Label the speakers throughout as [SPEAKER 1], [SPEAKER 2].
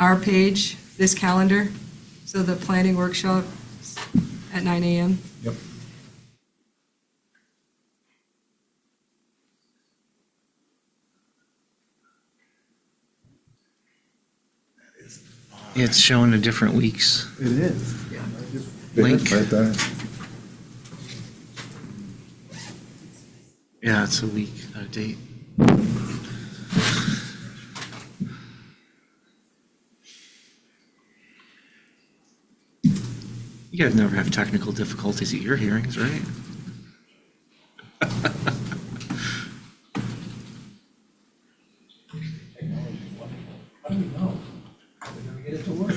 [SPEAKER 1] our page, this calendar, so the planning workshop at 9 a.m.
[SPEAKER 2] Yep.
[SPEAKER 3] It's showing the different weeks.
[SPEAKER 2] It is.
[SPEAKER 1] Yeah.
[SPEAKER 3] Link.
[SPEAKER 2] Right there.
[SPEAKER 3] Yeah, it's a week out of date. You guys never have technical difficulties at your hearings, right?
[SPEAKER 2] How do we know? We never get it to work.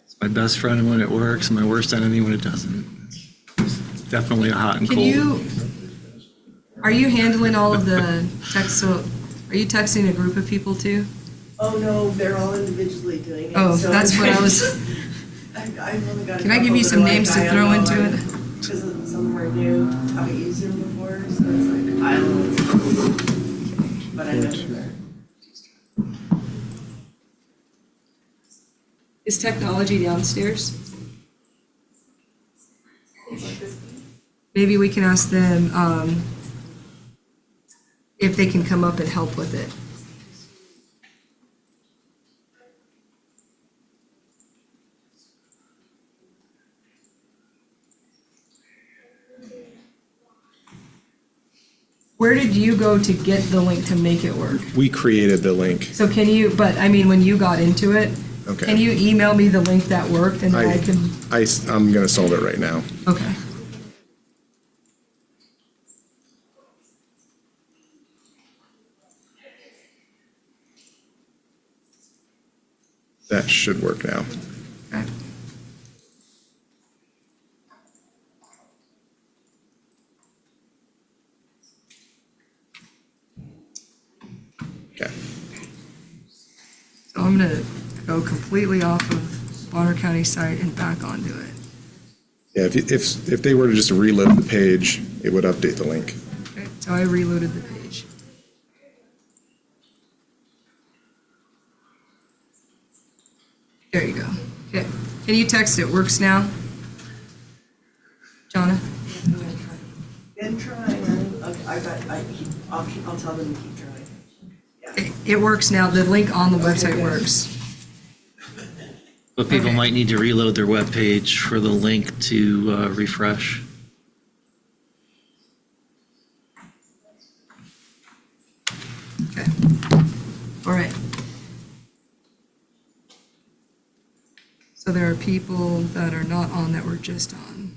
[SPEAKER 3] It's my best friend when it works, and my worst enemy when it doesn't. It's definitely a hot and cold.
[SPEAKER 1] Are you handling all of the text, so are you texting a group of people too?
[SPEAKER 4] Oh, no, they're all individually doing it.
[SPEAKER 1] Oh,
[SPEAKER 4] so
[SPEAKER 1] that's what I was,
[SPEAKER 4] I've only got a
[SPEAKER 1] can I give
[SPEAKER 4] couple
[SPEAKER 1] you
[SPEAKER 4] that
[SPEAKER 1] some
[SPEAKER 4] are like,
[SPEAKER 1] names to
[SPEAKER 4] I don't
[SPEAKER 1] throw
[SPEAKER 4] know,
[SPEAKER 1] into
[SPEAKER 4] like,
[SPEAKER 1] it?
[SPEAKER 4] Because some of them are new, haven't used Zoom before, so it's like, I don't know what's going on. But I know they're there.
[SPEAKER 1] Is technology downstairs? Maybe we can ask them if they can come up and help with it. Where did you go to get the link to make it work?
[SPEAKER 2] We created the link.
[SPEAKER 1] So can you, but I mean, when you got into it,
[SPEAKER 2] Okay.
[SPEAKER 1] can you email me the link that worked and then I can,
[SPEAKER 2] I'm going to solve it right now.
[SPEAKER 1] okay.
[SPEAKER 2] That should work now.
[SPEAKER 1] Okay.
[SPEAKER 2] Okay.
[SPEAKER 1] So I'm gonna go completely off of Bonner County site and back onto it.
[SPEAKER 2] Yeah, if they were to just reload the page, it would update the link.
[SPEAKER 1] Okay, so I reloaded the page. There you go. Okay, can you text it? Works now? Jonna?
[SPEAKER 4] Been trying, okay, I'll tell them to keep trying. Yeah.
[SPEAKER 1] It works now. The link on the website works.
[SPEAKER 3] But people
[SPEAKER 1] Okay.
[SPEAKER 3] might need to reload their web page for the link to refresh.
[SPEAKER 1] Okay. All right. So there are people that are not on that we're just on.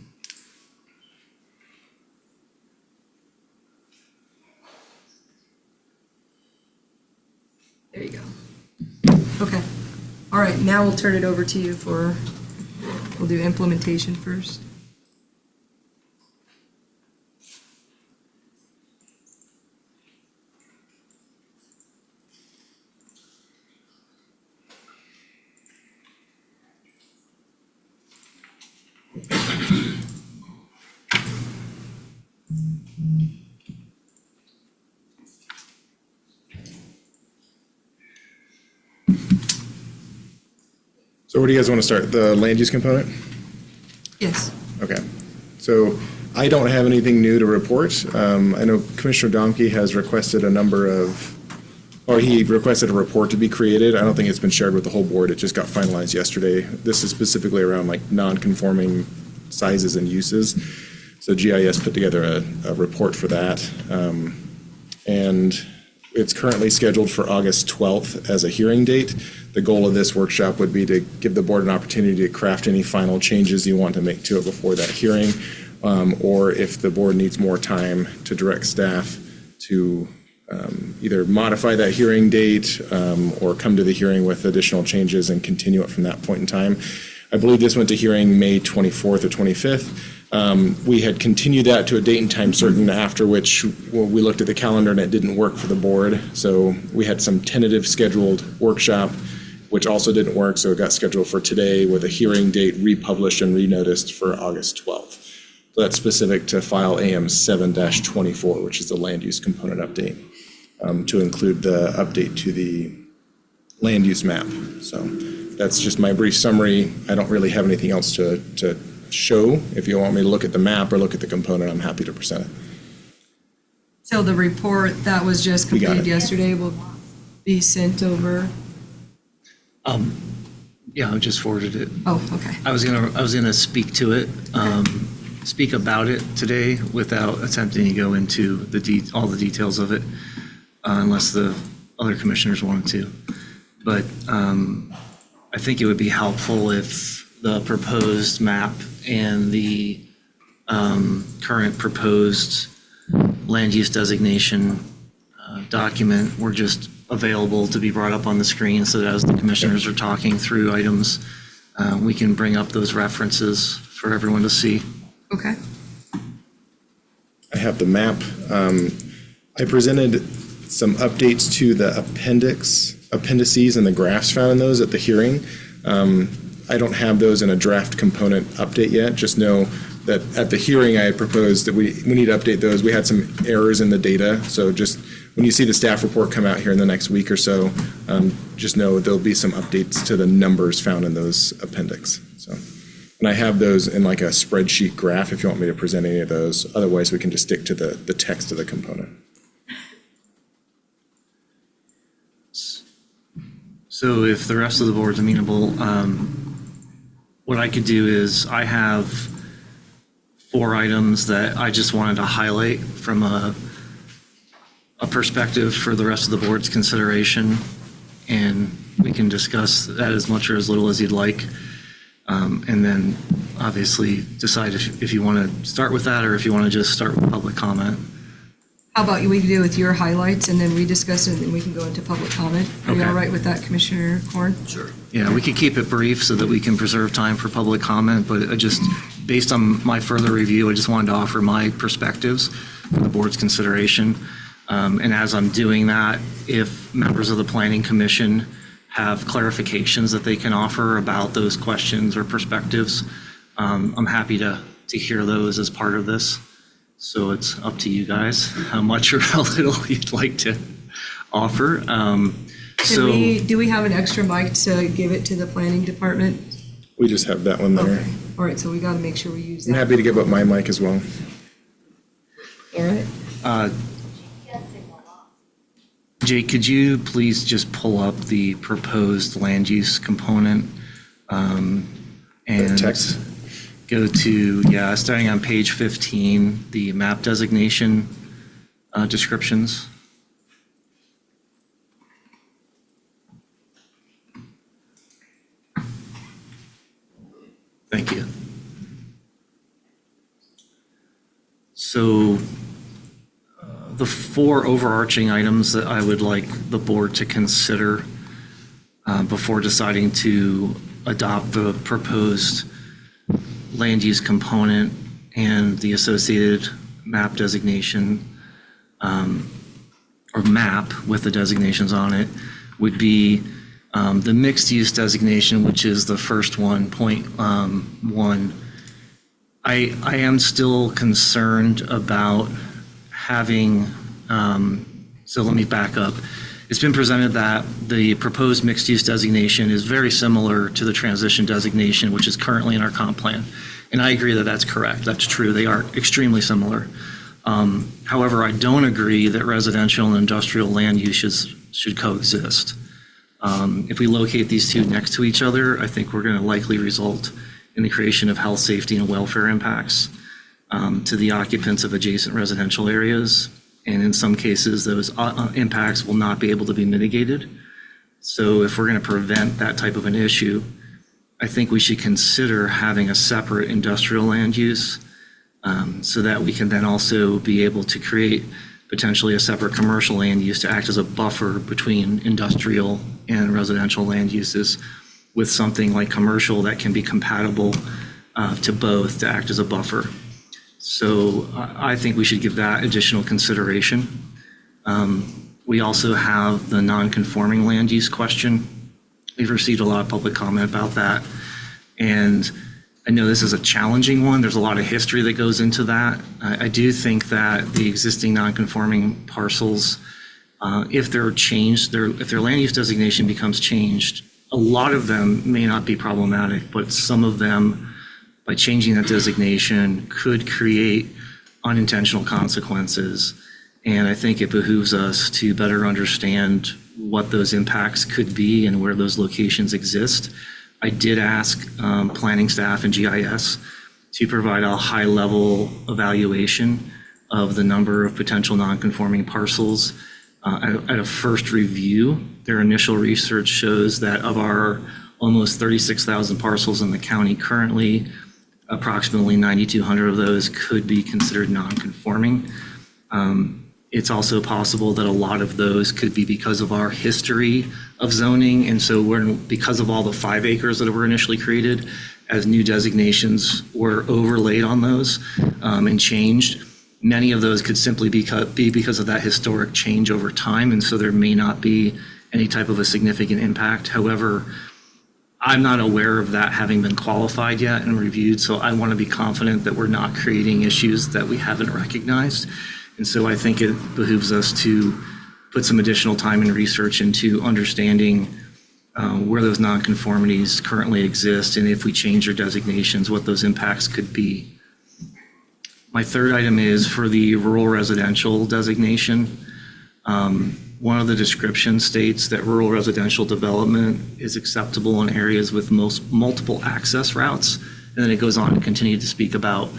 [SPEAKER 1] There you go. Okay. All right, now we'll turn it over to you for, we'll do implementation first.
[SPEAKER 2] So where do you guys want to start? The land use component?
[SPEAKER 1] Yes.
[SPEAKER 2] Okay. So I don't have anything new to report. I know Commissioner Domke has requested he requested a report to be created. I don't think it's been shared with the whole board. It just got finalized yesterday. This is specifically around like non-conforming sizes and uses. So GIS put together a report for that. And it's currently scheduled for August 12th as a hearing date. The goal of this workshop would be to give the board an opportunity to craft any final changes you want to make to it before that hearing, or if the board needs more time, to direct staff to either modify that hearing date or come to the hearing with additional changes and continue it from that point in time. I believe this went to hearing May 24th or 25th. We had continued that to a date and time certain, after which we looked at the calendar and it didn't work for the board. So we had some tentative scheduled workshop, which also didn't work. So it got scheduled for today with a hearing date republished and renoticed for August 12th. So that's specific to file AM 7-24, which is the land use component update. to include the update to the land use map. So that's just my brief summary. I don't really have anything else to show. If you want me to look at the map or look at the component, I'm happy to present it.
[SPEAKER 1] So the report that was just
[SPEAKER 2] We got
[SPEAKER 1] completed
[SPEAKER 2] it.
[SPEAKER 1] yesterday will be sent over?
[SPEAKER 3] Yeah, I just forwarded it.
[SPEAKER 1] Oh, okay.
[SPEAKER 3] I was gonna speak to it, speak about it today without attempting to go into all the details of it, unless the other commissioners wanted to. But I think it would be helpful if the proposed map and the current proposed land use designation document were just available to be brought up on the screen, so that as the commissioners are talking through items, we can bring up those references for everyone to see.
[SPEAKER 1] Okay.
[SPEAKER 2] I have the map. I presented some updates to the appendices and the graphs found in those at the hearing. I don't have those in a draft component update yet. Just know that at the hearing, I had proposed that we need to update those. We had some errors in the data, so just when you see the staff report come out here in the next week or so, just know there'll be some updates to the numbers found in those appendix. So, and I have those in like a spreadsheet graph if you want me to present any of those. Otherwise, we can just stick to the text of the component.
[SPEAKER 3] So if the rest of the board's amenable, what I could do is I have 4 items that I just wanted to highlight from a perspective for the rest of the board's consideration, and we can discuss that as much or as little as you'd like. And then obviously decide if you want to start with that or if you want to just start with public comment.
[SPEAKER 1] How about we do with your highlights and then we discuss it and then we can go into public comment? Are you
[SPEAKER 3] Okay.
[SPEAKER 1] all right with that, Commissioner Korn?
[SPEAKER 3] Sure. Yeah, we could keep it brief so that we can preserve time for public comment, but I just, based on my further review, I just wanted to offer my perspectives for the board's consideration. And as I'm doing that, if members of the Planning Commission have clarifications that they can offer about those questions or perspectives, I'm happy to hear those as part of this. So it's up to you guys how much or how little you'd like to offer.
[SPEAKER 1] Do we have an extra mic to give it to the planning department?
[SPEAKER 2] We just have that one there.
[SPEAKER 1] Okay. All right, so we got to make sure we use
[SPEAKER 2] I'm
[SPEAKER 1] that.
[SPEAKER 2] happy to give up my mic as well.
[SPEAKER 1] All right.
[SPEAKER 3] Jake, could you please just pull up the proposed land use component?
[SPEAKER 2] The
[SPEAKER 3] And
[SPEAKER 2] text.
[SPEAKER 3] go to, starting on page 15, the map designation descriptions. Thank you. So the 4 overarching items that I would like the board to consider before deciding to adopt the proposed land use component and the associated map designation, or map with the designations on it, would be the mixed use designation, which is the first one, point 1. I am still concerned about having, so let me back up. It's been presented that the proposed mixed use designation is very similar to the transition designation, which is currently in our comp plan. And I agree that that's correct. That's true. They are extremely similar. However, I don't agree that residential and industrial land uses should coexist. If we locate these two next to each other, I think we're going to likely result in the creation of health, safety, and welfare impacts to the occupants of adjacent residential areas. And in some cases, those impacts will not be able to be mitigated. So if we're going to prevent that type of an issue, I think we should consider having a separate industrial land use so that we can then also be able to create potentially a separate commercial land use to act as a buffer between industrial and residential land uses, with something like commercial that can be compatible to both to act as a buffer. So I think we should give that additional consideration. We also have the non-conforming land use question. We've received a lot of public comment about that. And I know this is a challenging one. There's a lot of history that goes into that. I do think that the existing non-conforming parcels if if their land use designation becomes changed, a lot of them may not be problematic, but some of them, by changing that designation, could create unintentional consequences. And I think it behooves us to better understand what those impacts could be and where those locations exist. I did ask planning staff and GIS to provide a high-level evaluation of the number of potential non-conforming parcels. At a first review, their initial research shows that of our almost 36,000 parcels in the county currently, approximately 9,200 of those could be considered non-conforming. It's also possible that a lot of those could be because of our history of zoning. And so because of all the 5 acres that were initially created, as new designations were overlaid on those and changed, many of those could simply be because of that historic change over time. And so there may not be any type of a significant impact. However, I'm not aware of that having been qualified yet and reviewed. So I want to be confident that we're not creating issues that we haven't recognized. And so I think it behooves us to put some additional time and research into understanding where those nonconformities currently exist, and if we change our designations, what those impacts could be. My third item is for the rural residential designation. One of the descriptions states that rural residential development is acceptable in areas with multiple access routes. And then it goes on to continue to speak about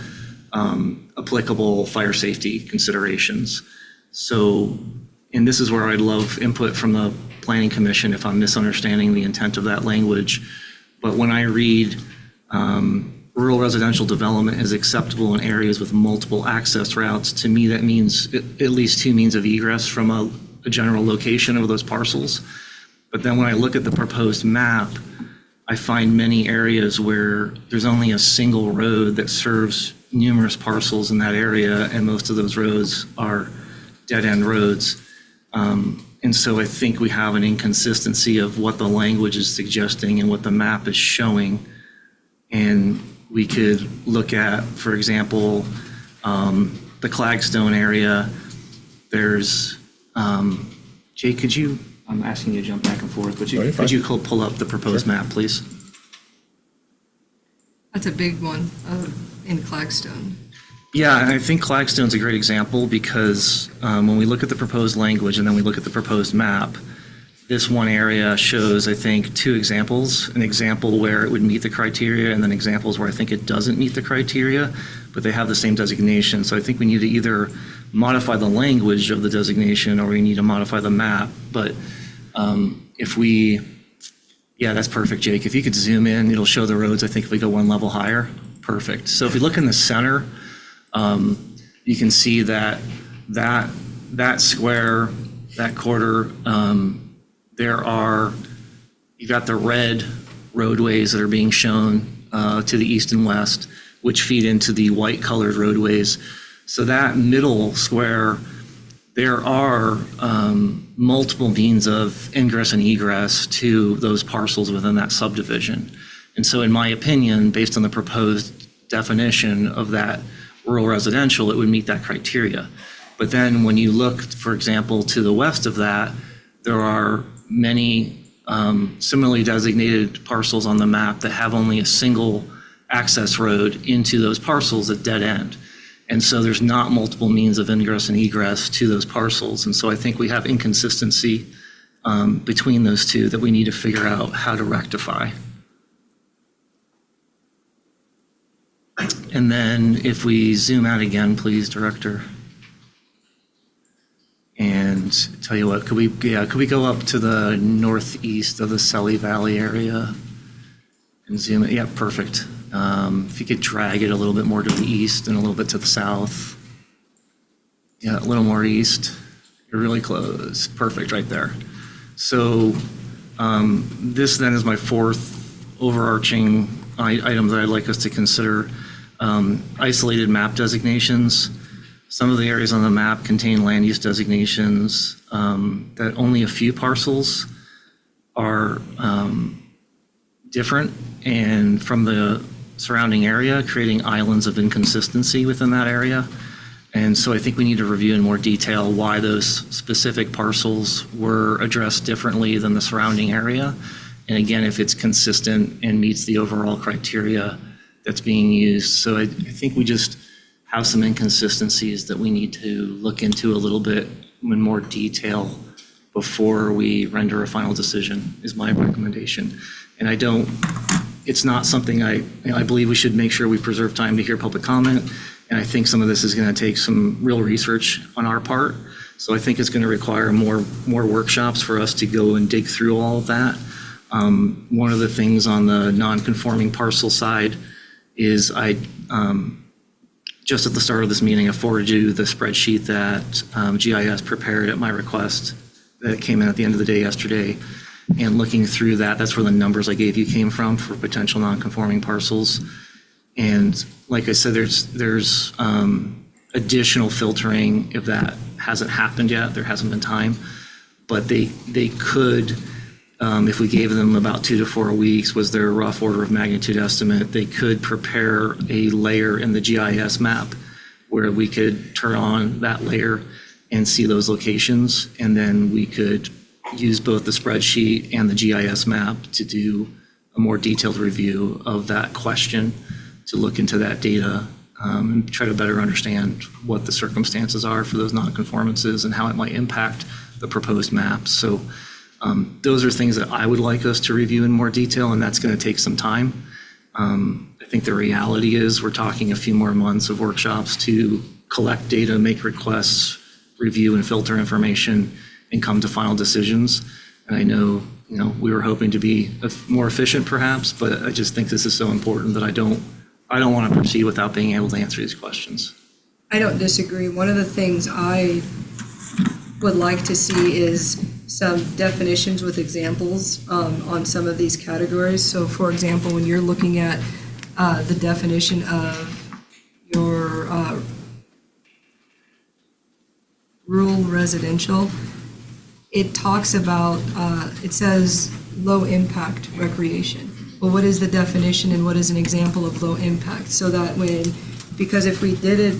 [SPEAKER 3] applicable fire safety considerations. So, and this is where I'd love input from the Planning Commission if I'm misunderstanding the intent of that language. But when I read rural residential development is acceptable in areas with multiple access routes, to me that means at least 2 means of egress from a general location of those parcels. But then when I look at the proposed map, I find many areas where there's only a single road that serves numerous parcels in that area, and most of those roads are dead-end roads. And so I think we have an inconsistency of what the language is suggesting and what the map is showing. And we could look at, for example, the Clagstone area. There's, Jake, I'm asking you to jump back and forth, but could you pull up the proposed map, please?
[SPEAKER 1] That's a big one in Clagstone.
[SPEAKER 3] Yeah, and I think Clagstone's a great example because when we look at the proposed language and then we look at the proposed map, this one area shows, I think, 2 examples, an example where it would meet the criteria and then examples where I think it doesn't meet the criteria, but they have the same designation. So I think we need to either modify the language of the designation or we need to modify the map. But yeah, that's perfect, Jake. If you could zoom in, it'll show the roads. I think if we go 1 level higher, perfect. So if we look in the center, you can see that square, that quarter, you've got the red roadways that are being shown to the east and west, which feed into the white colored roadways. So that middle square, there are multiple means of ingress and egress to those parcels within that subdivision. And so in my opinion, based on the proposed definition of that rural residential, it would meet that criteria. But then when you look, for example, to the west of that, there are many similarly designated parcels on the map that have only a single access road into those parcels at dead end. And so there's not multiple means of ingress and egress to those parcels. And so I think we have inconsistency between those two that we need to figure out how to rectify. And then if we zoom out again, please, Director. And tell you what, could we go up to the northeast of the Selly Valley area and zoom it? Yeah, perfect. If you could drag it a little bit more to the east and a little bit to the south. Yeah, a little more east. You're really close. Perfect, right there. So this then is my 4th overarching item that I'd like us to consider. Isolated map designations. Some of the areas on the map contain land use designations that only a few parcels are different and from the surrounding area, creating islands of inconsistency within that area. And so I think we need to review in more detail why those specific parcels were addressed differently than the surrounding area. And again, if it's consistent and meets the overall criteria that's being used. So I think we just have some inconsistencies that we need to look into a little bit in more detail before we render a final decision, is my recommendation. And it's not something I believe we should make sure we preserve time to hear public comment. And I think some of this is going to take some real research on our part. So I think it's going to require more workshops for us to go and dig through all of that. One of the things on the non-conforming parcel side is just at the start of this meeting, I forwarded you the spreadsheet that GIS prepared at my request that came in at the end of the day yesterday. And looking through that, that's where the numbers I gave you came from for potential non-conforming parcels. And like I said, there's additional filtering if that hasn't happened yet. There hasn't been time, but they could, if we gave them about 2 to 4 weeks, was their rough order of magnitude estimate, they could prepare a layer in the GIS map where we could turn on that layer and see those locations. And then we could use both the spreadsheet and the GIS map to do a more detailed review of that question, to look into that data and try to better understand what the circumstances are for those non-conformances and how it might impact the proposed maps. So those are things that I would like us to review in more detail, and that's going to take some time. I think the reality is we're talking a few more months of workshops to collect data, make requests, review and filter information, and come to final decisions. And I know, we were hoping to be more efficient perhaps, but I just think this is so important that I don't want to proceed without being able to answer these questions.
[SPEAKER 1] I don't disagree. One of the things I would like to see is some definitions with examples on some of these categories. So for example, when you're looking at the definition of your rural residential, it talks about, it says low impact recreation. Well, what is the definition and what is an example of low impact? So that because if we did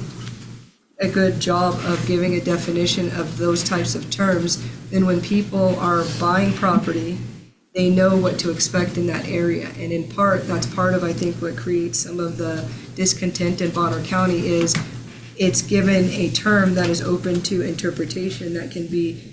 [SPEAKER 1] a good job of giving a definition of those types of terms, then when people are buying property, they know what to expect in that area. And in part, that's part of, I think, what creates some of the discontent in Bonner County is it's given a term that is open to interpretation that can be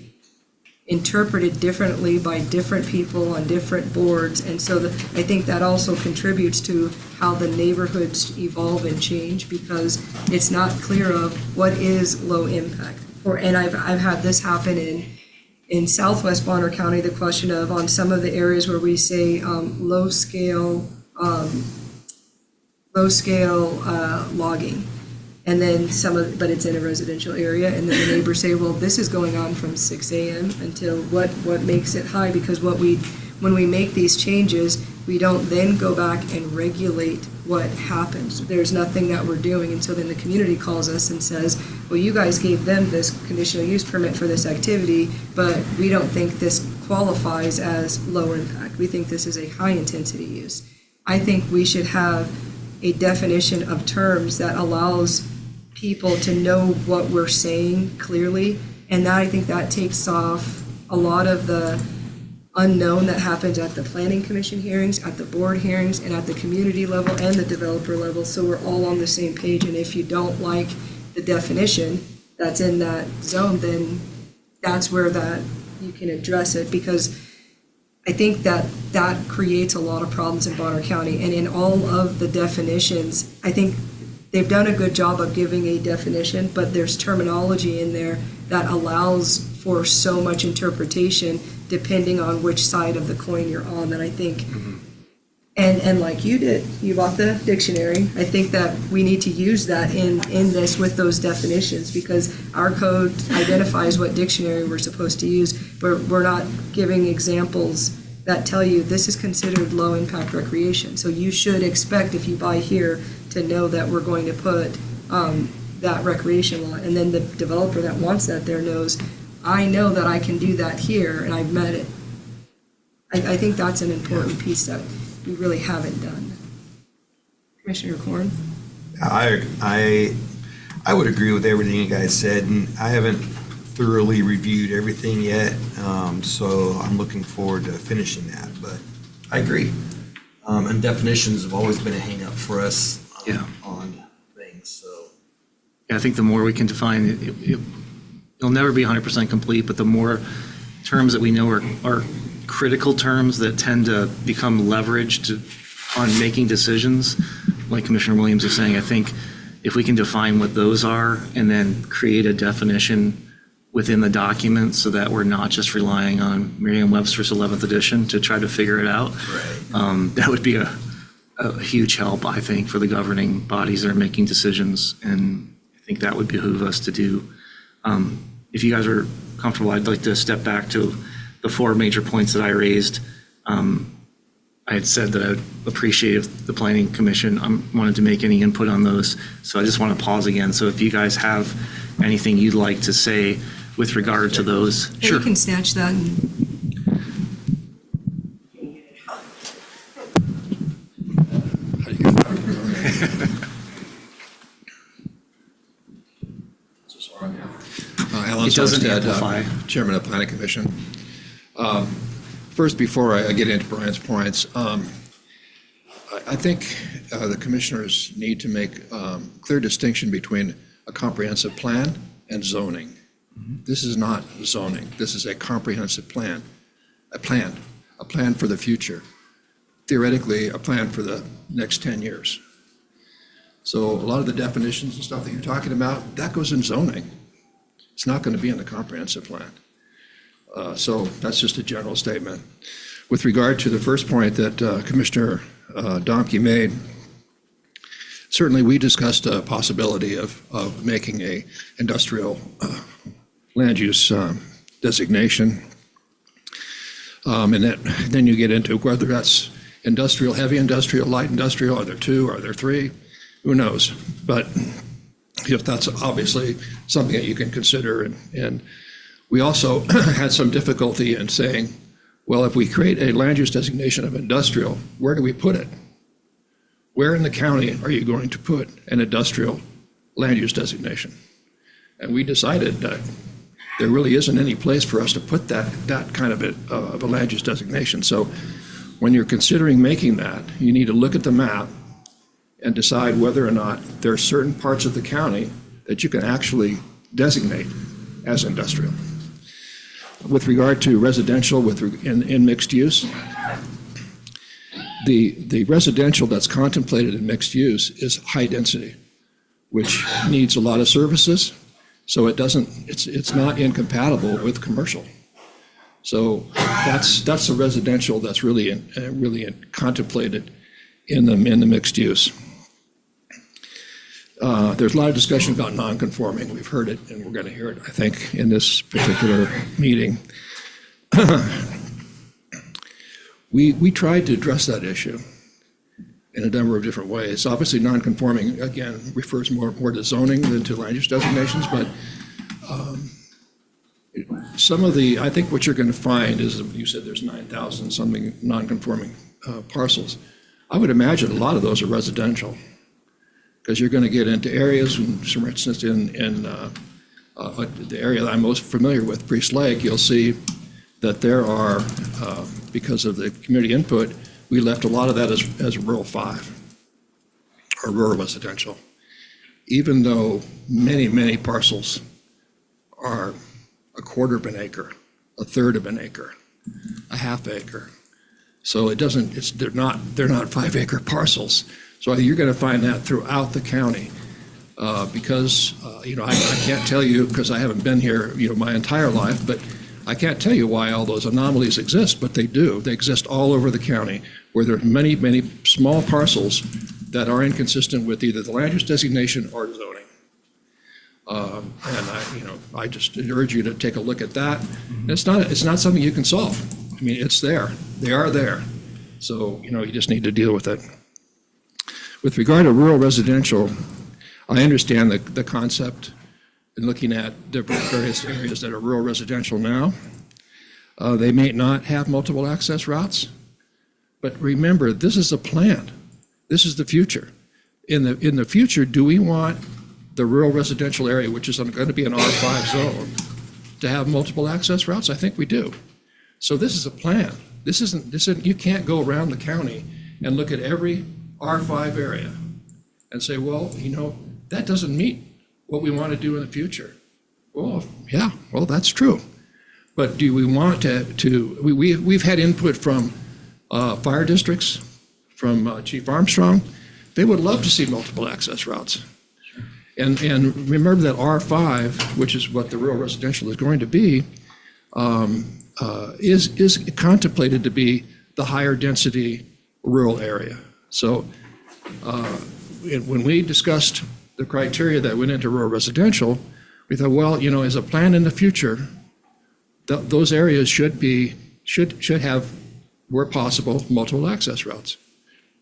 [SPEAKER 1] interpreted differently by different people on different boards. And so I think that also contributes to how the neighborhoods evolve and change, because it's not clear of what is low impact. And I've had this happen in Southwest Bonner County, the question of on some of the areas where we say low scale logging. And then but it's in a residential area, and then the neighbors say, well, this is going on from 6 a.m. until what makes it high? Because when we make these changes, we don't then go back and regulate what happens. There's nothing that we're doing, and so then the community calls us and says, well, you guys gave them this conditional use permit for this activity, but we don't think this qualifies as low impact. We think this is a high intensity use. I think we should have a definition of terms that allows people to know what we're saying clearly, and that I think that takes off a lot of the unknown that happens at the planning commission hearings, at the board hearings, and at the community level and the developer level, so we're all on the same page. And if you don't like the definition that's in that zone, then that's where that you can address it, because I think that creates a lot of problems in Bonner County. And in all of the definitions, I think they've done a good job of giving a definition, but there's terminology in there that allows for so much interpretation depending on which side of the coin you're on, that I think, and like you did, you bought the dictionary, I think that we need to use that in this with those definitions, because our code identifies what dictionary we're supposed to use, but we're not giving examples that tell you this is considered low impact recreation. So you should expect, if you buy here, to know that we're going to put that recreation law, and then the developer that wants that there knows, I know that I can do that here and I've met it. I think that's an important piece that we really haven't done. Commissioner Korn?
[SPEAKER 5] I I would agree with everything you guys said, and I haven't thoroughly reviewed everything yet, so I'm looking forward to finishing that, but I agree. And definitions have always been a hang-up for us
[SPEAKER 3] Yeah.
[SPEAKER 5] on things, so.
[SPEAKER 3] Yeah, I think the more we can define, it'll never be 100% complete, but the more terms that we know are critical terms that tend to become leveraged on making decisions, like Commissioner Williams is saying, I think if we can define what those are and then create a definition within the document so that we're not just relying on Merriam-Webster's 11th edition to try to figure it out, that would be a huge help, I think, for the governing bodies that are making decisions, and I think that would behoove us to do. If you guys are comfortable, I'd like to step back to the 4 major points that I raised. I had said that I would appreciate if the Planning Commission wanted to make any input on those, so I just want to pause again. So if you guys have anything you'd like to say with regard to those.
[SPEAKER 1] Yeah, you can snatch that and
[SPEAKER 6] Alan
[SPEAKER 3] It doesn't
[SPEAKER 6] Sonstad,
[SPEAKER 3] amplify.
[SPEAKER 6] Chairman of the Planning Commission. First, before I get into Brian's points, I think the commissioners need to make clear distinction between a comprehensive plan and zoning. This is not zoning. This is a comprehensive plan, a plan for the future. Theoretically, a plan for the next 10 years. So a lot of the definitions and stuff that you're talking about, that goes in zoning. It's not going to be in the comprehensive plan. So that's just a general statement. With regard to the first point that Commissioner Domke made, certainly we discussed a possibility of making a industrial land use designation. And then you get into whether that's industrial, heavy industrial, light industrial, are there 2, are there 3? Who knows? But if that's obviously something that you can consider. And we also had some difficulty in saying, well, if we create a land use designation of industrial, where do we put it? Where in the county are you going to put an industrial land use designation? And we decided that there really isn't any place for us to put that kind of a land use designation. So when you're considering making that, you need to look at the map and decide whether or not there are certain parts of the county that you can actually designate as industrial. With regard to residential in mixed use, the residential that's contemplated in mixed use is high density, which needs a lot of services, so it's not incompatible with commercial. So that's a residential that's really contemplated in the mixed use. There's a lot of discussion about non-conforming. We've heard it, and we're going to hear it, I think, in this particular meeting. We tried to address that issue in a number of different ways. Obviously, non-conforming, again, refers more to zoning than to land use designations, but I think what you're going to find is, you said there's 9,000 something non-conforming parcels. I would imagine a lot of those are residential, because you're going to get into areas, for instance, in the area that I'm most familiar with, Priest Lake, you'll see that there are, because of the community input, we left a lot of that as rural 5, or rural residential, even though many, many parcels are 1/4 of an acre, 1/3 of an acre, a 1/2 acre. So they're not 5-acre parcels. So you're going to find that throughout the county, because I can't tell you, because I haven't been here my entire life, but I can't tell you why all those anomalies exist, but they do. They exist all over the county, where there are many, many small parcels that are inconsistent with either the land use designation or zoning. And I just urge you to take a look at that. And it's not something you can solve. I mean, it's there. They are there. So you just need to deal with it. With regard to rural residential, I understand the concept in looking at different various areas that are rural residential now. They may not have multiple access routes, but remember, this is a plan. This is the future. In the future, do we want the rural residential area, which is going to be an R5 zone, to have multiple access routes? I think we do. So this is a plan. This isn't, you can't go around the county and look at every R5 area and say, well, that doesn't meet what we want to do in the future. Well, yeah, well, that's true. But do we want we've had input from fire districts, from Chief Armstrong. They would love to see multiple access routes. And remember that R5, which is what the rural residential is going to be, is contemplated to be the higher density rural area. So when we discussed the criteria that went into rural residential, we thought, well, as a plan in the future, those areas should have, where possible, multiple access routes.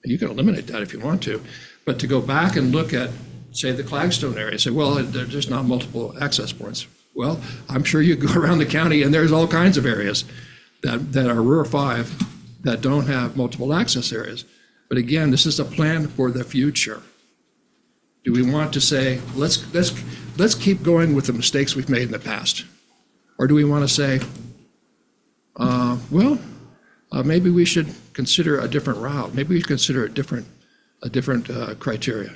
[SPEAKER 6] And you can eliminate that if you want to, but to go back and look at, say, the Clagstone area, say, well, there's just not multiple access points. Well, I'm sure you go around the county and there's all kinds of areas that are Rural 5 that don't have multiple access areas. But again, this is a plan for the future. Do we want to say, let's keep going with the mistakes we've made in the past? Or do we want to say, maybe we should consider a different route. Maybe we should consider a different criteria.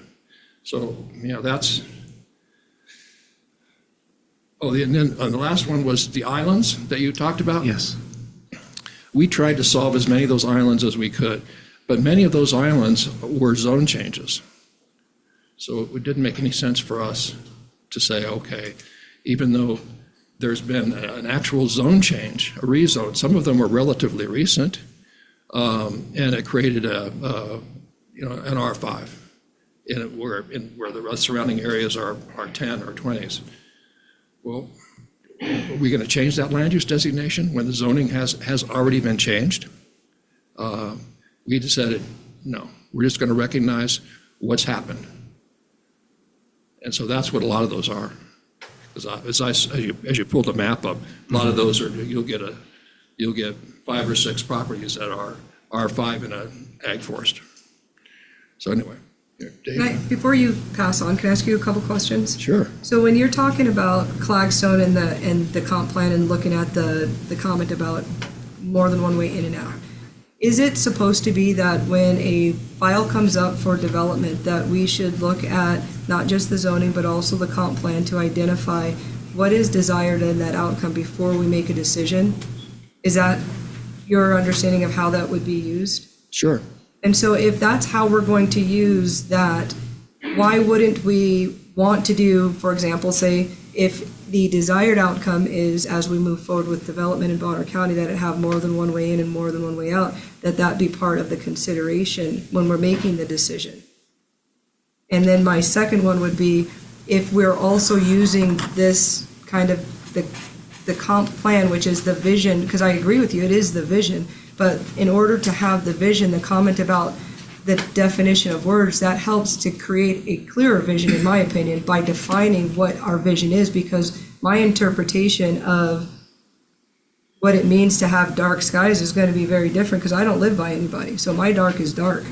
[SPEAKER 6] So, that's. Oh, and then the last one was the islands that you talked about?
[SPEAKER 3] Yes.
[SPEAKER 6] We tried to solve as many of those islands as we could, but many of those islands were zone changes. So it didn't make any sense for us to say, okay, even though there's been an actual zone change, a rezone, some of them were relatively recent, and it created an R5 where the surrounding areas are 10 or 20s. Well, are we going to change that land use designation when the zoning has already been changed? We decided, no, we're just going to recognize what's happened. And so that's what a lot of those are. As you pull the map up, a lot of those are, you'll get 5 or 6 properties that are R5 in an ag forest. So anyway, Dave.
[SPEAKER 1] Before you pass on, can I ask you a couple questions?
[SPEAKER 6] Sure.
[SPEAKER 1] So when you're talking about Clagstone and the comp plan and looking at the comment about more than one way in and out, is it supposed to be that when a file comes up for development that we should look at not just the zoning but also the comp plan to identify what is desired in that outcome before we make a decision? Is that your understanding of how that would be used?
[SPEAKER 6] Sure.
[SPEAKER 1] And so if that's how we're going to use that, why wouldn't we want to do, for example, say, if the desired outcome is, as we move forward with development in Bonner County, that it have more than one way in and more than one way out, that be part of the consideration when we're making the decision? And then my second one would be, if we're also using this kind of the comp plan, which is the vision, because I agree with you, it is the vision, but in order to have the vision, the comment about the definition of words, that helps to create a clearer vision, in my opinion, by defining what our vision is, because my interpretation of what it means to have dark skies is going to be very different, because I don't live by anybody, so my dark is dark,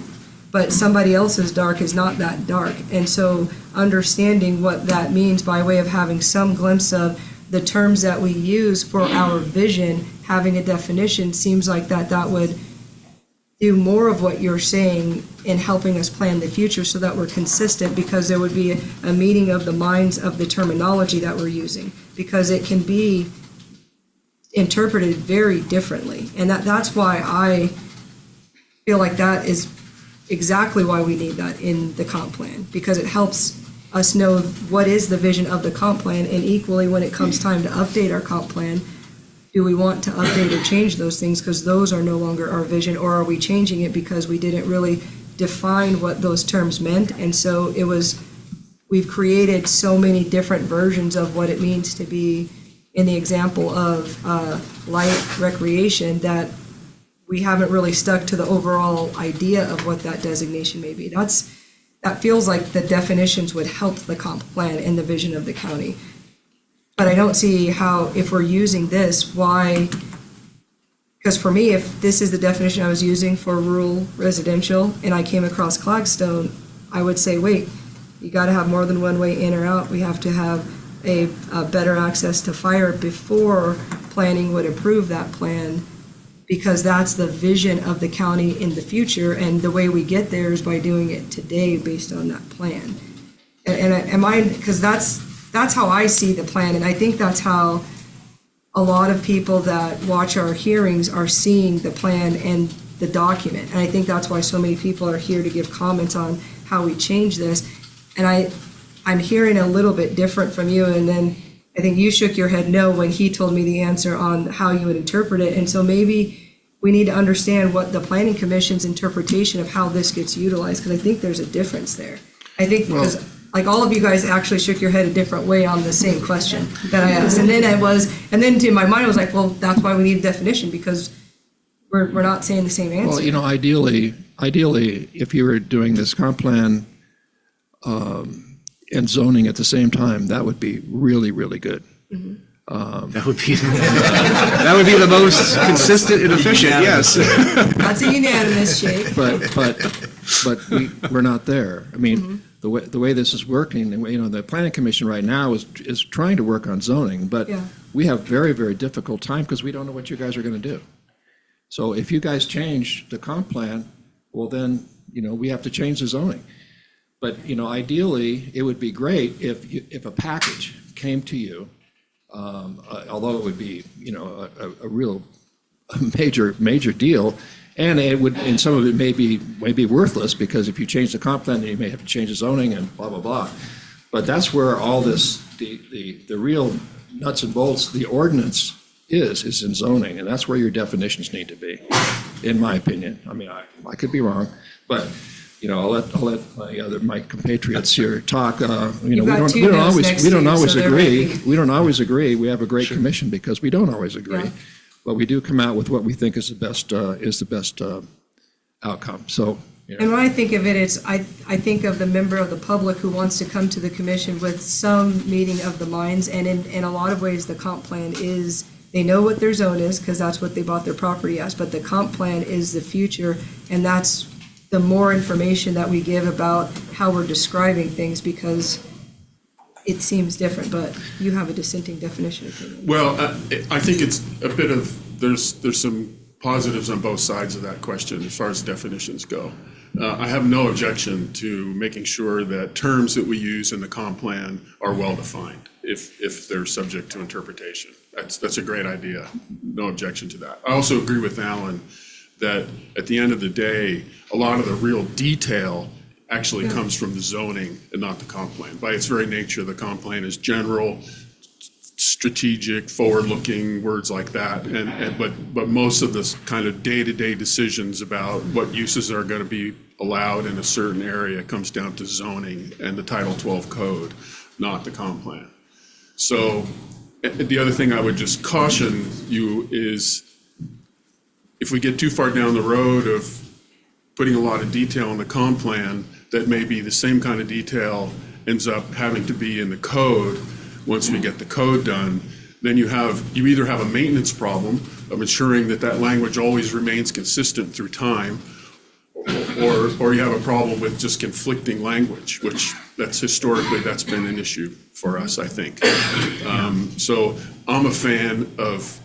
[SPEAKER 1] but somebody else's dark is not that dark. And so understanding what that means by way of having some glimpse of the terms that we use for our vision, having a definition, seems like that would do more of what you're saying in helping us plan the future so that we're consistent, because there would be a meeting of the minds of the terminology that we're using, because it can be interpreted very differently. And that's why I feel like that is exactly why we need that in the comp plan, because it helps us know what is the vision of the comp plan, and equally when it comes time to update our comp plan, do we want to update or change those things because those are no longer our vision, or are we changing it because we didn't really define what those terms meant? And so we've created so many different versions of what it means to be, in the example of light recreation, that we haven't really stuck to the overall idea of what that designation may be. That feels like the definitions would help the comp plan and the vision of the county. But I don't see how, if we're using this, why, because for me, if this is the definition I was using for rural residential and I came across Clagstone, I would say, wait, You got to have more than one way in or out. We have to have a better access to fire before planning would approve that plan, because that's the vision of the county in the future, and the way we get there is by doing it today based on that plan. Because that's how I see the plan, and I think that's how a lot of people that watch our hearings are seeing the plan and the document. And I think that's why so many people are here to give comments on how we change this. And I'm hearing a little bit different from you, and then I think you shook your head no when he told me the answer on how you would interpret it. And so maybe we need to understand what the Planning Commission's interpretation of how this gets utilized, because I think there's a difference there. I think because like all of you guys actually shook your head a different way on the same question that I asked. And then to my mind, I was like, well, that's why we need a definition, because we're not saying the same answer.
[SPEAKER 6] Well, you know, ideally, if you were doing this comp plan and zoning at the same time, that would be really, really good.
[SPEAKER 3] That would be the most consistent and efficient, yes.
[SPEAKER 1] That's a unanimous shake.
[SPEAKER 6] But we're not there. I mean, the way this is working, you know, the Planning Commission right now is trying to work on zoning, but
[SPEAKER 1] Yeah.
[SPEAKER 6] we have very, very difficult time because we don't know what you guys are going to do. So if you guys change the comp plan, well then, you know, we have to change the zoning. But, you know, ideally, it would be great if a package came to you, although it would be, you know, a real major deal, and some of it may be worthless, because if you change the comp plan, then you may have to change the zoning and blah, blah, blah. But that's where all this, the real nuts and bolts, the ordinance is in zoning, and that's where your definitions need to be, in my opinion. I mean, I could be wrong, but, you know, I'll let my compatriots here talk. You know,
[SPEAKER 1] You've got two no's next
[SPEAKER 6] we don't
[SPEAKER 1] to you,
[SPEAKER 6] always
[SPEAKER 1] so there
[SPEAKER 6] agree.
[SPEAKER 1] might be-
[SPEAKER 6] We don't always agree. We have a great commission because we don't always agree.
[SPEAKER 1] Yeah.
[SPEAKER 6] But we do come out with what we think is the best outcome. So, you know.
[SPEAKER 1] And when I think of it, I think of the member of the public who wants to come to the commission with some meeting of the minds, and in a lot of ways, the comp plan is, they know what their zone is, because that's what they bought their property as, but the comp plan is the future, and that's the more information that we give about how we're describing things, because it seems different, but you have a dissenting definition opinion.
[SPEAKER 7] Well, I think it's a bit of, there's some positives on both sides of that question as far as definitions go. I have no objection to making sure that terms that we use in the comp plan are well-defined if they're subject to interpretation. That's a great idea. No objection to that. I also agree with Alan that at the end of the day, a lot of the real detail actually comes from the zoning and not the comp plan. By its very nature, the comp plan is general, strategic, forward-looking, words like that. But most of this kind of day-to-day decisions about what uses are going to be allowed in a certain area comes down to zoning and the Title 12 code, not the comp plan. So the other thing I would just caution you is, if we get too far down the road of putting a lot of detail in the comp plan, that may be the same kind of detail ends up having to be in the code. Once we get the code done, then you either have a maintenance problem of ensuring that language always remains consistent through time, or you have a problem with just conflicting language, which historically that's been an issue for us, I think. So I'm a fan of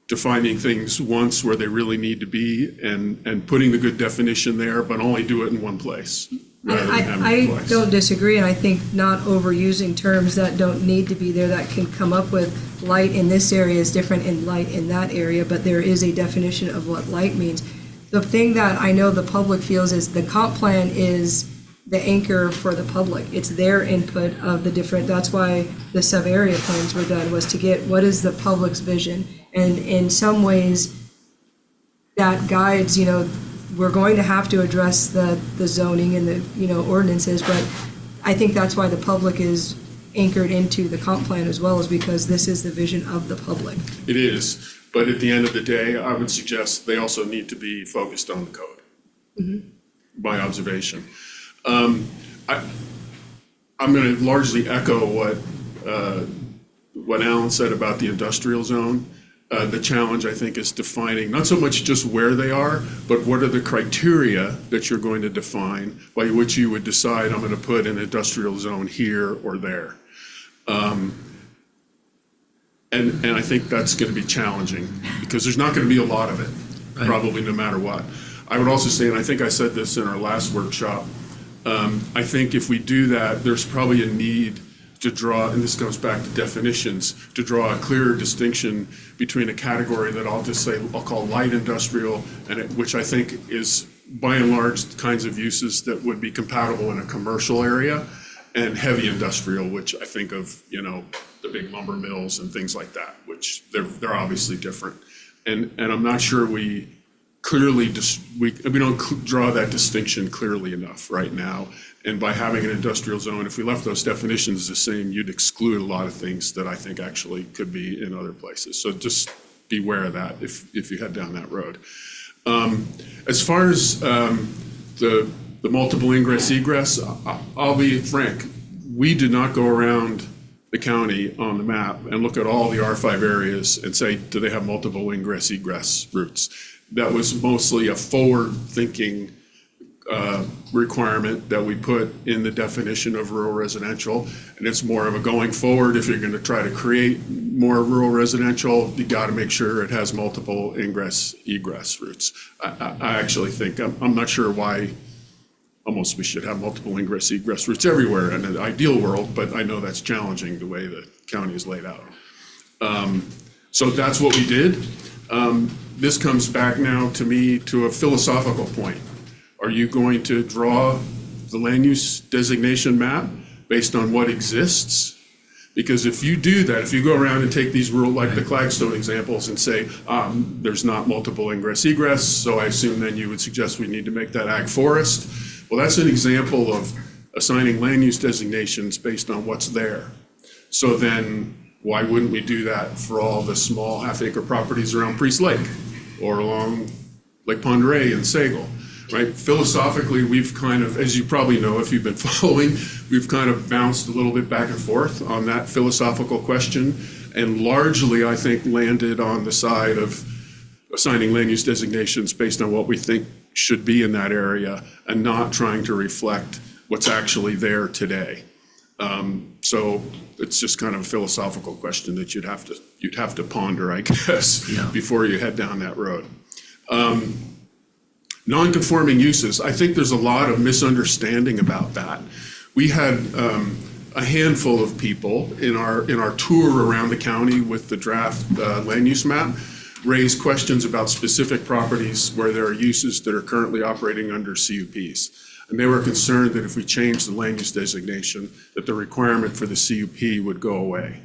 [SPEAKER 7] defining things once where they really need to be, and putting the good definition there, but only do it in one place rather than having it
[SPEAKER 1] I
[SPEAKER 7] twice.
[SPEAKER 1] don't disagree, and I think not overusing terms that don't need to be there, that can come up with light in this area is different in light in that area, but there is a definition of what light means. The thing that I know the public feels is the comp plan is the anchor for the public. It's their input of the different, that's why the sub-area plans were done, was to get what is the public's vision. And in some ways, that guides, you know, we're going to have to address the zoning and the, you know, ordinances, but I think that's why the public is anchored into the comp plan as well, is because this is the vision of the public.
[SPEAKER 7] It is, but at the end of the day, I would suggest they also need to be focused on the code. My observation. I'm going to largely echo what Alan said about the industrial zone. The challenge, I think, is defining not so much just where they are, but what are the criteria that you're going to define by which you would decide I'm going to put an industrial zone here or there. And I think that's going to be challenging because there's not going to be a lot of it, probably no matter what. I would also say, and I think I said this in our last workshop, I think if we do that, there's probably a need to draw, and this goes back to definitions, to draw a clearer distinction between a category that I'll just say, I'll call light industrial, and which I think is by and large kinds of uses that would be compatible in a commercial area, and heavy industrial, which I think of, the big lumber mills and things like that, which they're obviously different. And I'm not sure we clearly, we don't draw that distinction clearly enough right now. And by having an industrial zone, if we left those definitions the same, you'd exclude a lot of things that I think actually could be in other places. So just beware of that if you head down that road. As far as the multiple ingress egress, I'll be frank, we did not go around the county on the map and look at all the R5 areas and say, do they have multiple ingress egress routes? That was mostly a forward-thinking requirement that we put in the definition of rural residential. And it's more of a going forward, if you're going to try to create more rural residential, you got to make sure it has multiple ingress egress routes. I actually think, I'm not sure why almost we should have multiple ingress egress routes everywhere in an ideal world, but I know that's challenging the way the county is laid out. So that's what we did. This comes back now to me to a philosophical point. Are you going to draw the land use designation map based on what exists? Because if you do that, if you go around and take these rural, like the Clagstone examples, and say, there's not multiple ingress egress, so I assume then you would suggest we need to make that ag forest. Well, that's an example of assigning land use designations based on what's there. So then why wouldn't we do that for all the small half-acre properties around Priest Lake or along Lake Pend Oreille and Sagal, right? Philosophically, we've kind of, as you probably know if you've been following, we've kind of bounced a little bit back and forth on that philosophical question, and largely, I think, landed on the side of assigning land use designations based on what we think should be in that area and not trying to reflect what's actually there today. So it's just kind of a philosophical question that you'd have to ponder, I guess, before you head down that road. Non-conforming uses, I think there's a lot of misunderstanding about that. We had a handful of people in our tour around the county with the draft land use map raise questions about specific properties where there are uses that are currently operating under CUPs. And they were concerned that if we changed the land use designation, that the requirement for the CUP would go away.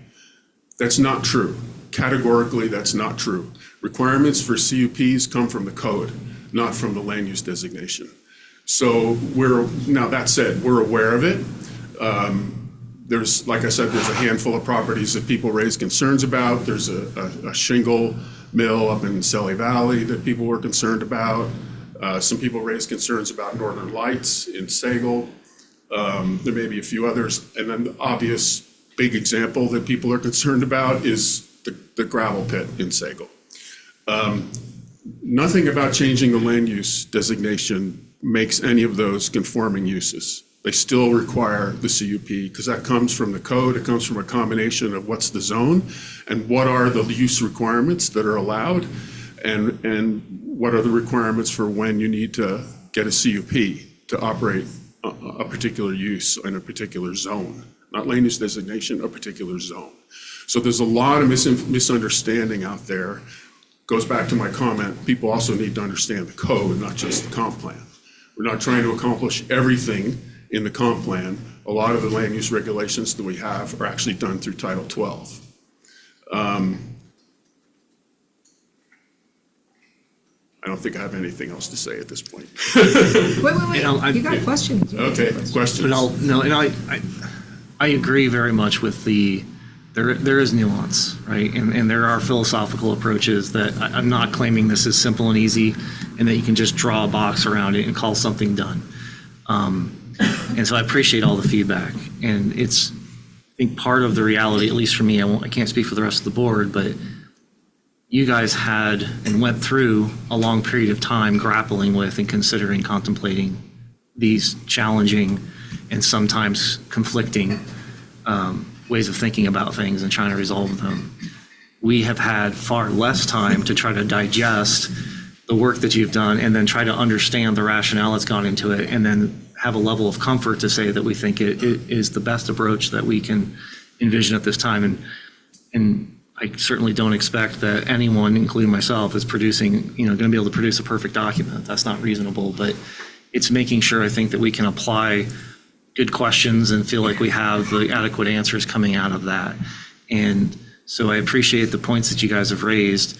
[SPEAKER 7] That's not true. Categorically, that's not true. Requirements for CUPs come from the code, not from the land use designation. So now that said, we're aware of it. There's, like I said, there's a handful of properties that people raise concerns about. There's a shingle mill up in Selly Valley that people were concerned about. Some people raised concerns about Northern Lights in Sagal. There may be a few others. And then the obvious big example that people are concerned about is the gravel pit in Sagal. Nothing about changing the land use designation makes any of those conforming uses. They still require the CUP because that comes from the code. It comes from a combination of what's the zone and what are the use requirements that are allowed and what are the requirements for when you need to get a CUP to operate a particular use in a particular zone, not land use designation, a particular zone. So there's a lot of misunderstanding out there. Goes back to my comment, people also need to understand the code, not just the comp plan. We're not trying to accomplish everything in the comp plan. A lot of the land use regulations that we have are actually done through Title 12. I don't think I have anything else to say at this point.
[SPEAKER 1] Wait. You got questions.
[SPEAKER 7] Okay, questions.
[SPEAKER 3] But I agree very much with there is nuance, right? And there are philosophical approaches that I'm not claiming this is simple and easy and that you can just draw a box around it and call something done. And so I appreciate all the feedback. And it's, I think, part of the reality, at least for me, I can't speak for the rest of the board, but you guys had and went through a long period of time grappling with and considering, contemplating these challenging and sometimes conflicting ways of thinking about things and trying to resolve them. We have had far less time to try to digest the work that you've done and then try to understand the rationale that's gone into it, and then have a level of comfort to say that we think it is the best approach that we can envision at this time. And I certainly don't expect that anyone, including myself, is producing, going to be able to produce a perfect document. That's not reasonable, but it's making sure, I think, that we can apply good questions and feel like we have the adequate answers coming out of that. And so I appreciate the points that you guys have raised.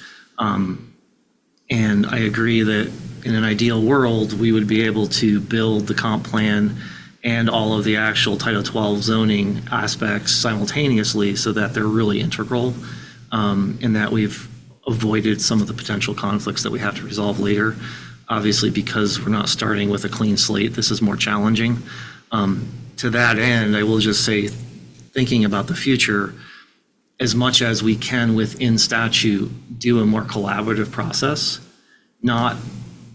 [SPEAKER 3] And I agree that in an ideal world, we would be able to build the comp plan and all of the actual Title 12 zoning aspects simultaneously so that they're really integral, and that we've avoided some of the potential conflicts that we have to resolve later. Obviously, because we're not starting with a clean slate, this is more challenging. To that end, I will just say, thinking about the future, as much as we can within statute, do a more collaborative process, not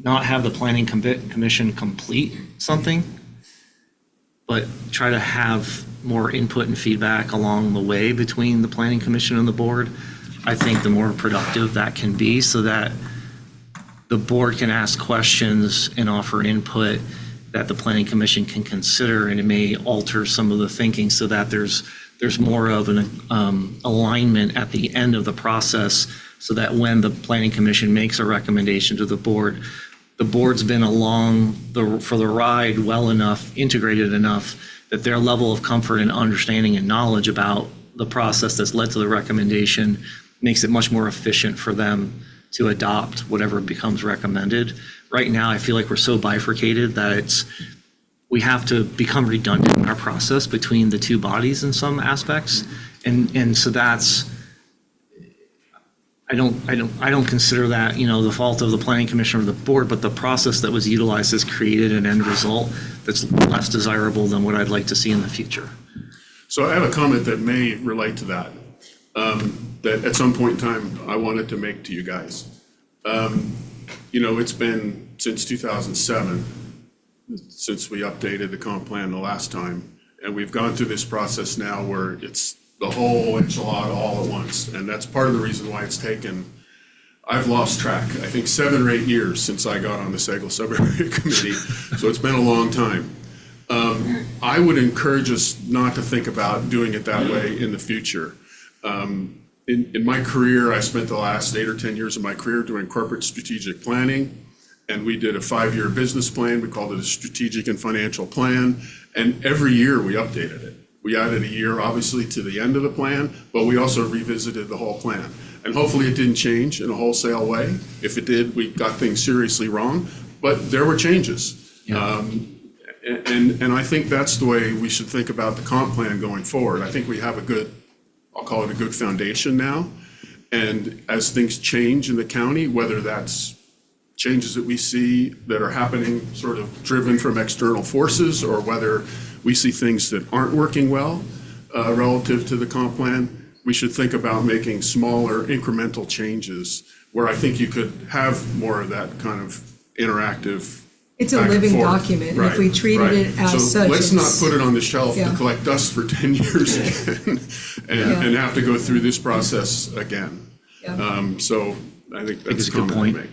[SPEAKER 3] have the planning commission complete something, but try to have more input and feedback along the way between the planning commission and the board. I think the more productive that can be, so that the board can ask questions and offer input that the planning commission can consider, and it may alter some of the thinking so that there's more of an alignment at the end of the process, so that when the planning commission makes a recommendation to the board's been along for the ride well enough, integrated enough, that their level of comfort and understanding and knowledge about the process that's led to the recommendation makes it much more efficient for them to adopt whatever becomes recommended. Right now, I feel like we're so bifurcated that we have to become redundant in our process between the two bodies in some aspects. And so that's, I don't consider that, the fault of the planning commission or the board, but the process that was utilized has created an end result that's less desirable than what I'd like to see in the future.
[SPEAKER 7] So I have a comment that may relate to that, that at some point in time I wanted to make to you guys. It's been since 2007 since we updated the comp plan the last time, and we've gone through this process now where it's the whole enchilada all at once, and that's part of the reason why it's taken, I've lost track, I think 7 or 8 years since I got on the Sagal Sub-Area Committee, so it's been a long time. I would encourage us not to think about doing it that way in the future. In my career, I spent the last 8 or 10 years of my career doing corporate strategic planning, and we did a 5-year business plan. We called it a strategic and financial plan, and every year we updated it. We added a year, obviously, to the end of the plan, but we also revisited the whole plan. And hopefully it didn't change in a wholesale way. If it did, we got things seriously wrong, but there were changes.
[SPEAKER 3] Yeah.
[SPEAKER 7] And I think that's the way we should think about the comp plan going forward. I think we have a good, I'll call it a good foundation now. And as things change in the county, whether that's changes that we see that are happening sort of driven from external forces, or whether we see things that aren't working well relative to the comp plan, we should think about making smaller incremental changes where I think you could have more of that kind of interactive.
[SPEAKER 1] It's a
[SPEAKER 7] back and
[SPEAKER 1] living
[SPEAKER 7] forth.
[SPEAKER 1] document.
[SPEAKER 7] Right,
[SPEAKER 1] If we treated
[SPEAKER 7] right.
[SPEAKER 1] it as
[SPEAKER 7] So
[SPEAKER 1] such.
[SPEAKER 7] let's not put it on the shelf to
[SPEAKER 1] Yeah.
[SPEAKER 7] collect dust for 10 years again and have to go through this process again.
[SPEAKER 1] Yeah.
[SPEAKER 7] So I think that's
[SPEAKER 3] it's
[SPEAKER 7] a
[SPEAKER 3] a good
[SPEAKER 7] comment
[SPEAKER 3] point.
[SPEAKER 7] to make.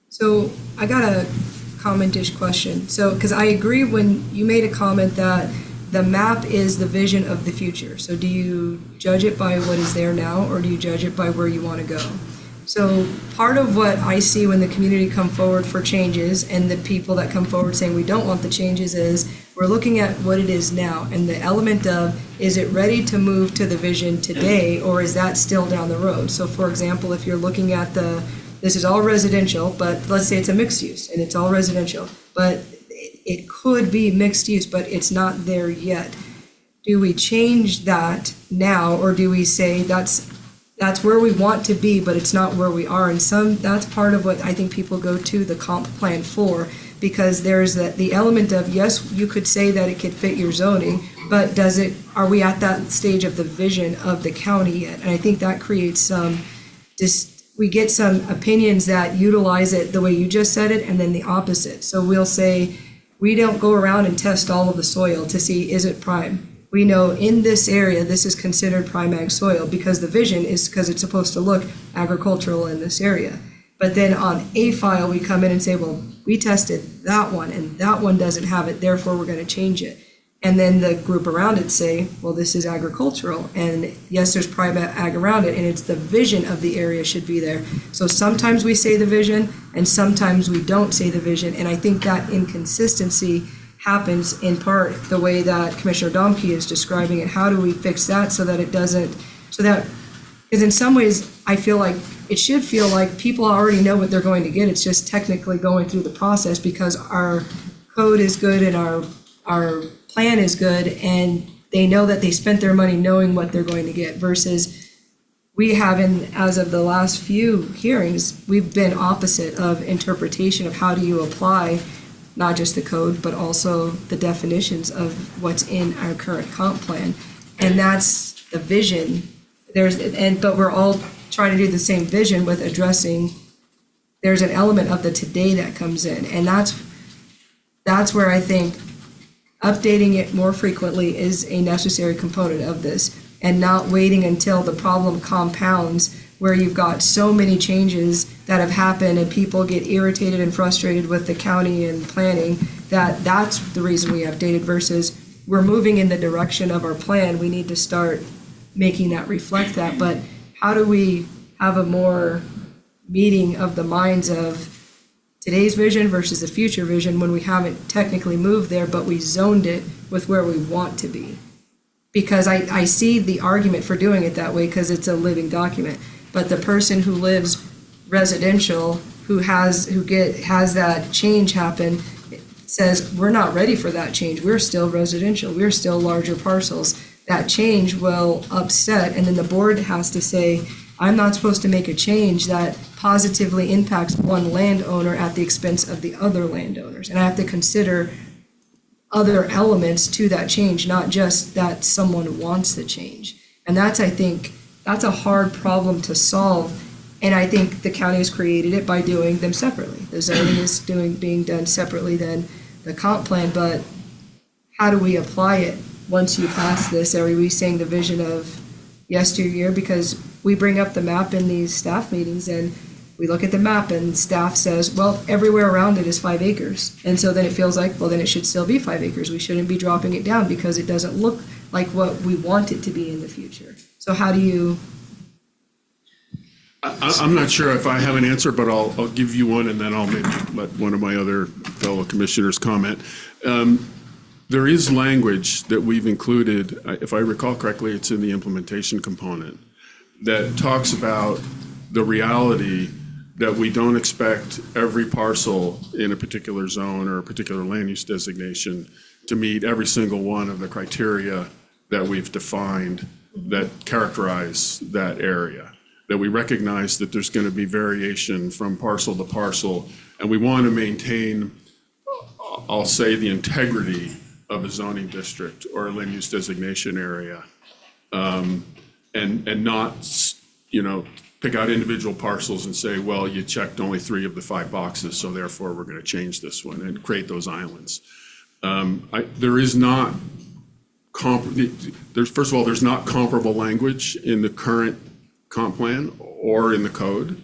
[SPEAKER 1] So I got a comment-ish question. So, because I agree when you made a comment that the map is the vision of the future. So do you judge it by what is there now, or do you judge it by where you want to go? So part of what I see when the community come forward for changes, and the people that come forward saying we don't want the changes, is we're looking at what it is now, and the element of, is it ready to move to the vision today, or is that still down the road? So for example, if you're looking at this is all residential, but let's say it's a mixed use and it's all residential, but it could be mixed use, but it's not there yet. Do we change that now, or do we say that's where we want to be, but it's not where we are? And that's part of what I think people go to the comp plan for, because there's the element of, yes, you could say that it could fit your zoning, but are we at that stage of the vision of the county yet? And I think that creates we get some opinions that utilize it the way you just said it, and then the opposite. So we'll say, we don't go around and test all of the soil to see, is it prime? We know in this area, this is considered prime ag soil, because the vision is, because it's supposed to look agricultural in this area. But then on a file, we come in and say, well, we tested that one, and that one doesn't have it, therefore we're gonna change it. And then the group around it say, well, this is agricultural, and yes, there's prime ag around it, and it's the vision of the area should be there. So sometimes we say the vision, and sometimes we don't say the vision, and I think that inconsistency happens in part the way that Commissioner Domke is describing it. How do we fix that so that it doesn't, so that, because in some ways, I feel like it should feel like people already know what they're going to get. It's just technically going through the process because our code is good and our plan is good, and they know that they spent their money knowing what they're going to get, versus we haven't, as of the last few hearings, we've been opposite of interpretation of how do you apply not just the code, but also the definitions of what's in our current comp plan. And that's the vision. But we're all trying to do the same vision with addressing, there's an element of the today that comes in. And that's where I think updating it more frequently is a necessary component of this, and not waiting until the problem compounds where you've got so many changes that have happened and people get irritated and frustrated with the county and planning, that's the reason we updated, versus we're moving in the direction of our plan. We need to start making that reflect that. But how do we have a more meeting of the minds of today's vision versus the future vision when we haven't technically moved there, but we zoned it with where we want to be? Because I see the argument for doing it that way because it's a living document. But the person who lives residential, who has that change happen, says, we're not ready for that change. We're still residential. We're still larger parcels. That change will upset, and then the board has to say, I'm not supposed to make a change that positively impacts one landowner at the expense of the other landowners. And I have to consider other elements to that change, not just that someone wants the change. And I think, that's a hard problem to solve. And I think the county has created it by doing them separately. The zoning is being done separately than the comp plan, but how do we apply it once you pass this? Are we saying the vision of yesteryear? Because we bring up the map in these staff meetings and we look at the map and staff says, well, everywhere around it is 5 acres. And so then it feels like, well, then it should still be 5 acres. We shouldn't be dropping it down because it doesn't look like what we want it to be in the future. So how do you?
[SPEAKER 7] I'm not sure if I have an answer, but I'll give you one, and then I'll maybe let one of my other fellow commissioners comment. There is language that we've included, if I recall correctly, it's in the implementation component, that talks about the reality that we don't expect every parcel in a particular zone or a particular land use designation to meet every single one of the criteria that we've defined that characterize that area. That we recognize that there's going to be variation from parcel to parcel, and we want to maintain, I'll say, the integrity of a zoning district or a land use designation area, and not, pick out individual parcels and say, well, you checked only 3 of the 5 boxes, so therefore we're going to change this one and create those islands. There is not, first of all, there's not comparable language in the current comp plan or in the code.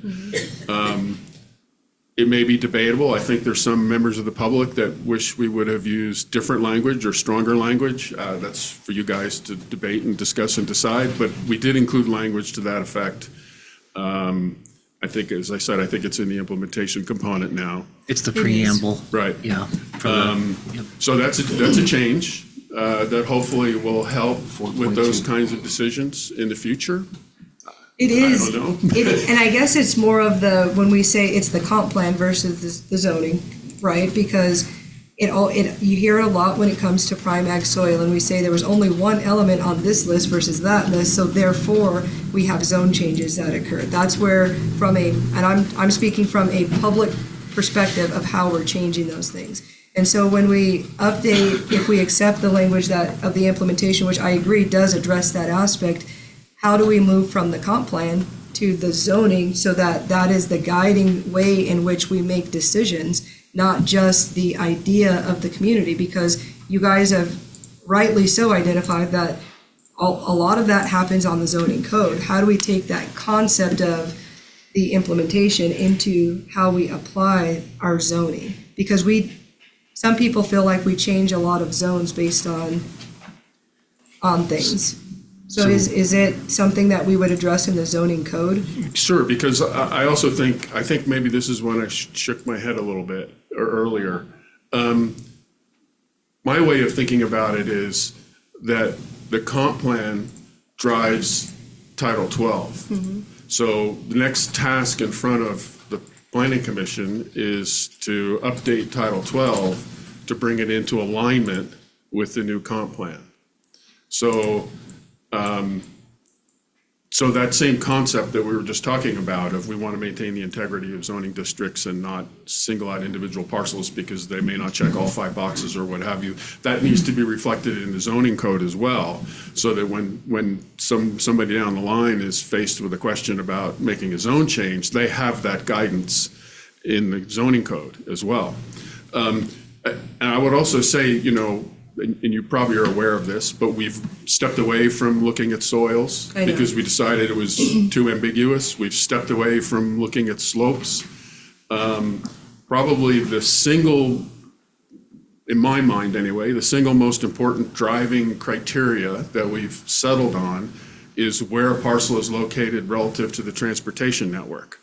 [SPEAKER 7] It may be debatable. I think there's some members of the public that wish we would have used different language or stronger language. That's for you guys to debate and discuss and decide, but we did include language to that effect. I think, as I said, I think it's in the implementation component now.
[SPEAKER 3] It's the preamble.
[SPEAKER 7] Right.
[SPEAKER 3] Yeah.
[SPEAKER 7] So that's a change that hopefully will help with those kinds of decisions in the future.
[SPEAKER 1] It is.
[SPEAKER 7] I don't know.
[SPEAKER 1] And I guess it's more of when we say it's the comp plan versus the zoning, right? Because you hear it a lot when it comes to prime ag soil, and we say there was only one element on this list versus that list, so therefore we have zone changes that occur. That's where and I'm speaking from a public perspective of how we're changing those things. And so when we update, if we accept the language of the implementation, which I agree does address that aspect, how do we move from the comp plan to the zoning so that that is the guiding way in which we make decisions, not just the idea of the community, because you guys have rightly so identified that a lot of that happens on the zoning code. How do we take that concept of the implementation into how we apply our zoning? Because some people feel like we change a lot of zones based on things. So is it something that we would address in the zoning code?
[SPEAKER 7] Sure, because I also think maybe this is when I shook my head a little bit earlier. My way of thinking about it is that the comp plan drives Title 12. So the next task in front of the Planning Commission is to update Title 12 to bring it into alignment with the new comp plan. So so that same concept that we were just talking about, of we want to maintain the integrity of zoning districts and not single out individual parcels because they may not check all 5 boxes or what have you, that needs to be reflected in the zoning code as well, so that when somebody down the line is faced with a question about making a zone change, they have that guidance in the zoning code as well. And I would also say, you know, and you probably are aware of this, but we've stepped away from looking at soils
[SPEAKER 1] I know.
[SPEAKER 7] because we decided it was too ambiguous. We've stepped away from looking at slopes. Probably the single, in my mind anyway, the single most important driving criteria that we've settled on is where a parcel is located relative to the transportation network.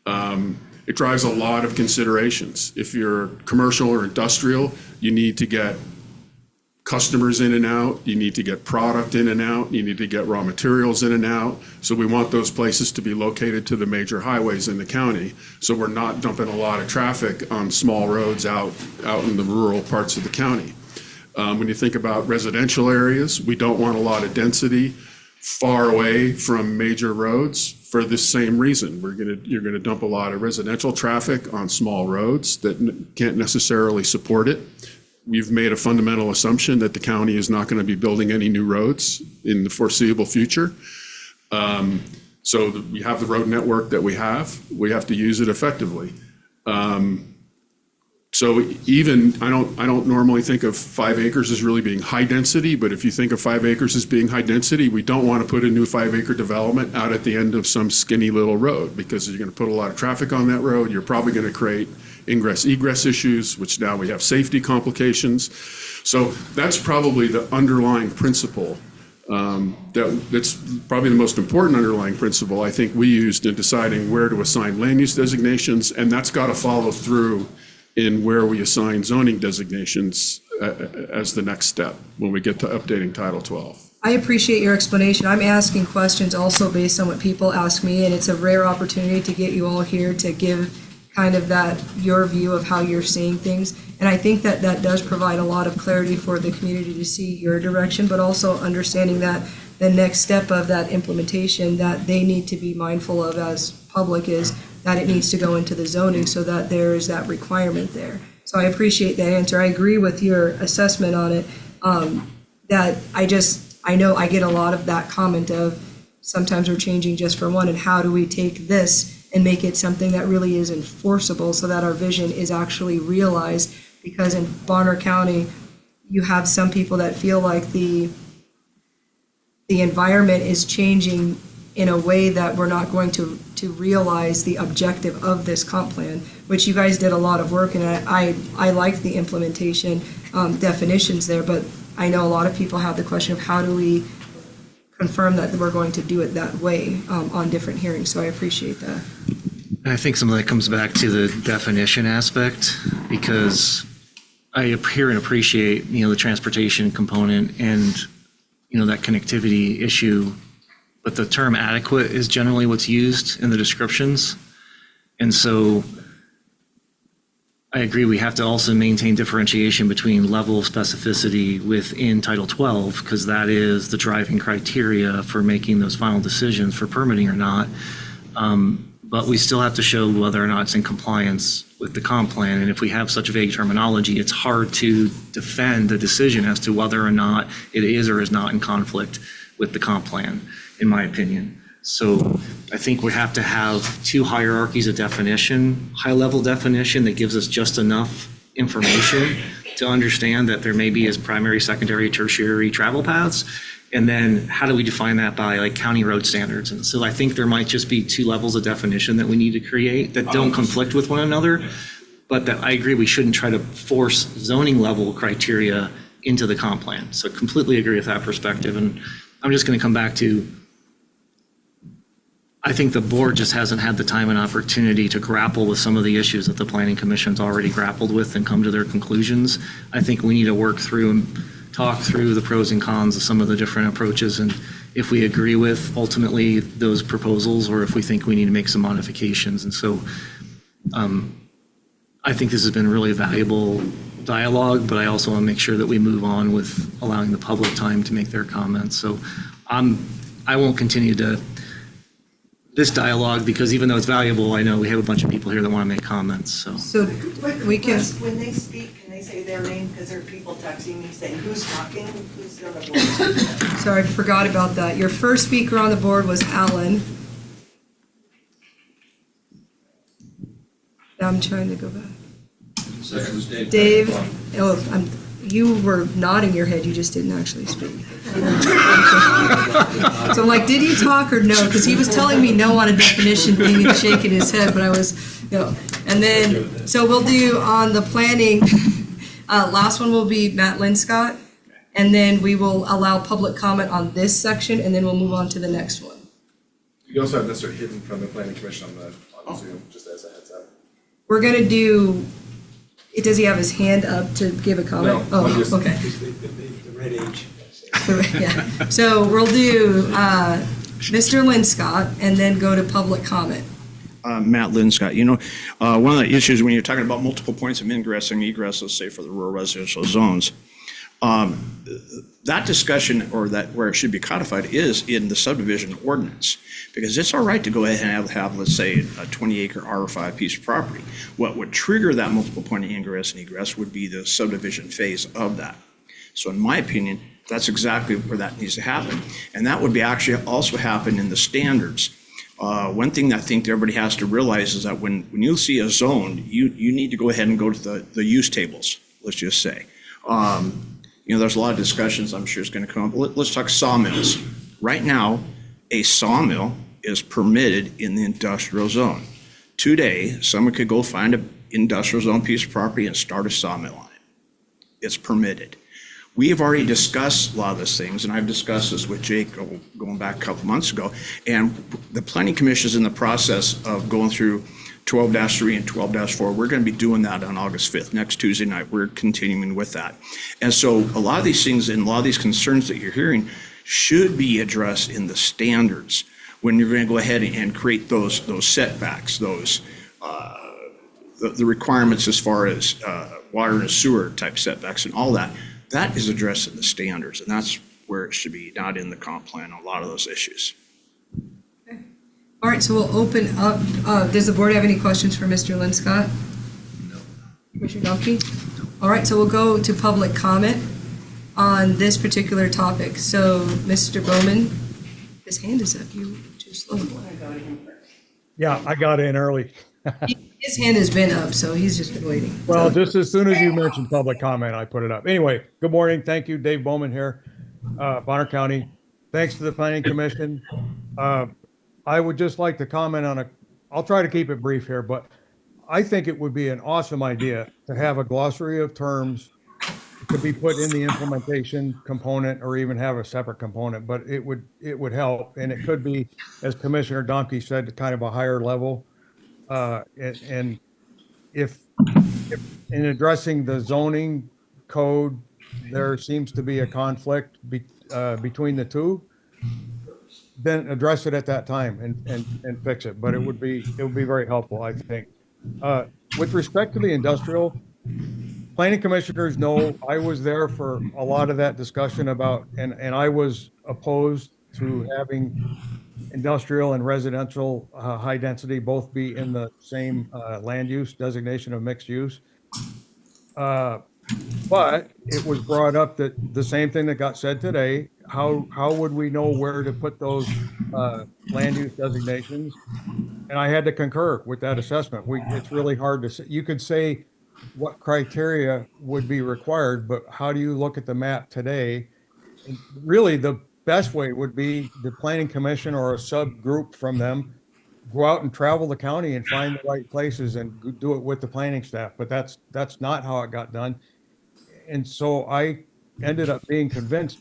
[SPEAKER 7] It drives a lot of considerations. If you're commercial or industrial, you need to get customers in and out, you need to get product in and out, you need to get raw materials in and out. So we want those places to be located to the major highways in the county, so we're not dumping a lot of traffic on small roads out in the rural parts of the county. When you think about residential areas, we don't want a lot of density far away from major roads for this same reason. You're gonna dump a lot of residential traffic on small roads that can't necessarily support it. We've made a fundamental assumption that the county is not going to be building any new roads in the foreseeable future. So we have the road network that we have to use it effectively. So even, I don't normally think of 5 acres as really being high density, but if you think of 5 acres as being high density, we don't want to put a new 5-acre development out at the end of some skinny little road, because you're going to put a lot of traffic on that road. You're probably going to create ingress egress issues, which now we have safety complications. So that's probably the underlying principle. That's probably the most important underlying principle I think we used in deciding where to assign land use designations, and that's got to follow through in where we assign zoning designations as the next step when we get to updating Title 12.
[SPEAKER 1] I appreciate your explanation. I'm asking questions also based on what people ask me, and it's a rare opportunity to get you all here to give kind of that, your view of how you're seeing things. And I think that that does provide a lot of clarity for the community to see your direction, but also understanding that the next step of that implementation that they need to be mindful of as public is that it needs to go into the zoning so that there is that requirement there. So I appreciate that answer. I agree with your assessment on it. That I know I get a lot of that comment of sometimes we're changing just for one, and how do we take this and make it something that really is enforceable so that our vision is actually realized? Because in Bonner County, you have some people that feel like the environment is changing in a way that we're not going to realize the objective of this comp plan, which you guys did a lot of work, and I like the implementation definitions there, but I know a lot of people have the question of how do we confirm that we're going to do it that way on different hearings, so I appreciate that.
[SPEAKER 3] And I think some of that comes back to the definition aspect, because I hear and appreciate, the transportation component and, that connectivity issue, but the term adequate is generally what's used in the descriptions. And so I agree, we have to also maintain differentiation between level of specificity within Title 12, because that is the driving criteria for making those final decisions for permitting or not. But we still have to show whether or not it's in compliance with the comp plan. And if we have such vague terminology, it's hard to defend a decision as to whether or not it is or is not in conflict with the comp plan, in my opinion. So I think we have to have two hierarchies of definition, high-level definition that gives us just enough information to understand that there may be as primary, secondary, tertiary travel paths. And then how do we define that by like county road standards? And so I think there might just be two levels of definition that we need to create that don't conflict with one another. But that I agree, we shouldn't try to force zoning level criteria into the comp plan. So completely agree with that perspective. And I'm just going to come back to, I think the board just hasn't had the time and opportunity to grapple with some of the issues that the planning commission's already grappled with and come to their conclusions. I think we need to work through and talk through the pros and cons of some of the different approaches. And if we agree with ultimately those proposals, or if we think we need to make some modifications. And so I think this has been really valuable dialogue, but I also want to make sure that we move on with allowing the public time to make their comments. So I won't continue this dialogue, because even though it's valuable, I know we have a bunch of people here that want to make comments, so.
[SPEAKER 1] So we can,
[SPEAKER 4] When they speak, can they say their name? Because there are people texting me saying, who's talking, who's on the board?
[SPEAKER 1] sorry, I forgot about that. Your first speaker on the board was Alan. Now I'm trying to go back.
[SPEAKER 6] Second was Dave.
[SPEAKER 1] Dave, you were nodding your head, you just didn't actually speak. So I'm like, did you talk or no? Because he was telling me no on a definition thing and shaking his head, but I was, no. And then, so we'll do on the planning, last one will be Matt Linscott, and then we will allow public comment on this section, and then we'll move on to the next one.
[SPEAKER 2] You also have Mr. Hidden from the planning commission on Zoom, just as a heads up.
[SPEAKER 1] We're gonna do, does he have his hand up to give a comment?
[SPEAKER 2] No,
[SPEAKER 1] Oh,
[SPEAKER 2] just-
[SPEAKER 1] okay.
[SPEAKER 8] The red age.
[SPEAKER 1] Yeah. So we'll do Mr. Linscott and then go to public comment.
[SPEAKER 8] Matt Linscott, you know, one of the issues when you're talking about multiple points of ingress and egress, let's say for the rural residential zones, that discussion, or that where it should be codified, is in the subdivision ordinance. Because it's all right to go ahead and have, let's say, a 20-acre R5 piece of property. What would trigger that multiple point of ingress and egress would be the subdivision phase of that. So in my opinion, that's exactly where that needs to happen. And that would be actually also happen in the standards. One thing that I think everybody has to realize is that when you see a zone, you need to go ahead and go to the use tables, let's just say. You know, there's a lot of discussions I'm sure is going to come up. Let's talk sawmills. Right now, a sawmill is permitted in the industrial zone. Today, someone could go find an industrial zone piece of property and start a sawmill on it. It's permitted. We have already discussed a lot of these things, and I've discussed this with Jake going back a couple months ago, and the Planning Commission is in the process of going through 12-3 and 12-4. We're going to be doing that on August 5th, next Tuesday night. We're continuing with that. And so a lot of these things and a lot of these concerns that you're hearing should be addressed in the standards when you're going to go ahead and create those setbacks, those the requirements as far as water and sewer type setbacks and all that. That is addressed in the standards, and that's where it should be, not in the comp plan, a lot of those issues.
[SPEAKER 1] All right, so we'll open up, does the board have any questions for Mr. Linscott? No. Commissioner Dumpke? All right, so we'll go to public comment on this particular topic. So, Mr. Bowman, his hand is up, you too slow.
[SPEAKER 9] Yeah, I got in early.
[SPEAKER 1] His hand has been up, so he's just been waiting.
[SPEAKER 9] Well,
[SPEAKER 1] So-
[SPEAKER 9] just as soon as you mentioned public comment, I put it up. Anyway, good morning. Thank you, Dave Bowman here, Bonner County. Thanks to the Planning Commission. I would just like to comment on I'll try to keep it brief here, but I think it would be an awesome idea to have a glossary of terms to be put in the implementation component, or even have a separate component, but it would help. And it could be, as Commissioner Donkey said, kind of a higher level. And if in addressing the zoning code, there seems to be a conflict between the two, then address it at that time and fix it. But it would be very helpful, I think. With respect to the industrial, planning commissioners know I was there for a lot of that discussion about, and I was opposed to having industrial and residential high density both be in the same land use designation of mixed use. But it was brought up that the same thing that got said today, how would we know where to put those land use designations? And I had to concur with that assessment. It's really hard to say. You could say what criteria would be required, but how do you look at the map today? And really, the best way would be the planning commission or a subgroup from them go out and travel the county and find the right places and do it with the planning staff. But that's not how it got done. And so I ended up being convinced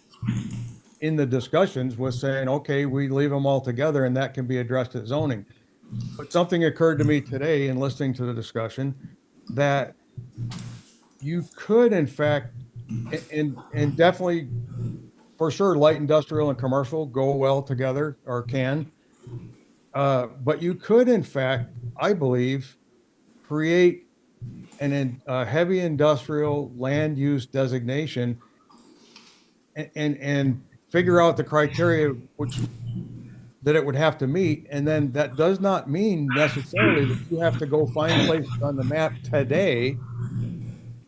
[SPEAKER 9] in the discussions was saying, okay, we leave them all together and that can be addressed at zoning. But something occurred to me today in listening to the discussion that you could, in fact, and definitely for sure, light industrial and commercial go well together or can. But you could, in fact, I believe, create a heavy industrial land use designation and figure out the criteria that it would have to meet. And then that does not mean necessarily that you have to go find places on the map today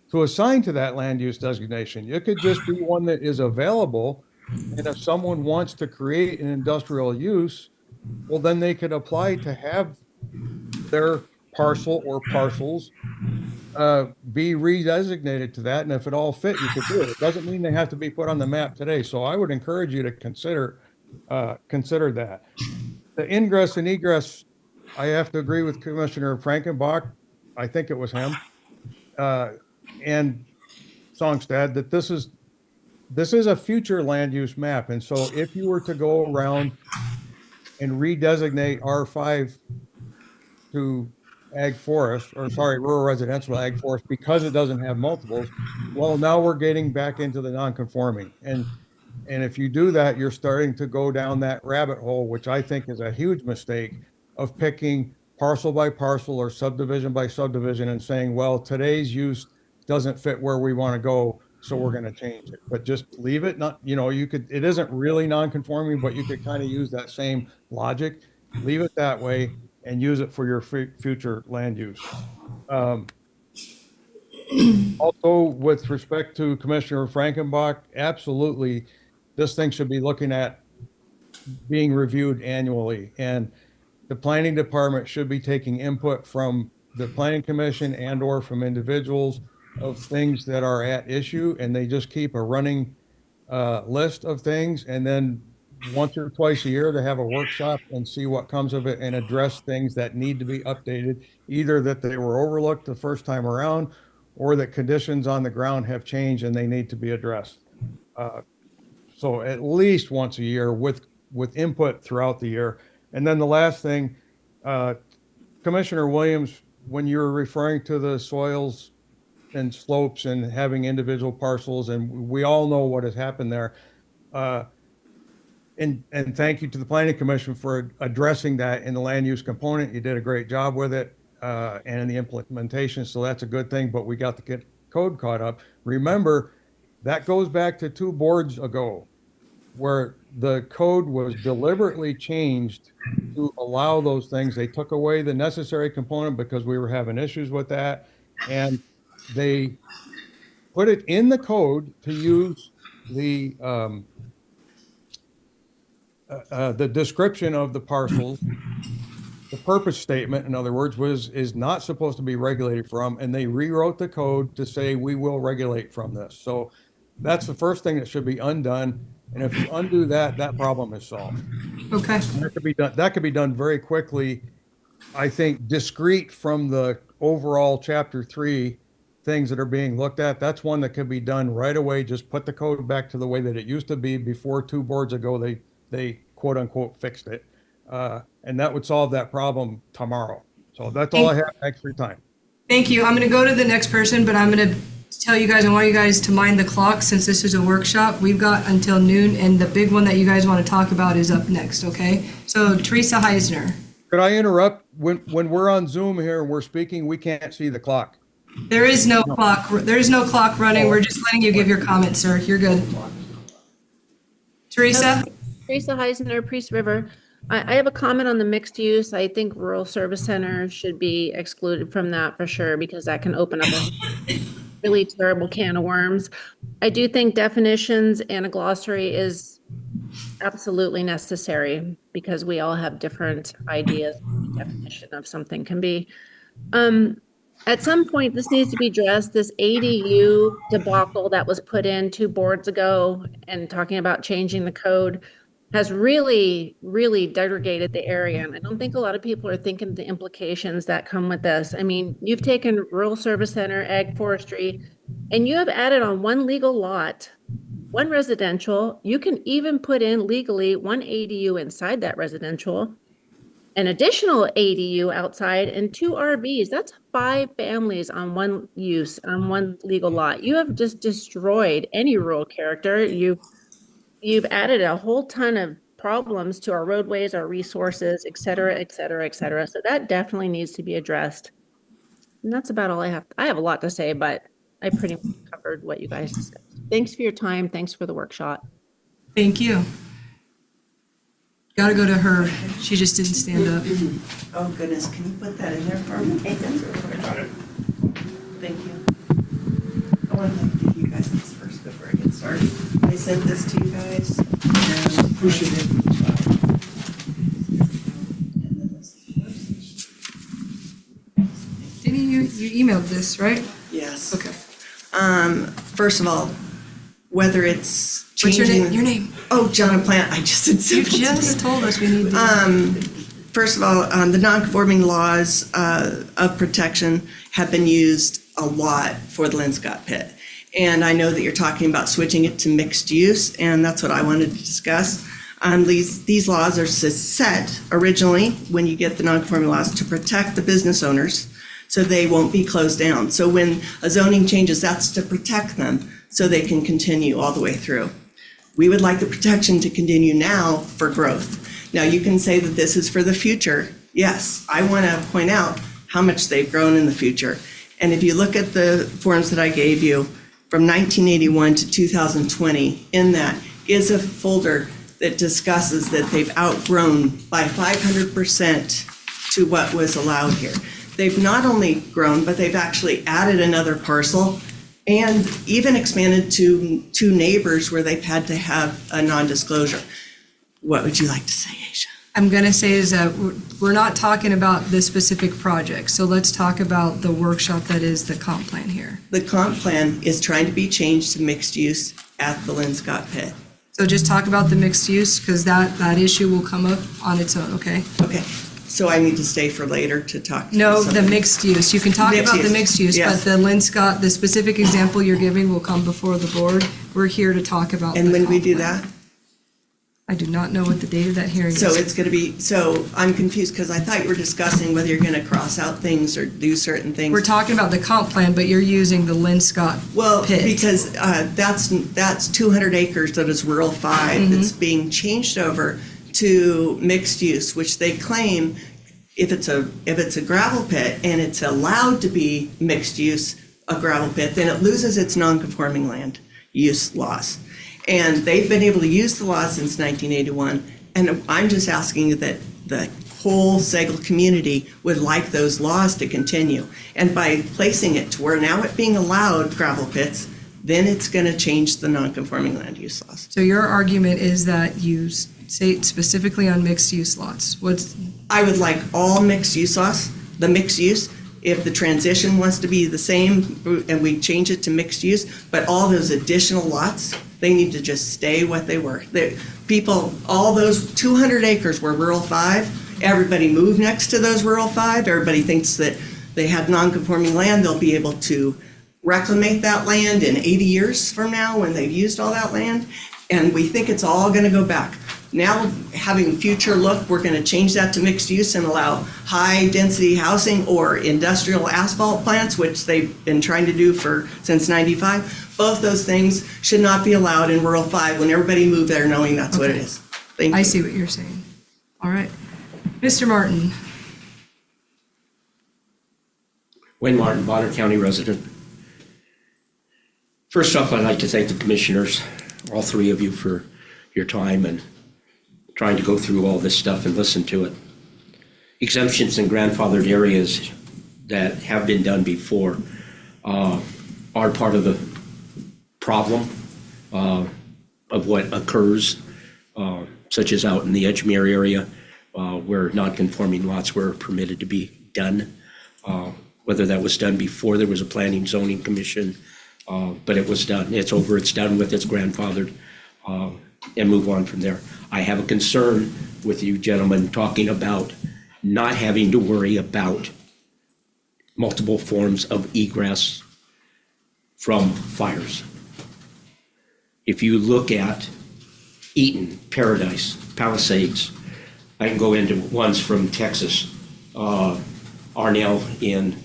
[SPEAKER 9] to assign to that land use designation. It could just be one that is available. And if someone wants to create an industrial use, well, then they could apply to have their parcel or parcels be redesignated to that. And if it all fit, you could do it. It doesn't mean they have to be put on the map today. So I would encourage you to consider that. The ingress and egress, I have to agree with Commissioner Frankenbach. I think it was him. And Songstad, that this is a future land use map. And so if you were to go around and redesignate R5 to ag forest, or sorry, rural residential ag forest, because it doesn't have multiples, well, now we're getting back into the non-conforming. And if you do that, you're starting to go down that rabbit hole, which I think is a huge mistake of picking parcel by parcel or subdivision by subdivision and saying, well, today's use doesn't fit where we want to go, so we're going to change it. But just leave it. Not, you could, it isn't really non-conforming, but you could kind of use that same logic, leave it that way and use it for your future land use. Also, with respect to Commissioner Frankenbach, absolutely, this thing should be looking at being reviewed annually. And the planning department should be taking input from the planning commission and or from individuals of things that are at issue, and they just keep a running list of things, and then once or twice a year to have a workshop and see what comes of it and address things that need to be updated, either that they were overlooked the first time around or that conditions on the ground have changed and they need to be addressed. So at least once a year with input throughout the year. And then the last thing, Commissioner Williams, when you were referring to the soils and slopes and having individual parcels, and we all know what has happened there. And thank you to the Planning Commission for addressing that in the land use component. You did a great job with it and in the implementation, so that's a good thing, but we got the code caught up. Remember, that goes back to 2 boards ago, where the code was deliberately changed to allow those things. They took away the necessary component because we were having issues with that. And they put it in the code to use the description of the parcels. The purpose statement, in other words, is not supposed to be regulated from, and they rewrote the code to say we will regulate from this. So that's the first thing that should be undone. And if you undo that, that problem is solved.
[SPEAKER 1] Okay.
[SPEAKER 9] And that could be done very quickly. I think discrete from the overall chapter 3 things that are being looked at. That's one that could be done right away. Just put the code back to the way that it used to be before 2 boards ago. They quote unquote fixed it. And that would solve that problem tomorrow. So that's all I have. Thanks for your time.
[SPEAKER 1] Thank you. I'm going to go to the next person, but I'm going to tell you guys, I want you guys to mind the clock since this is a workshop. We've got until noon, and the big one that you guys want to talk about is up next, okay? So Teresa Heisner.
[SPEAKER 9] Could I interrupt? When we're on Zoom here and we're speaking, we can't see the clock.
[SPEAKER 1] There is no clock. There is no clock running. We're just letting you give your comment, sir. You're good. Teresa?
[SPEAKER 10] Teresa Heisner, Priest River. I have a comment on the mixed use. I think rural service center should be excluded from that for sure, because that can open up a really terrible can of worms. I do think definitions and a glossary is absolutely necessary because we all have different ideas of what the definition of something can be. At some point, this needs to be addressed, this ADU debacle that was put in 2 boards ago and talking about changing the code has really, really degraded the area. And I don't think a lot of people are thinking of the implications that come with this. I mean, you've taken rural service center, ag forestry, and you have added on 1 legal lot, 1 residential. You can even put in legally 1 ADU inside that residential, an additional ADU outside, and 2 RVs. That's 5 families on 1 use, on 1 legal lot. You have just destroyed any rural character. You've added a whole ton of problems to our roadways, our resources, et cetera, et cetera, et cetera. So that definitely needs to be addressed. And that's about all I have. I have a lot to say, but I pretty much covered what you guys discussed. Thanks for your time. Thanks for the workshop.
[SPEAKER 1] Thank you. Gotta go to her. She just didn't stand up.
[SPEAKER 4] Oh goodness, can you put that in there for me? Thank you. I want to give you guys this first before I get started. I sent this to you guys. Appreciate it.
[SPEAKER 1] Didn't you emailed this, right?
[SPEAKER 4] Yes.
[SPEAKER 1] Okay.
[SPEAKER 4] First of all, whether it's
[SPEAKER 1] What's your
[SPEAKER 4] changing.
[SPEAKER 1] name? Your name.
[SPEAKER 4] Oh, John Plant, I just had
[SPEAKER 1] You
[SPEAKER 4] several.
[SPEAKER 1] just told us we need to.
[SPEAKER 4] First of all, the non-conforming laws of protection have been used a lot for the Linscott pit. And I know that you're talking about switching it to mixed use, and that's what I wanted to discuss. These laws are set originally, when you get the non-conforming laws, to protect the business owners so they won't be closed down. So when a zoning changes, that's to protect them so they can continue all the way through. We would like the protection to continue now for growth. Now, you can say that this is for the future. Yes, I want to point out how much they've grown in the future. And if you look at the forms that I gave you from 1981 to 2020, in that is a folder that discusses that they've outgrown by 500% to what was allowed here. They've not only grown, but they've actually added another parcel and even expanded to 2 neighbors where they've had to have a non-disclosure. What would you like to say, Asia?
[SPEAKER 1] I'm gonna say is that we're not talking about this specific project. So let's talk about the workshop that is the comp plan here.
[SPEAKER 4] The comp plan is trying to be changed to mixed use at the Linscott pit.
[SPEAKER 1] So just talk about the mixed use, because that issue will come up on its own, okay?
[SPEAKER 4] Okay, so I need to stay for later to talk to
[SPEAKER 1] No, the
[SPEAKER 4] somebody.
[SPEAKER 1] mixed use. You can talk
[SPEAKER 4] Mixed
[SPEAKER 1] about the
[SPEAKER 4] use,
[SPEAKER 1] mixed use, but
[SPEAKER 4] yes.
[SPEAKER 1] the Linscott, the specific example you're giving will come before the board. We're here to talk about.
[SPEAKER 4] And
[SPEAKER 1] the
[SPEAKER 4] when we
[SPEAKER 1] comp
[SPEAKER 4] do
[SPEAKER 1] plan.
[SPEAKER 4] that?
[SPEAKER 1] I do not know what the date of that hearing is.
[SPEAKER 4] So it's going to be, so I'm confused because I thought you were discussing whether you're going to cross out things or do certain things.
[SPEAKER 1] We're talking about the comp plan, but you're using the Linscott
[SPEAKER 4] Well,
[SPEAKER 1] pit.
[SPEAKER 4] because that's 200 acres that is rural 5 that's being changed over to mixed use, which they claim if it's a gravel pit and it's allowed to be mixed use, a gravel pit, then it loses its non-conforming land use laws. And they've been able to use the law since 1981, and I'm just asking that the whole Sagal community would like those laws to continue. And by placing it to where now it being allowed gravel pits, then it's going to change the non-conforming land use laws.
[SPEAKER 1] So your argument is that you say specifically on mixed use lots.
[SPEAKER 4] I would like all mixed use laws, the mixed use, if the transition wants to be the same and we change it to mixed use, but all those additional lots, they need to just stay what they were. People, all those 200 acres were rural 5. Everybody moved next to those rural 5. Everybody thinks that they had non-conforming land. They'll be able to reclaim that land in 80 years from now when they've used all that land. And we think it's all going to go back. Now, having future look, we're going to change that to mixed use and allow high-density housing or industrial asphalt plants, which they've been trying to do since 95. Both those things should not be allowed in rural 5 when everybody moved there knowing that's what it is. Thank you.
[SPEAKER 1] I see what you're saying. All right. Mr. Martin.
[SPEAKER 11] Wayne Martin, Bonner County resident. First off, I'd like to thank the commissioners, all 3 of you, for your time and trying to go through all this stuff and listen to it. Exemptions in grandfathered areas that have been done before are part of the problem of what occurs. such as out in the Edgemere area, where non-conforming lots were permitted to be done. Whether that was done before there was a planning zoning commission, but it was done. It's over, it's done with, it's grandfathered, and move on from there. I have a concern with you gentlemen talking about not having to worry about multiple forms of egress from fires. If you look at Eaton, Paradise, Palisades, I can go into ones from Texas, Arnell in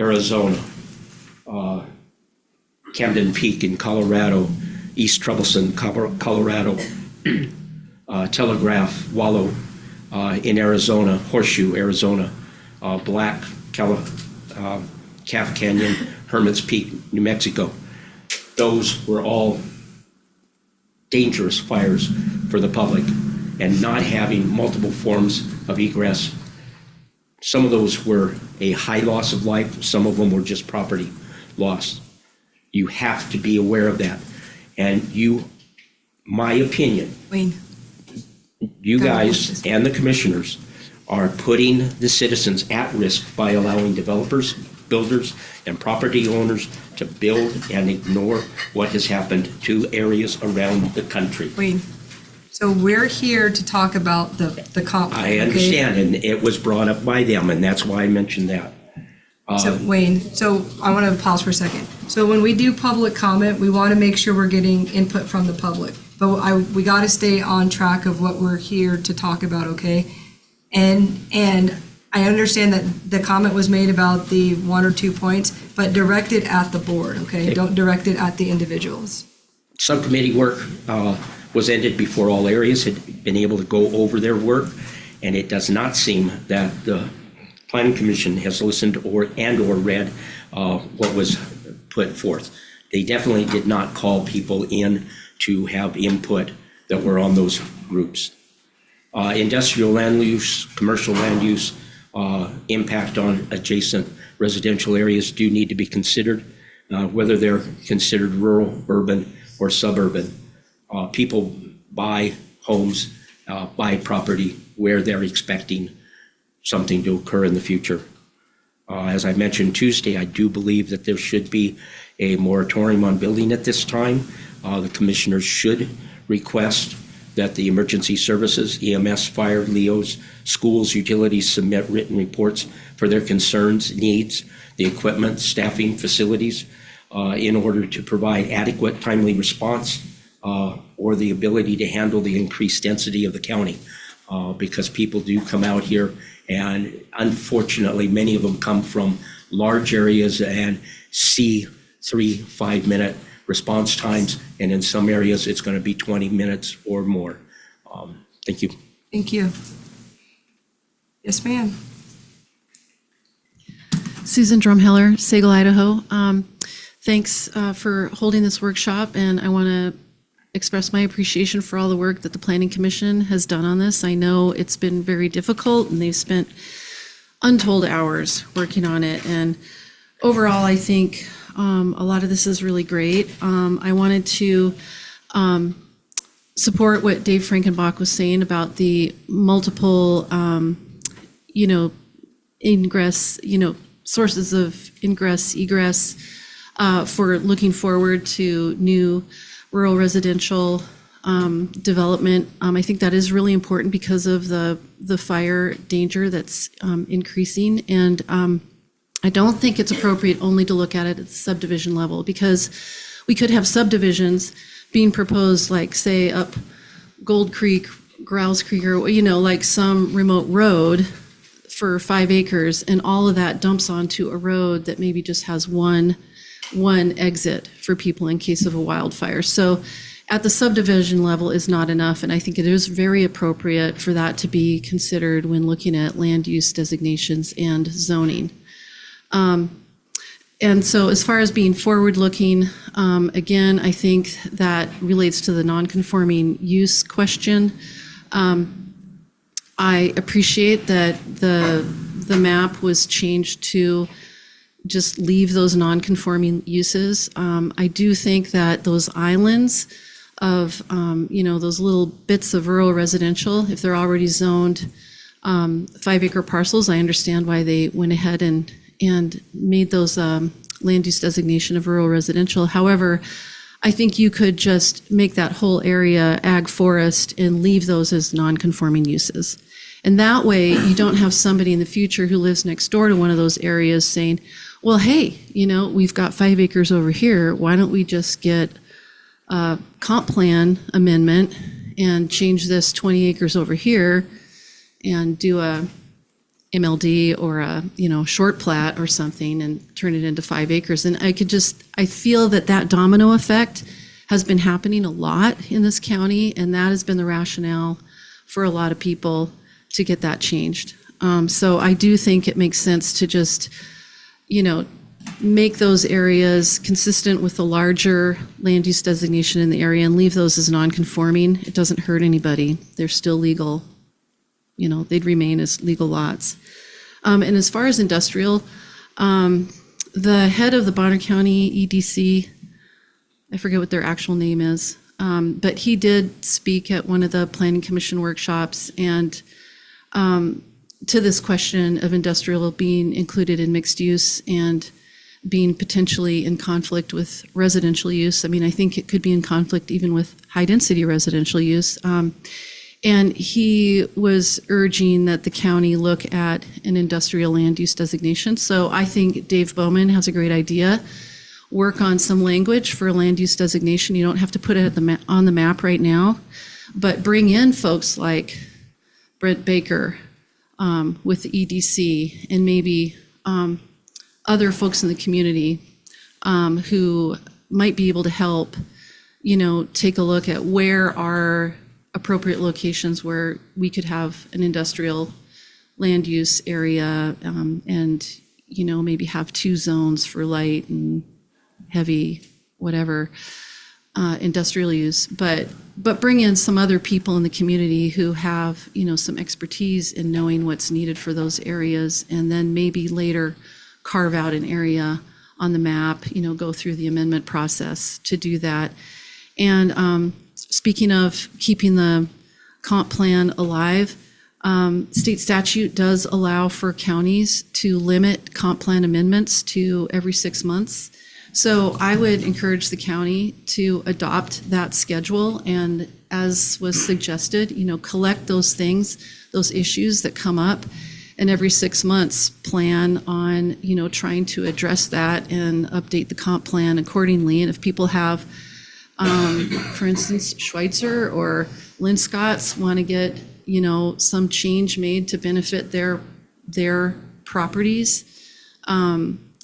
[SPEAKER 11] Arizona, Camden Peak in Colorado, East Troublesome, Colorado, Telegraph, Wallow in Arizona, Horseshoe, Arizona, Black, Calf Canyon, Hermit's Peak, New Mexico. Those were all dangerous fires for the public, and not having multiple forms of egress. Some of those were a high loss of life, some of them were just property loss. You have to be aware of that. And you, my opinion,
[SPEAKER 1] Wayne.
[SPEAKER 11] you guys and the commissioners are putting the citizens at risk by allowing developers, builders, and property owners to build and ignore what has happened to areas around the country.
[SPEAKER 1] Wayne, so we're here to talk about the comp.
[SPEAKER 11] I understand, and it was brought up by them, and that's why I mentioned that.
[SPEAKER 1] So Wayne, so I want to pause for a second. So when we do public comment, we want to make sure we're getting input from the public. But we got to stay on track of what we're here to talk about, okay? And I understand that the comment was made about the 1 or 2 points, but direct it at the board, okay? Don't direct it at the individuals.
[SPEAKER 11] Subcommittee work was ended before all areas had been able to go over their work, and it does not seem that the Planning Commission has listened or read what was put forth. They definitely did not call people in to have input that were on those groups. Industrial land use, commercial land use, impact on adjacent residential areas do need to be considered, whether they're considered rural, urban, or suburban. People buy homes, buy property where they're expecting something to occur in the future. As I mentioned Tuesday, I do believe that there should be a moratorium on building at this time. The commissioners should request that the emergency services, EMS, fire, LEOs, schools, utilities submit written reports for their concerns, needs, the equipment, staffing, facilities, in order to provide adequate, timely response or the ability to handle the increased density of the county. Because people do come out here, and unfortunately, many of them come from large areas and see 3-5 minute response times, and in some areas, it's going to be 20 minutes or more. Thank you.
[SPEAKER 1] Thank you. Yes, ma'am.
[SPEAKER 12] Susan Drumheller, Sagal, Idaho. Thanks for holding this workshop, and I want to express my appreciation for all the work that the Planning Commission has done on this. I know it's been very difficult, and they've spent untold hours working on it. And overall, I think a lot of this is really great. I wanted to support what Dave Frankenbach was saying about the multiple, ingress, sources of ingress, egress for looking forward to new rural residential development. I think that is really important because of the fire danger that's increasing. And I don't think it's appropriate only to look at it at the subdivision level, because we could have subdivisions being proposed, like say up Gold Creek, Grouse Creek, or like some remote road for 5 acres, and all of that dumps onto a road that maybe just has one exit for people in case of a wildfire. So at the subdivision level is not enough, and I think it is very appropriate for that to be considered when looking at land use designations and zoning. And so as far as being forward-looking, again, I think that relates to the non-conforming use question. I appreciate that the map was changed to just leave those non-conforming uses. I do think that those islands those little bits of rural residential, if they're already zoned 5-acre parcels, I understand why they went ahead and made those land use designation of rural residential. However, I think you could just make that whole area ag forest and leave those as non-conforming uses. And that way, you don't have somebody in the future who lives next door to one of those areas saying, well, hey, we've got 5 acres over here. Why don't we just get a comp plan amendment and change this 20 acres over here and do a MLD or a, short plat or something and turn it into 5 acres. And I feel that domino effect has been happening a lot in this county, and that has been the rationale for a lot of people to get that changed. So I do think it makes sense to just, make those areas consistent with the larger land use designation in the area and leave those as non-conforming. It doesn't hurt anybody. They're still legal. They'd remain as legal lots. And as far as industrial, the head of the Bonner County EDC, I forget what their actual name is, but he did speak at one of the Planning Commission workshops and to this question of industrial being included in mixed use and being potentially in conflict with residential use. I mean, I think it could be in conflict even with high-density residential use. And he was urging that the county look at an industrial land use designation. So I think Dave Bowman has a great idea. Work on some language for a land use designation. You don't have to put it on the map right now, but bring in folks like Brent Baker with the EDC and maybe other folks in the community who might be able to help, take a look at where are appropriate locations where we could have an industrial land use area and, maybe have 2 zones for light and heavy, whatever, industrial use, but bring in some other people in the community who have, some expertise in knowing what's needed for those areas, and then maybe later carve out an area on the map, go through the amendment process to do that. And speaking of keeping the comp plan alive, state statute does allow for counties to limit comp plan amendments to every 6 months. So I would encourage the county to adopt that schedule and, as was suggested, collect those things, those issues that come up, and every 6 months plan on, trying to address that and update the comp plan accordingly. And if people have, for instance, Schweitzer or Linscott's want to get, some change made to benefit their properties,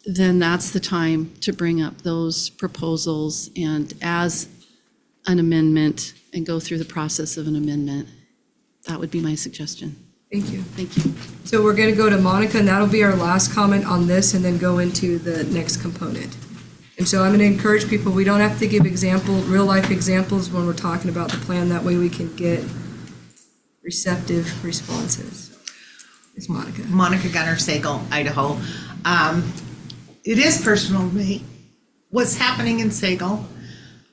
[SPEAKER 12] then that's the time to bring up those proposals and as an amendment and go through the process of an amendment. That would be my suggestion.
[SPEAKER 1] Thank you.
[SPEAKER 12] Thank you.
[SPEAKER 1] So we're going to go to Monica, and that'll be our last comment on this, and then go into the next component. And so I'm going to encourage people, we don't have to give real-life examples when we're talking about the plan. That way we can get receptive responses. It's Monica.
[SPEAKER 13] Monica Gunner, Sagal, Idaho. It is personal to me, what's happening in Sagal.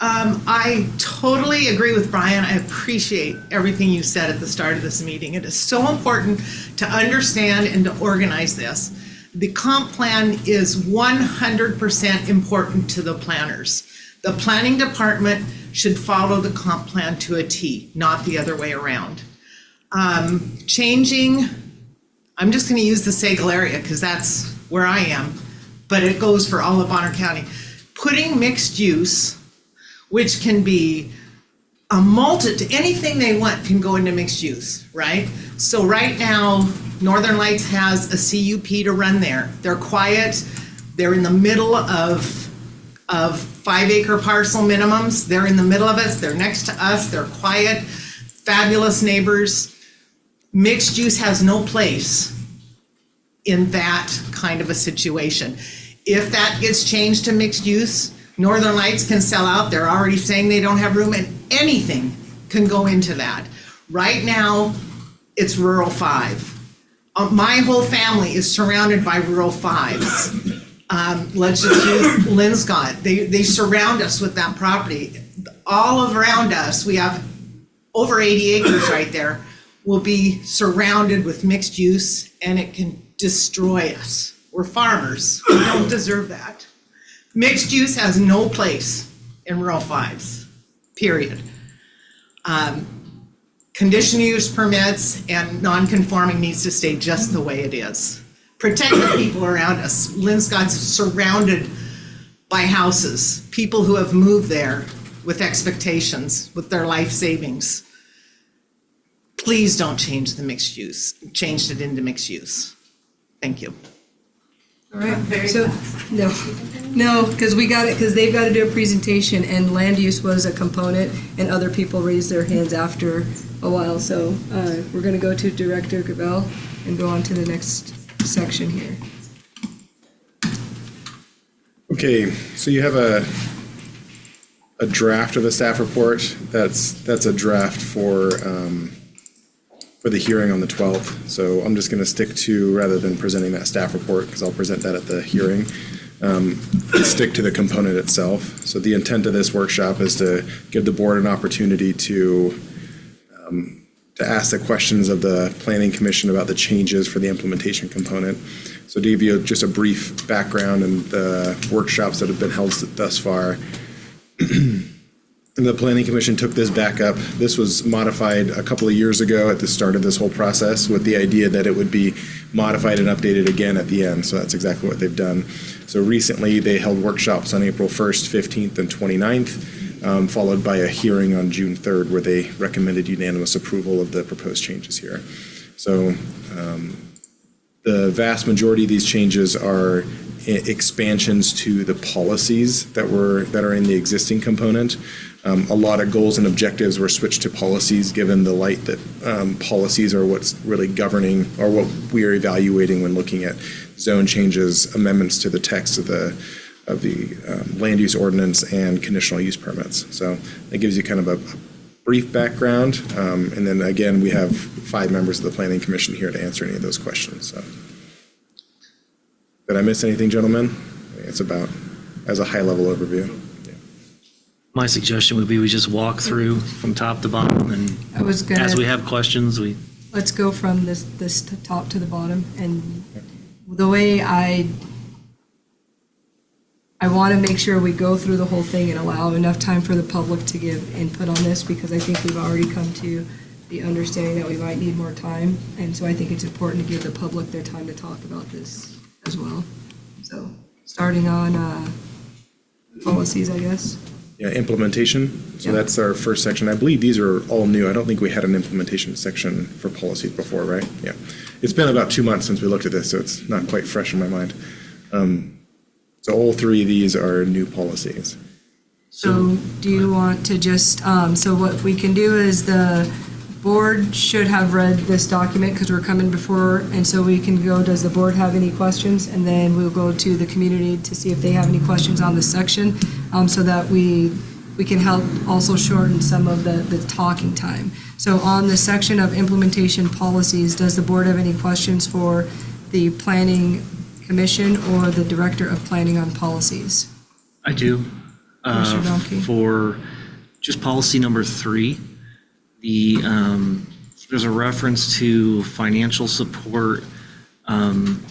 [SPEAKER 13] I totally agree with Brian. I appreciate everything you said at the start of this meeting. It is so important to understand and to organize this. The comp plan is 100% important to the planners. The planning department should follow the comp plan to a T, not the other way around. Changing, I'm just going to use the Sagal area because that's where I am, but it goes for all of Bonner County. Putting mixed use, which can be a multitude, anything they want can go into mixed use, right? So right now, Northern Lights has a CUP to run there. They're quiet. They're in the middle of 5-acre parcel minimums. They're in the middle of us. They're next to us. They're quiet, fabulous neighbors. Mixed use has no place in that kind of a situation. If that gets changed to mixed use, Northern Lights can sell out. They're already saying they don't have room, and anything can go into that. Right now, it's rural 5. My whole family is surrounded by rural 5s. Let's just use Linscott. They surround us with that property. all around us, we have over 80 acres right there, will be surrounded with mixed use, and it can destroy us. We're farmers. We don't deserve that. Mixed use has no place in rural fives, period. Conditional use permits and non-conforming needs to stay just the way it is. Protect the people around us. Linscott's surrounded by houses, people who have moved there with expectations, with their life savings. Please don't change the mixed use, change it into mixed use. Thank you.
[SPEAKER 1] All right, so, no, because they've got to do a presentation, and land use was a component, and other people raised their hands after a while, so we're going to go to Director Gabel and go on to the next section here.
[SPEAKER 2] Okay, so you have a draft of the staff report. That's a draft for the hearing on the 12th. So I'm just going to stick to, rather than presenting that staff report, because I'll present that at the hearing, stick to the component itself. So the intent of this workshop is to give the board an opportunity to ask the questions of the Planning Commission about the changes for the implementation component. So to give you just a brief background and the workshops that have been held thus far, the Planning Commission took this back up. This was modified a couple of years ago at the start of this whole process with the idea that it would be modified and updated again at the end. So that's exactly what they've done. So recently they held workshops on April 1st, 15th, and 29th, followed by a hearing on June 3rd where they recommended unanimous approval of the proposed changes here. So the vast majority of these changes are expansions to the policies that are in the existing component. A lot of goals and objectives were switched to policies, given the light that policies are what's really governing, or what we are evaluating when looking at zone changes, amendments to the text of the land use ordinance, and conditional use permits. So that gives you kind of a brief background, and then again we have 5 members of the Planning Commission here to answer any of those questions. So, did I miss anything, gentlemen? It's about as a high-level overview.
[SPEAKER 3] My suggestion would be we just walk through from top to bottom, and
[SPEAKER 1] I was gonna,
[SPEAKER 3] as we have questions,
[SPEAKER 1] let's go from this top to the bottom. And the way I want to make sure we go through the whole thing and allow enough time for the public to give input on this, because I think we've already come to the understanding that we might need more time. And so I think it's important to give the public their time to talk about this as well. So starting on policies, I guess.
[SPEAKER 2] Yeah, implementation. So
[SPEAKER 1] Yeah.
[SPEAKER 2] that's our first section. I believe these are all new. I don't think we had an implementation section for policies before, right? Yeah. It's been about 2 months since we looked at this, so it's not quite fresh in my mind. So all 3 of these are new policies.
[SPEAKER 1] So do you want to just, so what we can do is the board should have read this document because we're coming before, and so we can go, does the board have any questions? And then we'll go to the community to see if they have any questions on this section, so that we can help also shorten some of the talking time. So on the section of implementation policies, does the board have any questions for the Planning Commission or the Director of Planning on Policies?
[SPEAKER 3] I do.
[SPEAKER 1] Commissioner Donkey?
[SPEAKER 3] For just policy number 3, there's a reference to financial support, and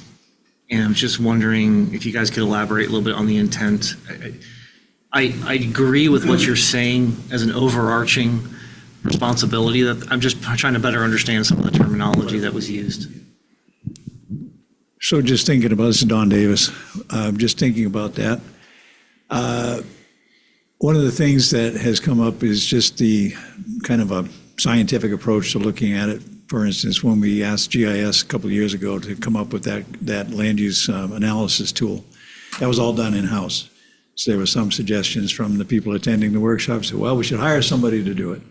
[SPEAKER 3] I'm just wondering if you guys could elaborate a little bit on the intent. I agree with what you're saying as an overarching responsibility. That I'm just trying to better understand some of the terminology that was used.
[SPEAKER 14] So just thinking about, this is Don Davis, just thinking about that. One of the things that has come up is just the kind of a scientific approach to looking at it. For instance, when we asked GIS a couple of years ago to come up with that land use analysis tool, that was all done in-house. So there were some suggestions from the people attending the workshops that, well, we should hire somebody to do it.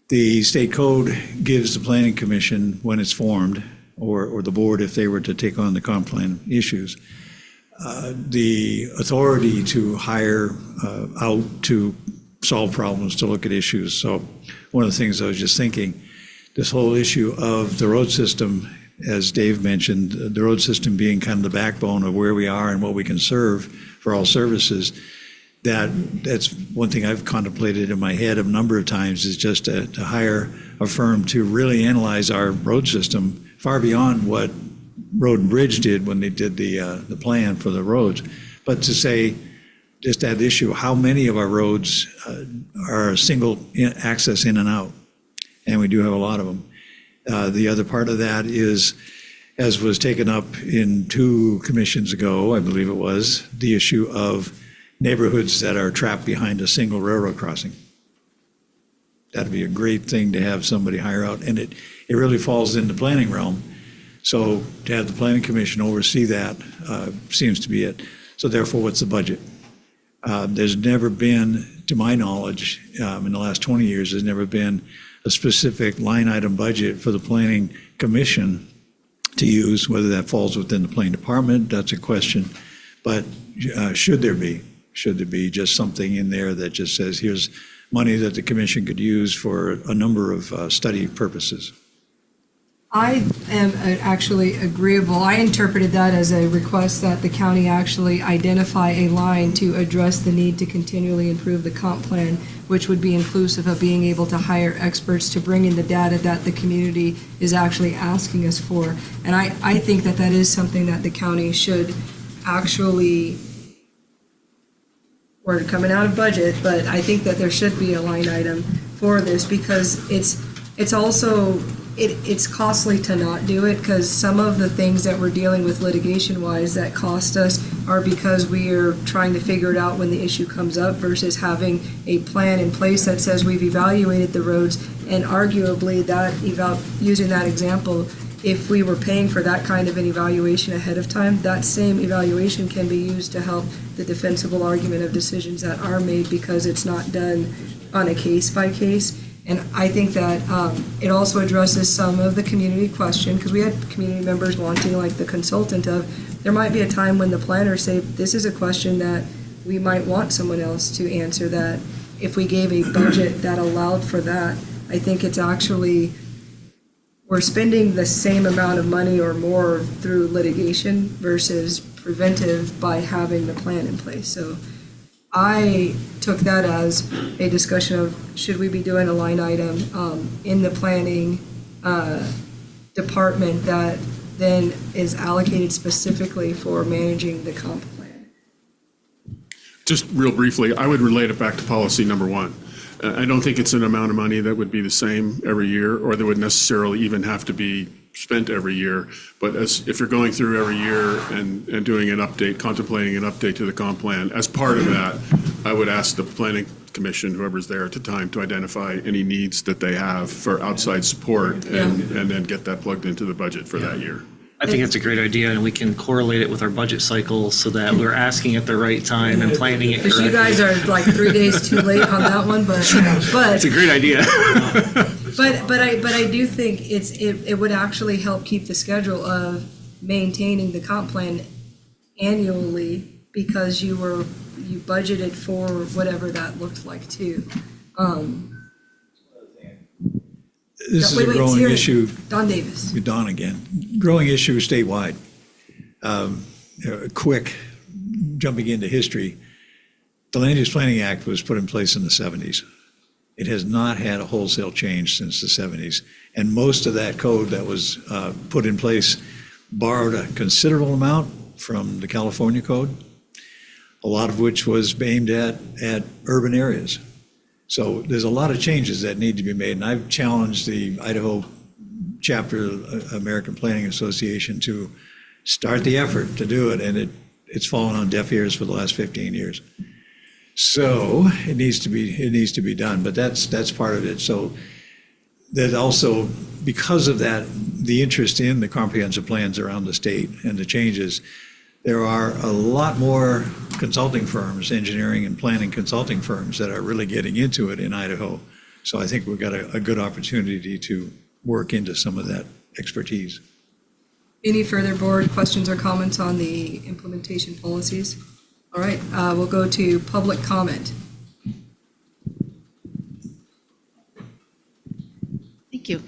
[SPEAKER 14] The state code gives the Planning Commission, when it's formed, or the board if they were to take on the comp plan issues, the authority to hire out to solve problems, to look at issues. So one of the things I was just thinking, this whole issue of the road system, as Dave mentioned, the road system being kind of the backbone of where we are and what we can serve for all services, that's one thing I've contemplated in my head a number of times, is just to hire a firm to really analyze our road system far beyond what Road and Bridge did when they did the plan for the roads. But to say, just that issue, how many of our roads are single access in and out? And we do have a lot of them. The other part of that is, as was taken up in 2 commissions ago, I believe it was, the issue of neighborhoods that are trapped behind a single railroad crossing. That'd be a great thing to have somebody hire out, and it really falls in the planning realm. So to have the planning commission oversee that seems to be it. So therefore, what's the budget? There's never been, to my knowledge, in the last 20 years, there's never been a specific line item budget for the planning commission to use. Whether that falls within the planning department, that's a question. But should there be just something in there that just says, here's money that the commission could use for a number of study purposes?
[SPEAKER 1] I am actually agreeable. I interpreted that as a request that the county actually identify a line to address the need to continually improve the comp plan, which would be inclusive of being able to hire experts to bring in the data that the community is actually asking us for. And I think that that is something that the county should actually, we're coming out of budget, but I think that there should be a line item for this, because it's also, it's costly to not do it, because some of the things that we're dealing with litigation-wise that cost us are because we are trying to figure it out when the issue comes up versus having a plan in place that says we've evaluated the roads. And arguably, that using that example, if we were paying for that kind of an evaluation ahead of time, that same evaluation can be used to help the defensible argument of decisions that are made, because it's not done on a case-by-case. And I think that it also addresses some of the community question, because we had community members wanting, like the consultant of, there might be a time when the planners say, this is a question that we might want someone else to answer, that if we gave a budget that allowed for that, I think it's actually, we're spending the same amount of money or more through litigation versus preventive by having the plan in place. So I took that as a discussion of, should we be doing a line item in the planning department that then is allocated specifically for managing the comp plan?
[SPEAKER 7] Just real briefly, I would relate it back to policy number 1. I don't think it's an amount of money that would be the same every year, or that would necessarily even have to be spent every year. But if you're going through every year and doing an update, contemplating an update to the comp plan, as part of that, I would ask the planning commission, whoever's there at the time, to identify any needs that they have for outside support, and then get that plugged into the budget for that year.
[SPEAKER 3] I think it's a great idea, and we can correlate it with our budget cycle so that we're asking at the right time and planning it
[SPEAKER 1] Because
[SPEAKER 3] correctly.
[SPEAKER 1] you guys are like 3 days too late on that one, but
[SPEAKER 3] It's a great idea.
[SPEAKER 1] But I do think it would actually help keep the schedule of maintaining the comp plan annually, because you budgeted for whatever that looked like too.
[SPEAKER 14] This is a growing issue.
[SPEAKER 1] Don Davis.
[SPEAKER 14] Don again. Growing issue statewide. Quick, jumping into history, the Land Use Planning Act was put in place in the 70s. It has not had a wholesale change since the 70s. And most of that code that was put in place borrowed a considerable amount from the California code, a lot of which was aimed at urban areas. So there's a lot of changes that need to be made. And I've challenged the Idaho chapter of American Planning Association to start the effort to do it. And it's fallen on deaf ears for the last 15 years. So it needs to be done, but that's part of it. So that also, because of that, the interest in the comprehensive plans around the state and the changes, there are a lot more consulting firms, engineering and planning consulting firms, that are really getting into it in Idaho. So I think we've got a good opportunity to work into some of that expertise.
[SPEAKER 1] Any further board questions or comments on the implementation policies? All right, we'll go to public comment.
[SPEAKER 12] Thank you.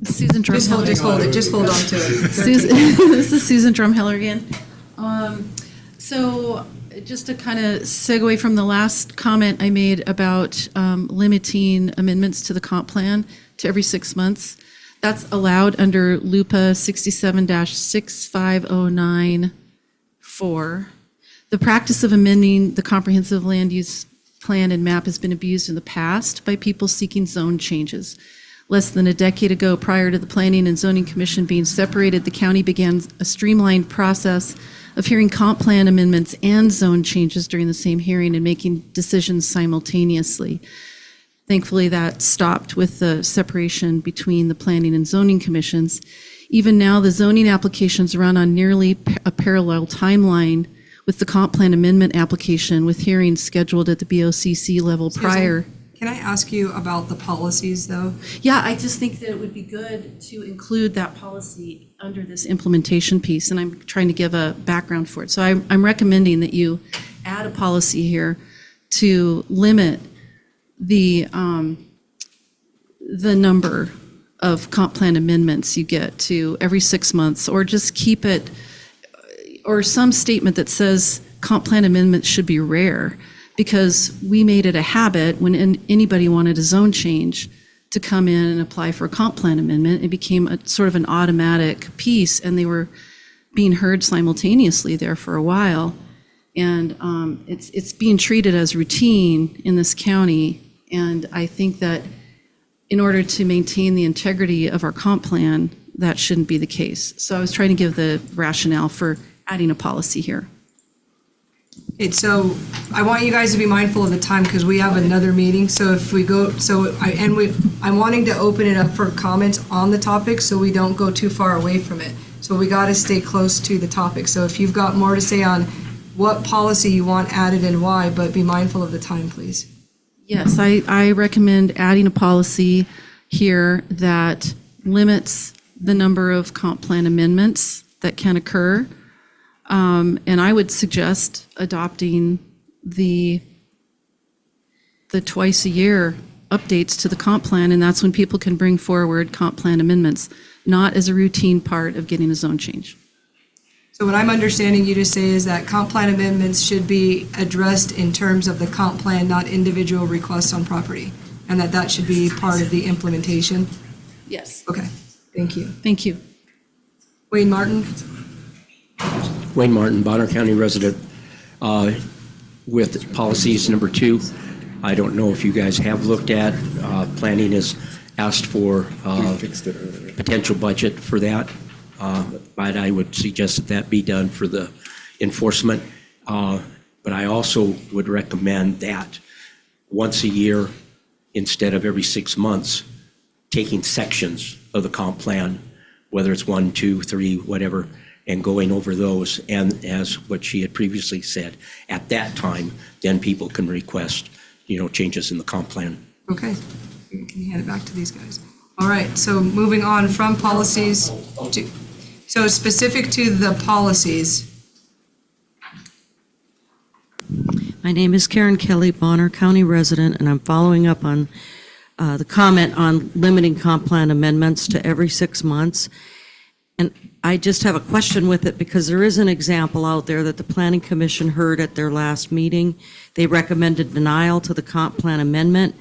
[SPEAKER 12] Susan Drumheller.
[SPEAKER 1] Just hold on to it.
[SPEAKER 12] This is Susan Drumheller again. So just to kind of segue from the last comment I made about limiting amendments to the comp plan to every 6 months, that's allowed under LUPA 67-6509-4. The practice of amending the comprehensive land use plan and map has been abused in the past by people seeking zone changes. Less than a decade ago, prior to the Planning and Zoning Commission being separated, the county began a streamlined process of hearing comp plan amendments and zone changes during the same hearing and making decisions simultaneously. Thankfully, that stopped with the separation between the Planning and Zoning Commissions. Even now, the zoning applications run on nearly a parallel timeline with the comp plan amendment application, with hearings scheduled at the BOCC level prior.
[SPEAKER 1] Can I ask you about the policies, though?
[SPEAKER 12] Yeah, I just think that it would be good to include that policy under this implementation piece, and I'm trying to give a background for it. So I'm recommending that you add a policy here to limit the number of comp plan amendments you get to every 6 months, or just keep it, or some statement that says comp plan amendments should be rare, because we made it a habit when anybody wanted a zone change to come in and apply for a comp plan amendment. It became a sort of an automatic piece, and they were being heard simultaneously there for a while. And it's being treated as routine in this county. And I think that in order to maintain the integrity of our comp plan, that shouldn't be the case. So I was trying to give the rationale for adding a policy here.
[SPEAKER 1] So I want you guys to be mindful of the time because we have another meeting. So if we go, I'm wanting to open it up for comments on the topic so we don't go too far away from it. So we got to stay close to the topic. So if you've got more to say on what policy you want added and why, but be mindful of the time, please.
[SPEAKER 12] Yes, I recommend adding a policy here that limits the number of comp plan amendments that can occur. And I would suggest adopting the twice a year updates to the comp plan, and that's when people can bring forward comp plan amendments, not as a routine part of getting a zone change.
[SPEAKER 1] So what I'm understanding you to say is that comp plan amendments should be addressed in terms of the comp plan, not individual requests on property, and that should be part of the implementation?
[SPEAKER 12] Yes.
[SPEAKER 1] Okay, thank you.
[SPEAKER 12] Thank you.
[SPEAKER 1] Wayne Martin?
[SPEAKER 11] Wayne Martin, Bonner County resident, with policies number 2. I don't know if you guys have looked at, planning has asked for potential budget for that, but I would suggest that be done for the enforcement. But I also would recommend that once a year, instead of every 6 months, taking sections of the comp plan, whether it's 1, 2, 3, whatever, and going over those. And as what she had previously said, at that time, then people can request, changes in the comp plan.
[SPEAKER 1] Okay, can you hand it back to these guys? All right, so moving on from policies to, so specific to the policies.
[SPEAKER 15] My name is Karen Kelly, Bonner County resident, and I'm following up on the comment on limiting comp plan amendments to every 6 months. And I just have a question with it because there is an example out there that the Planning Commission heard at their last meeting. They recommended denial to the comp plan amendment.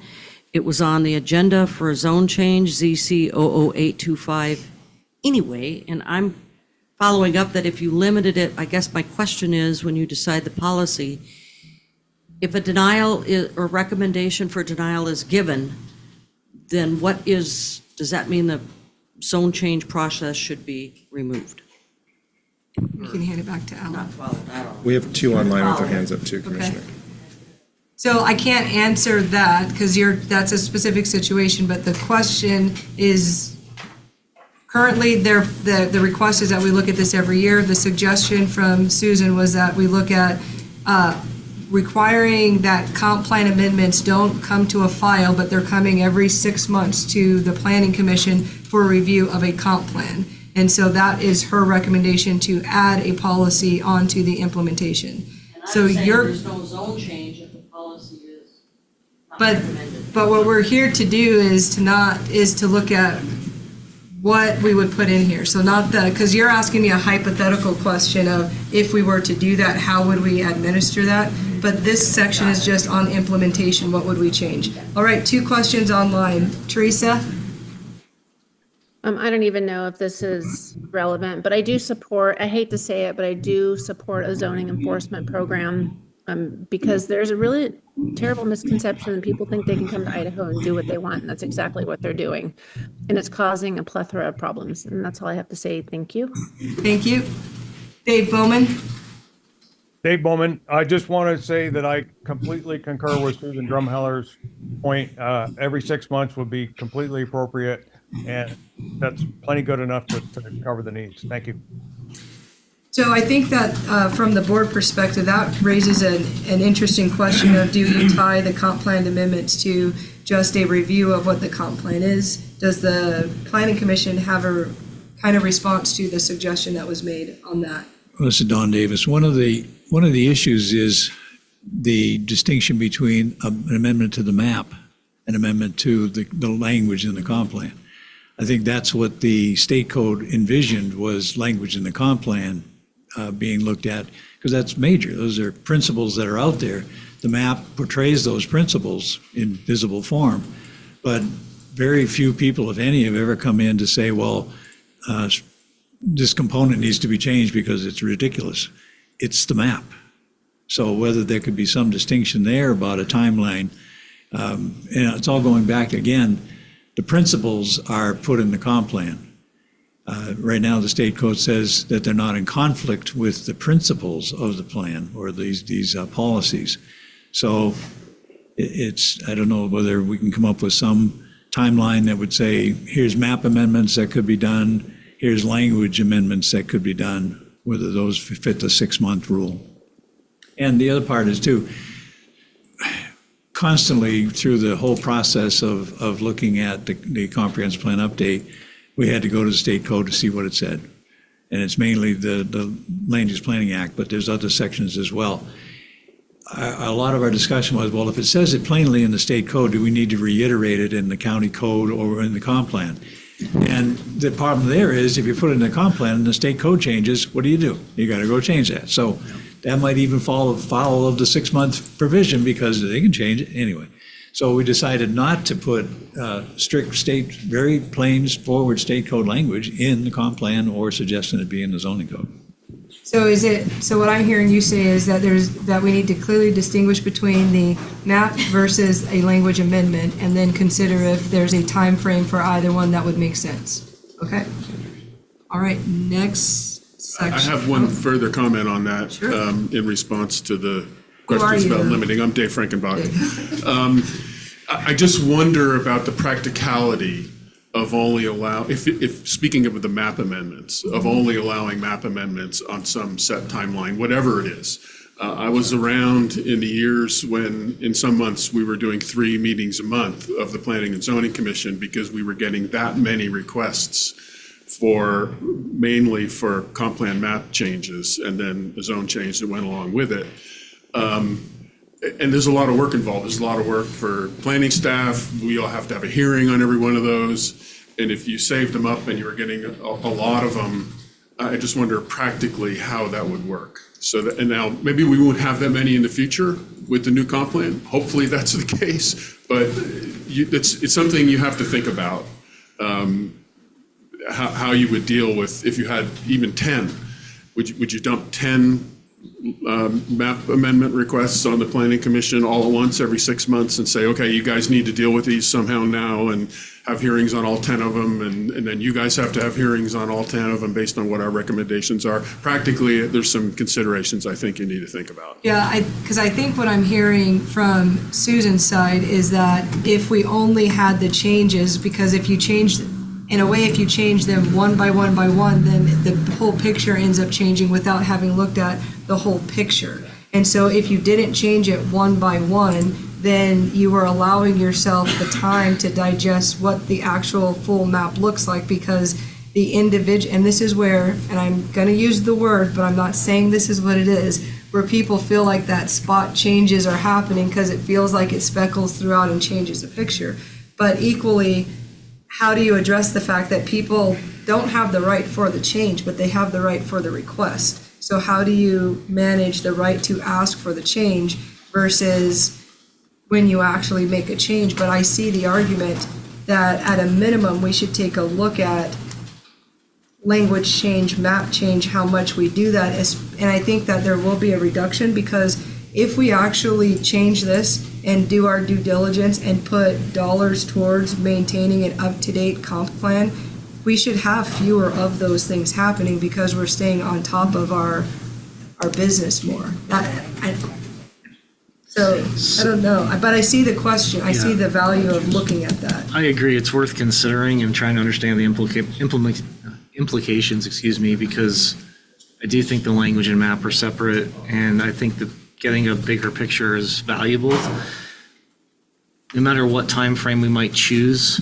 [SPEAKER 15] It was on the agenda for a zone change, ZC 00825 anyway, and I'm following up that if you limited it, I guess my question is, when you decide the policy, if a denial or recommendation for denial is given, then does that mean the zone change process should be removed?
[SPEAKER 1] You can hand it back to Alan.
[SPEAKER 2] We have 2 online with their hands up too, Commissioner.
[SPEAKER 1] So I can't answer that because that's a specific situation, but the question is, currently the request is that we look at this every year. The suggestion from Susan was that we look at requiring that comp plan amendments don't come to a file, but they're coming every 6 months to the Planning Commission for review of a comp plan. And so that is her recommendation, to add a policy onto the implementation. So there's
[SPEAKER 15] no zone change if the policy is not
[SPEAKER 1] but
[SPEAKER 15] recommended.
[SPEAKER 1] But what we're here to do is to look at what we would put in here. So not the, because you're asking me a hypothetical question of if we were to do that, how would we administer that? But this section is just on implementation, what would we change? All right, 2 questions online. Teresa?
[SPEAKER 10] I don't even know if this is relevant, but I do support, I hate to say it, but I do support a zoning enforcement program, because there's a really terrible misconception that people think they can come to Idaho and do what they want, and that's exactly what they're doing. And it's causing a plethora of problems, and that's all I have to say. Thank you.
[SPEAKER 1] Thank you. Dave Bowman?
[SPEAKER 9] Dave Bowman, I just want to say that I completely concur with Susan Drumheller's point. Every 6 months would be completely appropriate, and that's plenty good enough to cover the needs. Thank you.
[SPEAKER 1] So I think that from the board perspective, that raises an interesting question of, do you tie the comp plan amendments to just a review of what the comp plan is? Does the planning commission have a kind of response to the suggestion that was made on that?
[SPEAKER 14] Well, this is Don Davis. One of the issues is the distinction between an amendment to the map and amendment to the language in the comp plan. I think that's what the state code envisioned, was language in the comp plan being looked at, because that's major. Those are principles that are out there. The map portrays those principles in visible form, but very few people, if any, have ever come in to say, well, this component needs to be changed because it's ridiculous. It's the map. So whether there could be some distinction there about a timeline, and it's all going back again, the principles are put in the comp plan. Right now, the state code says that they're not in conflict with the principles of the plan or these policies. So I don't know whether we can come up with some timeline that would say, here's map amendments that could be done, here's language amendments that could be done, whether those fit the 6-month rule. And the other part is too, constantly through the whole process of looking at the comprehensive plan update, we had to go to the state code to see what it said. And it's mainly the Land Use Planning Act, but there's other sections as well. A lot of our discussion was, well, if it says it plainly in the state code, do we need to reiterate it in the county code or in the comp plan? And the problem there is, if you put it in the comp plan and the state code changes, what do? You got to go change that. So that might even follow foul of the 6-month provision, because they can change it anyway. So we decided not to put strict state, very plain, forward state code language in the comp plan or suggesting it be in the zoning code.
[SPEAKER 1] So what I'm hearing you say is that we need to clearly distinguish between the map versus a language amendment, and then consider if there's a time frame for either one that would make sense. Okay? All right, next section.
[SPEAKER 7] I have one further comment on that.
[SPEAKER 1] Sure.
[SPEAKER 7] In response to the
[SPEAKER 1] Who are
[SPEAKER 7] questions
[SPEAKER 1] you?
[SPEAKER 7] about limiting. I'm Dave Frankenbach. I just wonder about the practicality of only if speaking of the map amendments, of only allowing map amendments on some set timeline, whatever it is. I was around in the years when, in some months, we were doing 3 meetings a month of the Planning and Zoning Commission, because we were getting that many requests mainly for comp plan map changes, and then the zone change that went along with it. And there's a lot of work involved. There's a lot of work for planning staff. We all have to have a hearing on every one of those. And if you saved them up and you were getting a lot of them, I just wonder practically how that would work. And now maybe we won't have that many in the future with the new comp plan. Hopefully that's the case, but it's something you have to think about. How you would deal with, if you had even 10, would you dump 10 map amendment requests on the Planning Commission all at once every 6 months and say, okay, you guys need to deal with these somehow now, and have hearings on all 10 of them, and then you guys have to have hearings on all 10 of them based on what our recommendations are? Practically, there's some considerations I think you need to think about.
[SPEAKER 1] Yeah, because I think what I'm hearing from Susan's side is that if we only had the changes, because if you change, in a way, if you change them one by one by one, then the whole picture ends up changing without having looked at the whole picture. And so if you didn't change it one by one, then you were allowing yourself the time to digest what the actual full map looks like, because the individual, and this is where, and I'm going to use the word, but I'm not saying this is what it is, where people feel like that spot changes are happening because it feels like it speckles throughout and changes the picture. But equally, how do you address the fact that people don't have the right for the change, but they have the right for the request? So how do you manage the right to ask for the change versus when you actually make a change? But I see the argument that at a minimum, we should take a look at language change, map change, how much we do that. And I think that there will be a reduction, because if we actually change this and do our due diligence and put dollars towards maintaining an up-to-date comp plan, we should have fewer of those things happening because we're staying on top of our business more. So, I don't know, but I see the question, I see
[SPEAKER 3] Yeah.
[SPEAKER 1] the value of looking at that.
[SPEAKER 3] I agree. It's worth considering and trying to understand the implications, because I do think the language and map are separate, and I think that getting a bigger picture is valuable. No matter what time frame we might choose,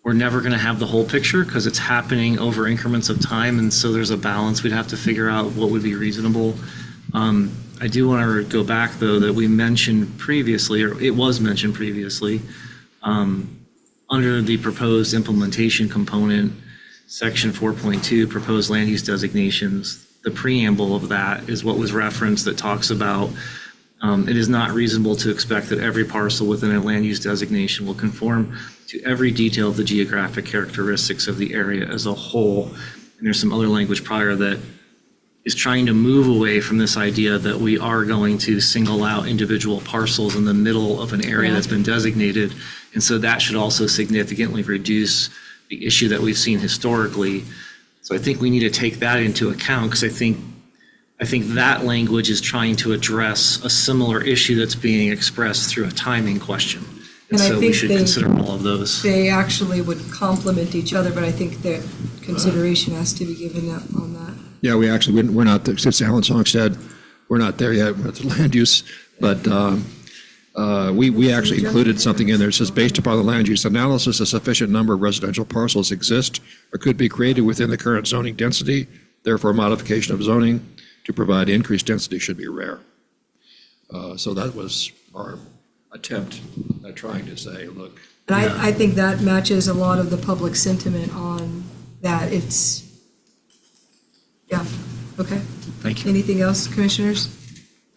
[SPEAKER 3] we're never going to have the whole picture because it's happening over increments of time, and so there's a balance. We'd have to figure out what would be reasonable. I do want to go back, though, that we mentioned previously, or it was mentioned previously, under the proposed implementation component, section 4.2, proposed land use designations, the preamble of that is what was referenced that talks about it is not reasonable to expect that every parcel within a land use designation will conform to every detail of the geographic characteristics of the area as a whole. And there's some other language prior that is trying to move away from this idea that we are going to single out individual parcels in the middle of an area that's been designated. And so that should also significantly reduce the issue that we've seen historically. So I think we need to take that into account, because I think that language is trying to address a similar issue that's being expressed through a timing question. And
[SPEAKER 1] And I
[SPEAKER 3] so we
[SPEAKER 1] think
[SPEAKER 3] should consider all of those.
[SPEAKER 1] They actually would complement each other, but I think that consideration has to be given on that.
[SPEAKER 6] Yeah, we're not, since Alan Song said, we're not there yet with the land use, but we actually included something in there. It says, based upon the land use analysis, a sufficient number of residential parcels exist or could be created within the current zoning density. Therefore, modification of zoning to provide increased density should be rare. So that was our attempt at trying to say, look.
[SPEAKER 1] And I think that matches a lot of the public sentiment on that. Okay.
[SPEAKER 3] Thank you.
[SPEAKER 1] Anything else, commissioners?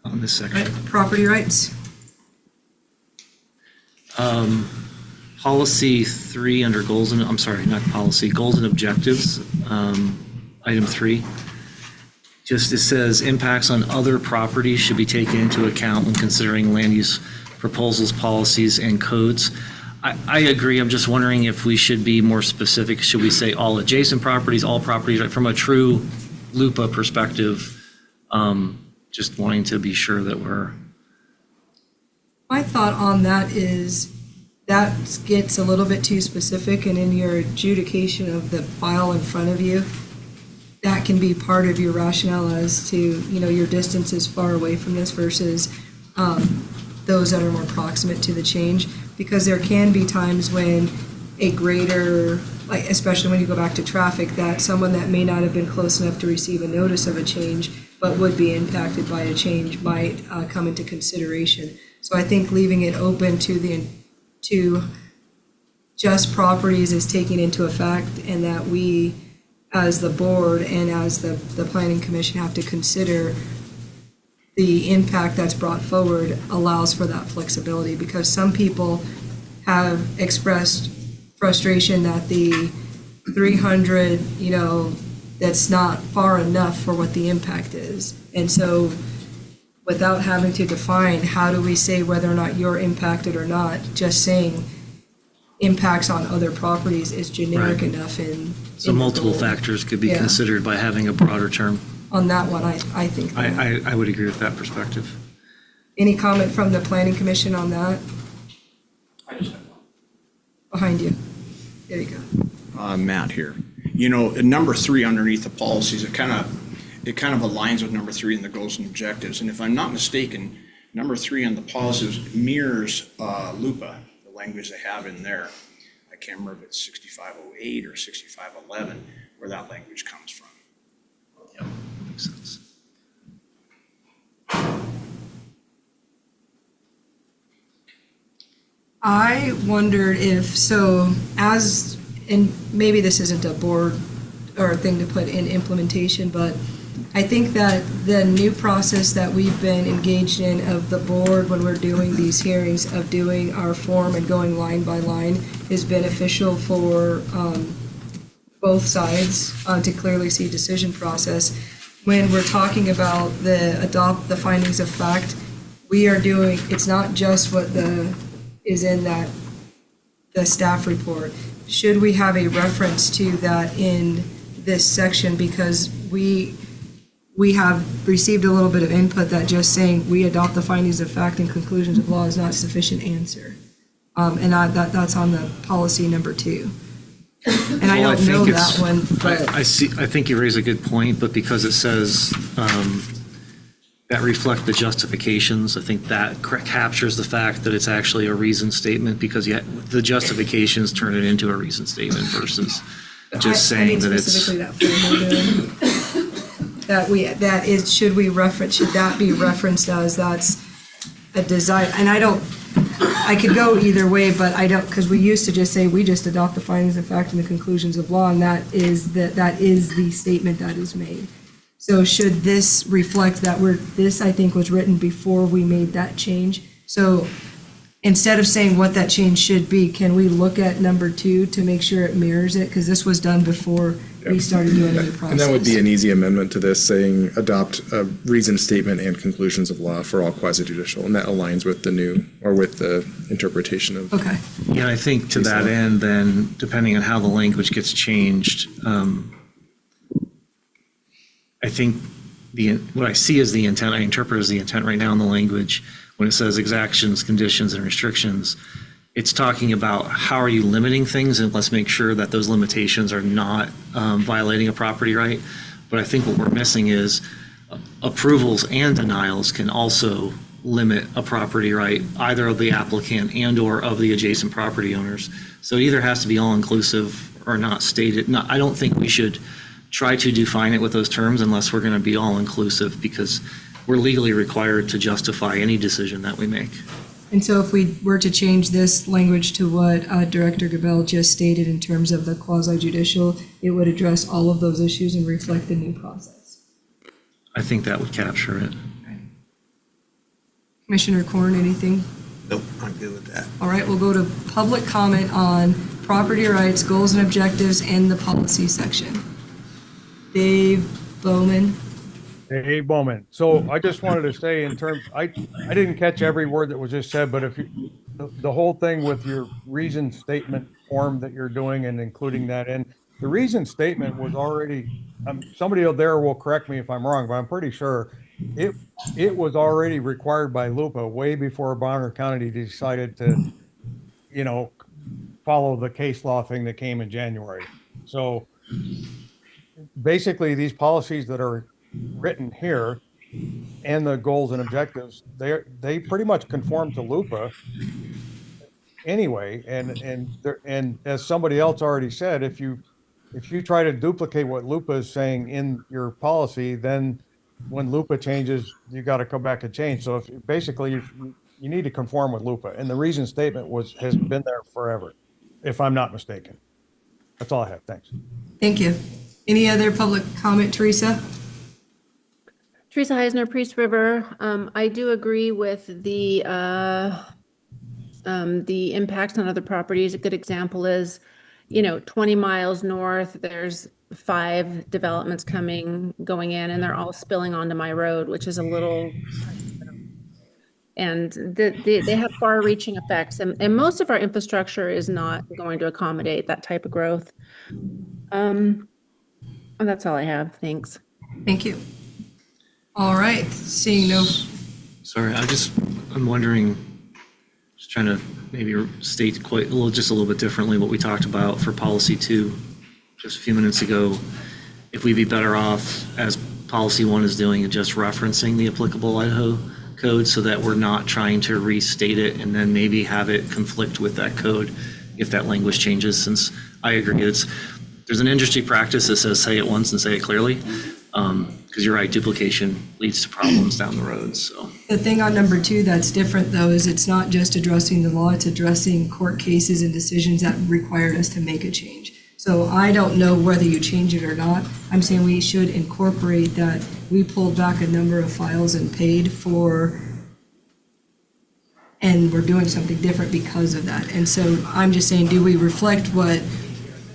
[SPEAKER 3] On this
[SPEAKER 1] All
[SPEAKER 3] section.
[SPEAKER 1] right, property rights.
[SPEAKER 3] Policy 3 under goals and, I'm sorry, not policy, goals and objectives, item 3. Just, it says impacts on other properties should be taken into account when considering land use proposals, policies, and codes. I agree. I'm just wondering if we should be more specific. Should we say all adjacent properties, all properties, like from a true LUPA perspective? Just wanting to be sure that we're.
[SPEAKER 1] My thought on that is that gets a little bit too specific, and in your adjudication of the file in front of you, that can be part of your rationale as to, your distance is far away from this versus those that are more proximate to the change. Because there can be times when a greater, like especially when you go back to traffic, that someone that may not have been close enough to receive a notice of a change, but would be impacted by a change, might come into consideration. So I think leaving it open to just properties is taking into effect, and that we, as the board and as the planning commission, have to consider the impact that's brought forward allows for that flexibility, because some people have expressed frustration that the 300, that's not far enough for what the impact is. And so without having to define, how do we say whether or not you're impacted or not, just saying impacts on other properties is generic
[SPEAKER 3] Right.
[SPEAKER 1] enough in.
[SPEAKER 3] So multiple factors could be
[SPEAKER 1] Yeah.
[SPEAKER 3] considered by having a broader term.
[SPEAKER 1] On that one, I think. that.
[SPEAKER 3] I would agree with that perspective.
[SPEAKER 1] Any comment from the planning commission on that?
[SPEAKER 8] I just have one.
[SPEAKER 1] Behind you. There you go.
[SPEAKER 8] Matt here. Number 3 underneath the policies, it kind of aligns with number 3 in the goals and objectives. And if I'm not mistaken, number 3 on the policies mirrors LUPA, the language they have in there. I can't remember if it's 6508 or 6511, where that language comes from.
[SPEAKER 3] Yep, makes sense.
[SPEAKER 1] I wondered if, so as and maybe this isn't a board or a thing to put in implementation, but I think that the new process that we've been engaged in of the board when we're doing these hearings, of doing our form and going line by line, is beneficial for both sides to clearly see decision process. When we're talking about adopt the findings of fact, we are doing, it's not just what is in the staff report. Should we have a reference to that in this section? Because we have received a little bit of input that just saying we adopt the findings of fact and conclusions of law is not sufficient answer. And that's on the policy number 2. And I
[SPEAKER 3] Well,
[SPEAKER 1] don't know
[SPEAKER 3] think
[SPEAKER 1] that
[SPEAKER 3] it's-
[SPEAKER 1] one, but
[SPEAKER 3] I think you raise a good point, but because it says that reflect the justifications, I think that captures the fact that it's actually a reason statement, because yet the justifications turn it into a reason statement versus just saying that it's.
[SPEAKER 1] Specifically that form should that be referenced as that's a desire? And I could go either way, but I don't, because we used to just say, we just adopt the findings of fact and the conclusions of law, and that is the statement that is made. So should this reflect that this, I think, was written before we made that change? So instead of saying what that change should be, can we look at number 2 to make sure it mirrors it? Because this was done before we started doing the process.
[SPEAKER 2] And that would be an easy amendment to this, saying adopt a reasoned statement and conclusions of law for all quasi-judicial, and that aligns with the new, or with the interpretation of.
[SPEAKER 1] Okay.
[SPEAKER 3] Yeah, I think to that end, then, depending on how the language gets changed, I think what I see as the intent, I interpret as the intent right now in the language, when it says exactions, conditions, and restrictions, it's talking about how are you limiting things, and let's make sure that those limitations are not violating a property right. But I think what we're missing is approvals and denials can also limit a property right, either of the applicant and or of the adjacent property owners. So it either has to be all-inclusive or not stated. I don't think we should try to define it with those terms unless we're going to be all-inclusive, because we're legally required to justify any decision that we make.
[SPEAKER 1] And so if we were to change this language to what Director Gabel just stated in terms of the quasi-judicial, it would address all of those issues and reflect the new process.
[SPEAKER 3] I think that would capture it.
[SPEAKER 1] Commissioner Korn, anything?
[SPEAKER 5] Nope, I'm good with that.
[SPEAKER 1] All right, we'll go to public comment on property rights, goals and objectives, and the policy section. Dave Bowman.
[SPEAKER 9] Hey, Bowman. So I just wanted to say I didn't catch every word that was just said, but if you, the whole thing with your reason statement form that you're doing and including that in, the reason statement was already, somebody out there will correct me if I'm wrong, but I'm pretty sure it was already required by LUPA way before Bonner County decided to, follow the case law thing that came in January. So basically, these policies that are written here and the goals and objectives, they pretty much conform to LUPA anyway. And as somebody else already said, if you try to duplicate what LUPA is saying in your policy, then when LUPA changes, you got to come back and change. So you need to conform with LUPA, and the reason statement has been there forever, if I'm not mistaken. That's all I have. Thanks.
[SPEAKER 1] Thank you. Any other public comment, Teresa?
[SPEAKER 10] Teresa Heisner, Priest River. I do agree with the impacts on other properties. A good example is, 20 miles north, there's 5 developments going in, and they're all spilling onto my road, which is a little, and they have far-reaching effects. And most of our infrastructure is not going to accommodate that type of growth. And that's all I have. Thanks.
[SPEAKER 1] Thank you. All right, seeing no.
[SPEAKER 3] Sorry, I'm wondering, just trying to maybe state just a little bit differently what we talked about for policy 2 just a few minutes ago. If we'd be better off, as policy 1 is doing, and just referencing the applicable Idaho code so that we're not trying to restate it and then maybe have it conflict with that code if that language changes, since I agree there's an industry practice that says say it once and say it clearly. Because you're right, duplication leads to problems down the road. So
[SPEAKER 1] The thing on number 2 that's different, though, is it's not just addressing the law, it's addressing court cases and decisions that required us to make a change. So I don't know whether you change it or not. I'm saying we should incorporate that we pulled back a number of files and paid for, and we're doing something different because of that. And so I'm just saying, do we reflect what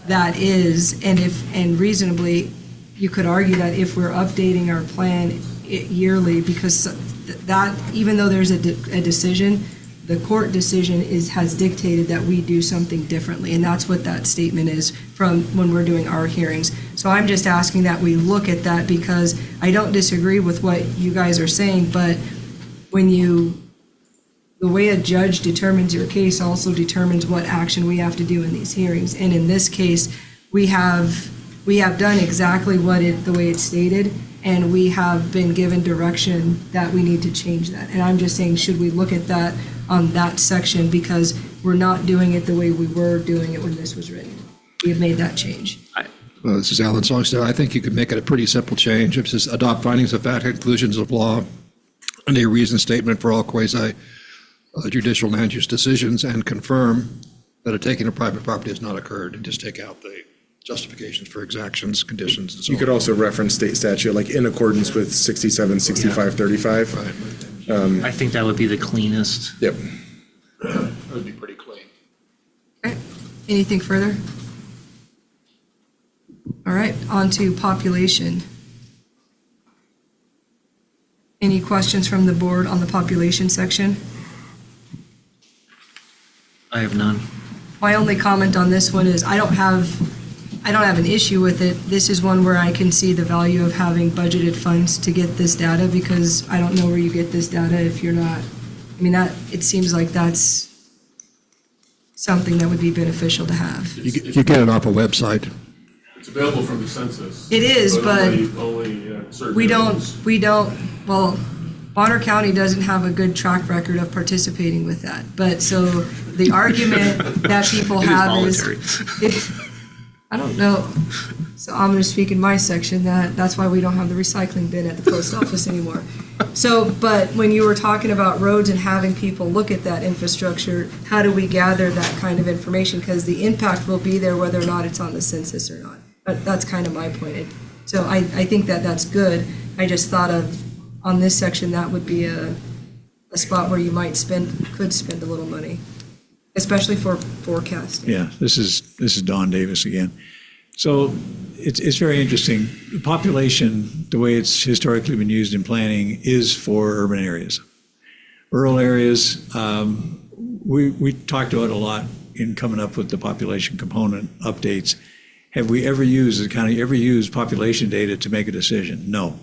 [SPEAKER 1] that is? And reasonably, you could argue that if we're updating our plan yearly, because that, even though there's a decision, the court decision has dictated that we do something differently, and that's what that statement is from when we're doing our hearings. So I'm just asking that we look at that, because I don't disagree with what you guys are saying, but the way a judge determines your case also determines what action we have to do in these hearings. And in this case, we have done exactly the way it's stated, and we have been given direction that we need to change that. And I'm just saying, should we look at that on that section, because we're not doing it the way we were doing it when this was written. We have made that change.
[SPEAKER 6] Well, this is Alan Songstead. I think you could make it a pretty simple change. It says adopt findings of fact, conclusions of law, and a reasoned statement for all quasi judicial land use decisions, and confirm that a taking of private property has not occurred, and just take out the justifications for exactions, conditions, and so on.
[SPEAKER 2] You could also reference state statute, like in accordance with 67, 65, 35.
[SPEAKER 6] Right.
[SPEAKER 3] I think that would be the cleanest.
[SPEAKER 2] Yep.
[SPEAKER 6] That would be pretty clean.
[SPEAKER 1] Okay, anything further? All right, on to population. Any questions from the board on the population section?
[SPEAKER 3] I have none.
[SPEAKER 1] My only comment on this one is I don't have an issue with it. This is one where I can see the value of having budgeted funds to get this data, because I don't know where you get this data if you're not, it seems like that's something that would be beneficial to have.
[SPEAKER 6] You get it off a website.
[SPEAKER 7] It's available from the census.
[SPEAKER 1] It is, but
[SPEAKER 7] only certain
[SPEAKER 1] we
[SPEAKER 7] areas.
[SPEAKER 1] well, Bonner County doesn't have a good track record of participating with that. But so the argument that people have is, I don't know. So I'm going to speak in my section that's why we don't have the recycling bin at the post office anymore. So, but when you were talking about roads and having people look at that infrastructure, how do we gather that kind of information? Because the impact will be there whether or not it's on the census or not. But that's kind of my point. So I think that's good. I just thought of, on this section, that would be a spot where you could spend a little money, especially for forecasting.
[SPEAKER 14] Yeah, this is Don Davis again. So it's very interesting. The population, the way it's historically been used in planning, is for urban areas. Rural areas, we talked about a lot in coming up with the population component updates. Have we ever used, the county ever used population data to make a decision? No.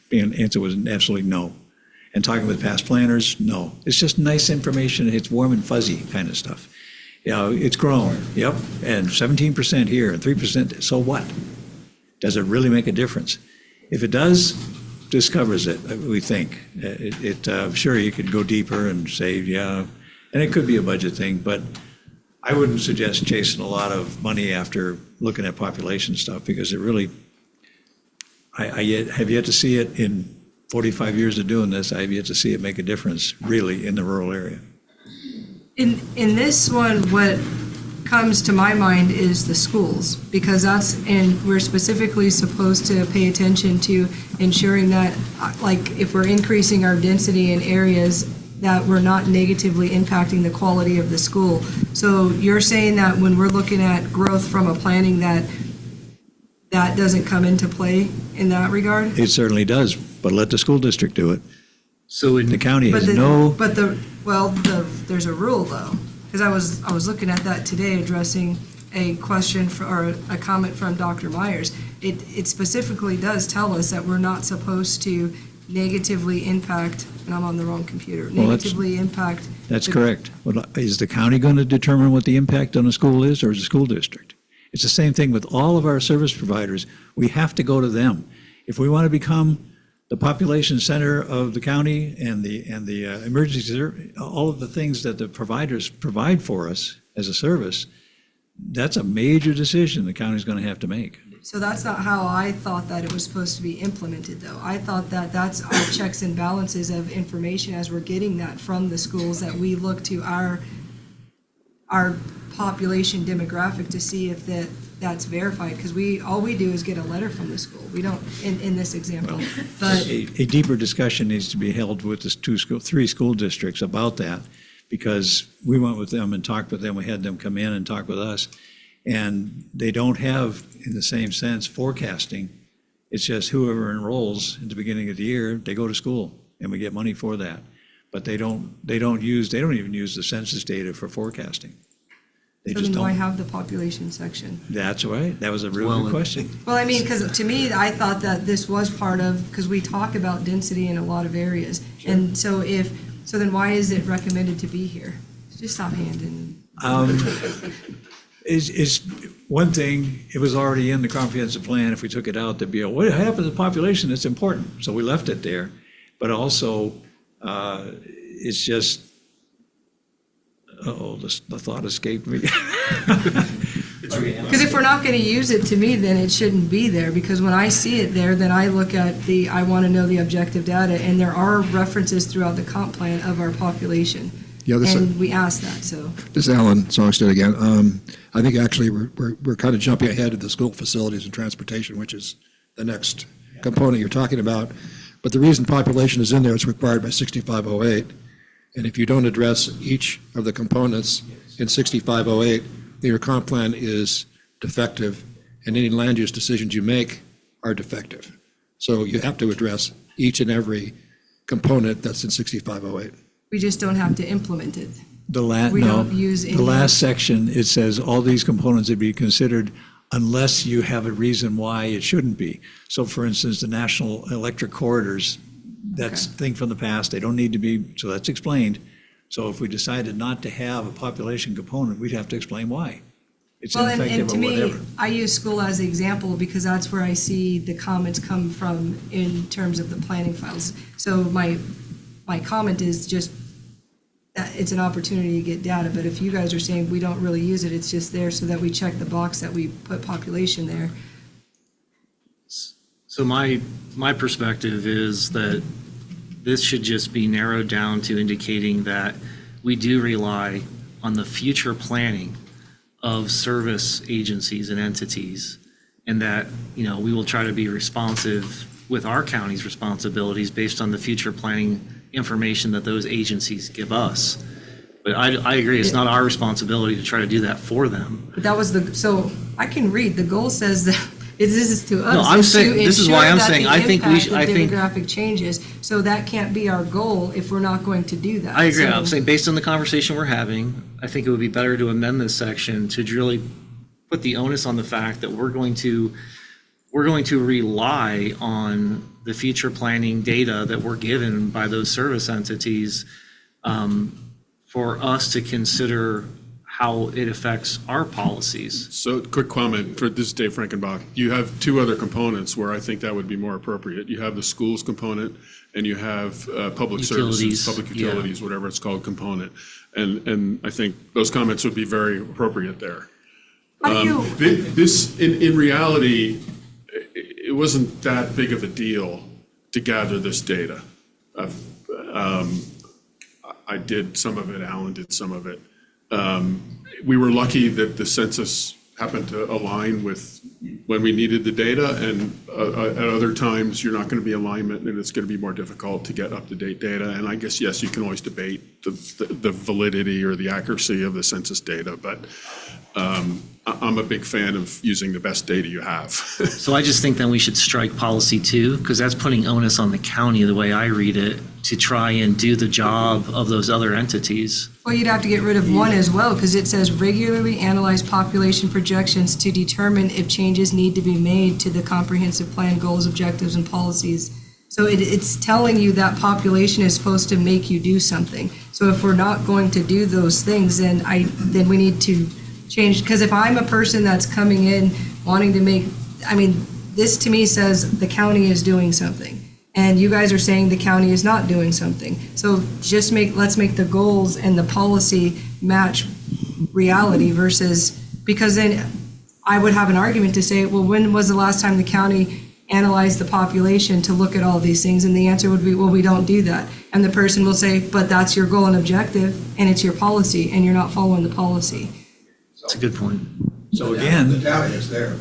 [SPEAKER 14] The answer was absolutely no. And talking with past planners, no. It's just nice information. It's warm and fuzzy kind of stuff. It's grown, yep, and 17% here and 3%, so what? Does it really make a difference? If it does, this covers it, we think. Sure, you could go deeper and say, yeah, and it could be a budget thing, but I wouldn't suggest chasing a lot of money after looking at population stuff, because it really, I have yet to see it in 45 years of doing this. I have yet to see it make a difference, really, in the rural area.
[SPEAKER 1] In this one, what comes to my mind is the schools, because and we're specifically supposed to pay attention to ensuring that, like, if we're increasing our density in areas, that we're not negatively impacting the quality of the school. So you're saying that when we're looking at growth from a planning, that doesn't come into play in that regard?
[SPEAKER 14] It certainly does, but let the school district do it.
[SPEAKER 3] So
[SPEAKER 14] The county has
[SPEAKER 1] there's a rule though, because I was looking at that today, addressing a question or a comment from Dr. Myers. It specifically does tell us that we're not supposed to negatively impact, and I'm on the wrong computer, negatively impact.
[SPEAKER 14] That's correct. Well, is the county going to determine what the impact on a school is, or is the school district? It's the same thing with all of our service providers. We have to go to them. If we want to become the population center of the county and the emergency, all of the things that the providers provide for us as a service, that's a major decision the county's going to have to make.
[SPEAKER 1] So that's not how I thought that it was supposed to be implemented, though. I thought that that's our checks and balances of information as we're getting that from the schools, that we look to our population demographic to see if that's verified, because all we do is get a letter from the school. We don't, in this example, but.
[SPEAKER 14] A deeper discussion needs to be held with the three school districts about that, because we went with them and talked with them. We had them come in and talk with us. And they don't have, in the same sense, forecasting. It's just whoever enrolls at the beginning of the year, they go to school, and we get money for that. But they don't even use the census data for forecasting. They
[SPEAKER 1] So
[SPEAKER 14] just
[SPEAKER 1] then why
[SPEAKER 14] don't.
[SPEAKER 1] have the population section?
[SPEAKER 14] That's right. That was a real good question.
[SPEAKER 1] Well, I mean, because to me, I thought that this was part of, because we talk about density in a lot of areas. And so then why is it recommended to be here? Just stop handing.
[SPEAKER 14] Is one thing, it was already in the comprehensive plan. If we took it out, there'd be what happened to the population? It's important. So we left it there. But also, it's just, the thought escaped me.
[SPEAKER 1] Because if we're not going to use it, to me, then it shouldn't be there, because when I see it there, then I look at I want to know the objective data, and there are references throughout the comp plan of our population.
[SPEAKER 6] Yeah,
[SPEAKER 1] And we asked that, so.
[SPEAKER 6] This is Alan Songstead again. I think actually we're kind of jumping ahead of the school facilities and transportation, which is the next component you're talking about. But the reason population is in there, it's required by 6508. And if you don't address each of the components in 6508, then your comp plan is defective, and any land use decisions you make are defective. So you have to address each and every component that's in 6508.
[SPEAKER 1] We just don't have to implement it.
[SPEAKER 14] We
[SPEAKER 1] don't use any.
[SPEAKER 14] The last section, it says all these components would be considered unless you have a reason why it shouldn't be. So for instance, the national electric corridors, that's a thing from the past. They don't need to be, so that's explained. So if we decided not to have a population component, we'd have to explain why. It's
[SPEAKER 1] Well, and
[SPEAKER 14] ineffective
[SPEAKER 1] to
[SPEAKER 14] or
[SPEAKER 1] me,
[SPEAKER 14] whatever.
[SPEAKER 1] I use school as the example because that's where I see the comments come from in terms of the planning files. So my comment is just that it's an opportunity to get data, but if you guys are saying we don't really use it, it's just there so that we check the box that we put population there.
[SPEAKER 3] So my perspective is that this should just be narrowed down to indicating that we do rely on the future planning of service agencies and entities, and that, we will try to be responsive with our county's responsibilities based on the future planning information that those agencies give us. But I agree, it's not our responsibility to try to do that for them.
[SPEAKER 1] But that was so I can read, the goal says that this is to us.
[SPEAKER 3] No, I'm
[SPEAKER 1] is to
[SPEAKER 3] saying, this is why I'm
[SPEAKER 1] ensure that
[SPEAKER 3] saying,
[SPEAKER 1] the
[SPEAKER 3] I think we should,
[SPEAKER 1] impact
[SPEAKER 3] I
[SPEAKER 1] of
[SPEAKER 3] think.
[SPEAKER 1] demographic changes, so that can't be our goal if we're not going to do that.
[SPEAKER 3] I agree.
[SPEAKER 1] So-
[SPEAKER 3] I'm saying, based on the conversation we're having, I think it would be better to amend this section to really put the onus on the fact that we're going to rely on the future planning data that we're given by those service entities for us to consider how it affects our policies.
[SPEAKER 7] So, quick comment for this is Dave Frankenbach. You have two other components where I think that would be more appropriate. You have the schools component, and you have public
[SPEAKER 3] Utilities,
[SPEAKER 7] services, public
[SPEAKER 3] yeah.
[SPEAKER 7] utilities, whatever it's called, component. And I think those comments would be very appropriate there.
[SPEAKER 1] How do you,
[SPEAKER 7] This, in reality, it wasn't that big of a deal to gather this data. I did some of it, Alan did some of it. We were lucky that the census happened to align with when we needed the data, and at other times, you're not going to be alignment, and it's going to be more difficult to get up-to-date data. And I guess, yes, you can always debate the validity or the accuracy of the census data, but I'm a big fan of using the best data you have.
[SPEAKER 3] So I just think then we should strike policy 2, because that's putting onus on the county, the way I read it, to try and do the job of those other entities.
[SPEAKER 1] well, you'd have to get rid of 1 as well, because it says regularly analyze population projections to determine if changes need to be made to the comprehensive plan goals, objectives, and policies. So it's telling you that population is supposed to make you do something. So if we're not going to do those things, then we need to change, because if I'm a person that's coming in wanting to this to me says the county is doing something, and you guys are saying the county is not doing something. So let's make the goals and the policy match reality versus, because then I would have an argument to say, well, when was the last time the county analyzed the population to look at all these things? And the answer would be, well, we don't do that. And the person will say, but that's your goal and objective, and it's your policy, and you're not following the policy.
[SPEAKER 3] That's a good point.
[SPEAKER 14] So again,
[SPEAKER 6] The data is there.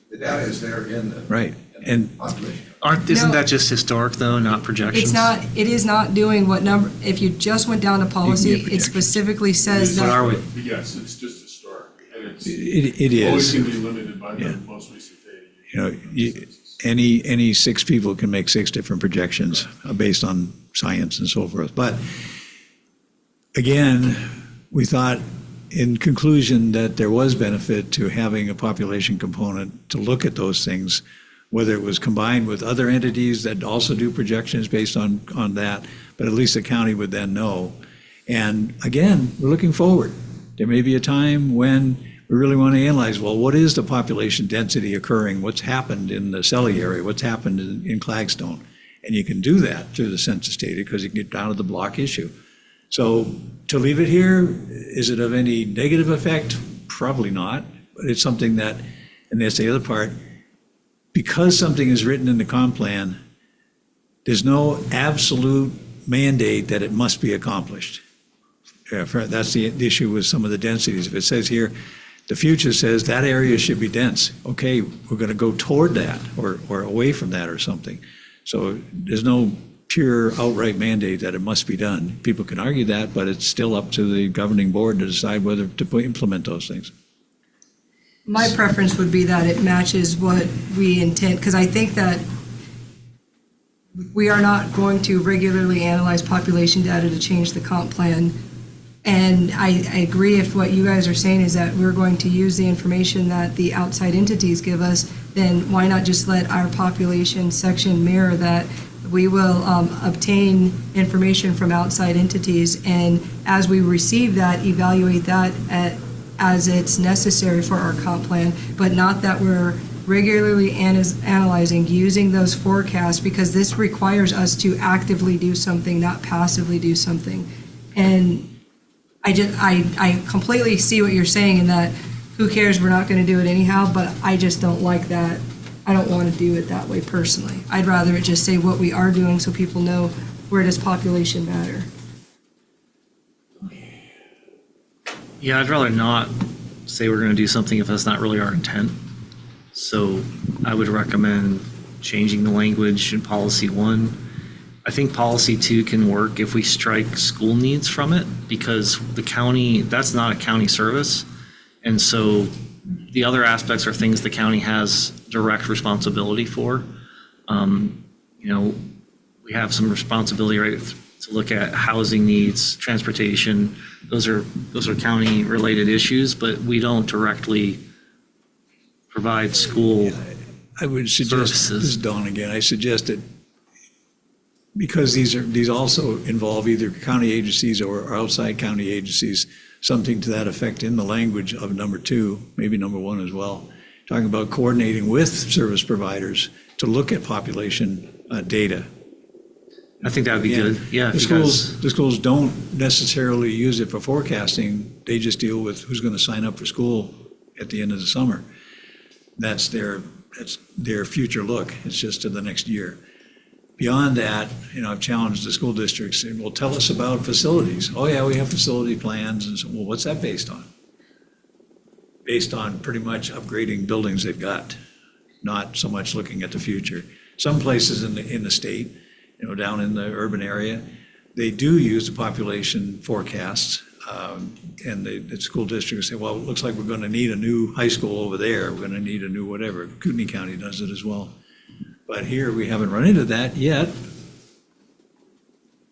[SPEAKER 6] The data is there in the.
[SPEAKER 14] right, and
[SPEAKER 6] Population.
[SPEAKER 3] Isn't
[SPEAKER 1] No.
[SPEAKER 3] that just historic though, not projections?
[SPEAKER 1] It is not doing what number, if you just went down to policy,
[SPEAKER 14] get
[SPEAKER 1] it
[SPEAKER 14] projections.
[SPEAKER 1] specifically says
[SPEAKER 3] What are
[SPEAKER 1] that.
[SPEAKER 3] we?
[SPEAKER 7] Yes, it's just historic, and it's
[SPEAKER 14] it
[SPEAKER 7] always
[SPEAKER 14] is.
[SPEAKER 7] going to be limited by the
[SPEAKER 14] Yeah.
[SPEAKER 7] most recent data.
[SPEAKER 14] You know, any six people can make six different projections based on science and so forth. But again, we thought in conclusion that there was benefit to having a population component to look at those things, whether it was combined with other entities that also do projections based on that, but at least the county would then know. And again, we're looking forward. There may be a time when we really want to analyze, well, what is the population density occurring? What's happened in the Selly area? What's happened in Clagstone? And you can do that through the census data because you can get down to the block issue. So to leave it here, is it of any negative effect? Probably not, but it's something that, and that's the other part, because something is written in the comp plan, there's no absolute mandate that it must be accomplished. That's the issue with some of the densities. If it says here, the future says that area should be dense, okay, we're going to go toward that or away from that or something. So there's no pure outright mandate that it must be done. People can argue that, but it's still up to the governing board to decide whether to implement those things.
[SPEAKER 1] My preference would be that it matches what we intend, because I think that we are not going to regularly analyze population data to change the comp plan. And I agree if what you guys are saying is that we're going to use the information that the outside entities give us, then why not just let our population section mirror that? We will obtain information from outside entities, and as we receive that, evaluate that as it's necessary for our comp plan, but not that we're regularly analyzing using those forecasts, because this requires us to actively do something, not passively do something. And I completely see what you're saying in that, who cares, we're not going to do it anyhow, but I just don't like that. I don't want to do it that way personally. I'd rather it just say what we are doing so people know where does population matter.
[SPEAKER 3] Yeah, I'd rather not say we're going to do something if that's not really our intent. So I would recommend changing the language in policy 1. I think policy 2 can work if we strike school needs from it, because the county, that's not a county service. And so the other aspects are things the county has direct responsibility for. We have some responsibility, right, to look at housing needs, transportation. Those are county related issues, but we don't directly provide school
[SPEAKER 14] I would suggest,
[SPEAKER 3] services.
[SPEAKER 14] this is Don again, I suggest that because these also involve either county agencies or outside county agencies, something to that effect in the language of number 2, maybe number 1 as well, talking about coordinating with service providers to look at population data.
[SPEAKER 3] I think that would be good. Yeah.
[SPEAKER 14] The schools don't necessarily use it for forecasting. They just deal with who's going to sign up for school at the end of the summer. That's their future look. It's just to the next year. Beyond that, I've challenged the school districts and, well, tell us about facilities. Oh yeah, we have facility plans. And so, well, what's that based on? Based on pretty much upgrading buildings they've got, not so much looking at the future. Some places in the state, down in the urban area, they do use the population forecasts. And the school districts say, well, it looks like we're going to need a new high school over there. We're going to need a new whatever. Kootenai County does it as well. But here, we haven't run into that yet.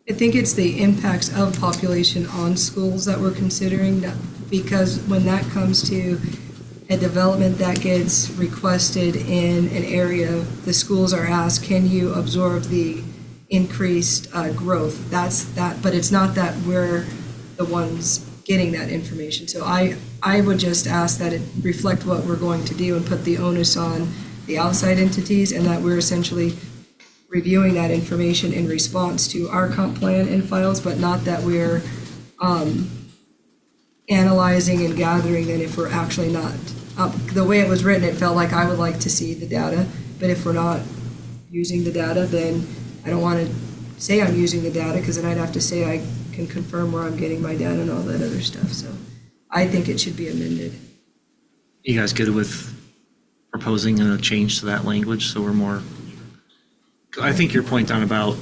[SPEAKER 1] I think it's the impacts of population on schools that we're considering, because when that comes to a development that gets requested in an area, the schools are asked, can you absorb the increased growth? But it's not that we're the ones getting that information. So I would just ask that it reflect what we're going to do and put the onus on the outside entities, and that we're essentially reviewing that information in response to our comp plan and files, but not that we're analyzing and gathering that if we're actually not. The way it was written, it felt like I would like to see the data, but if we're not using the data, then I don't want to say I'm using the data, because then I'd have to say I can confirm where I'm getting my data and all that other stuff. So I think it should be amended.
[SPEAKER 3] You guys good with proposing a change to that language, so we're more, I think your point down about,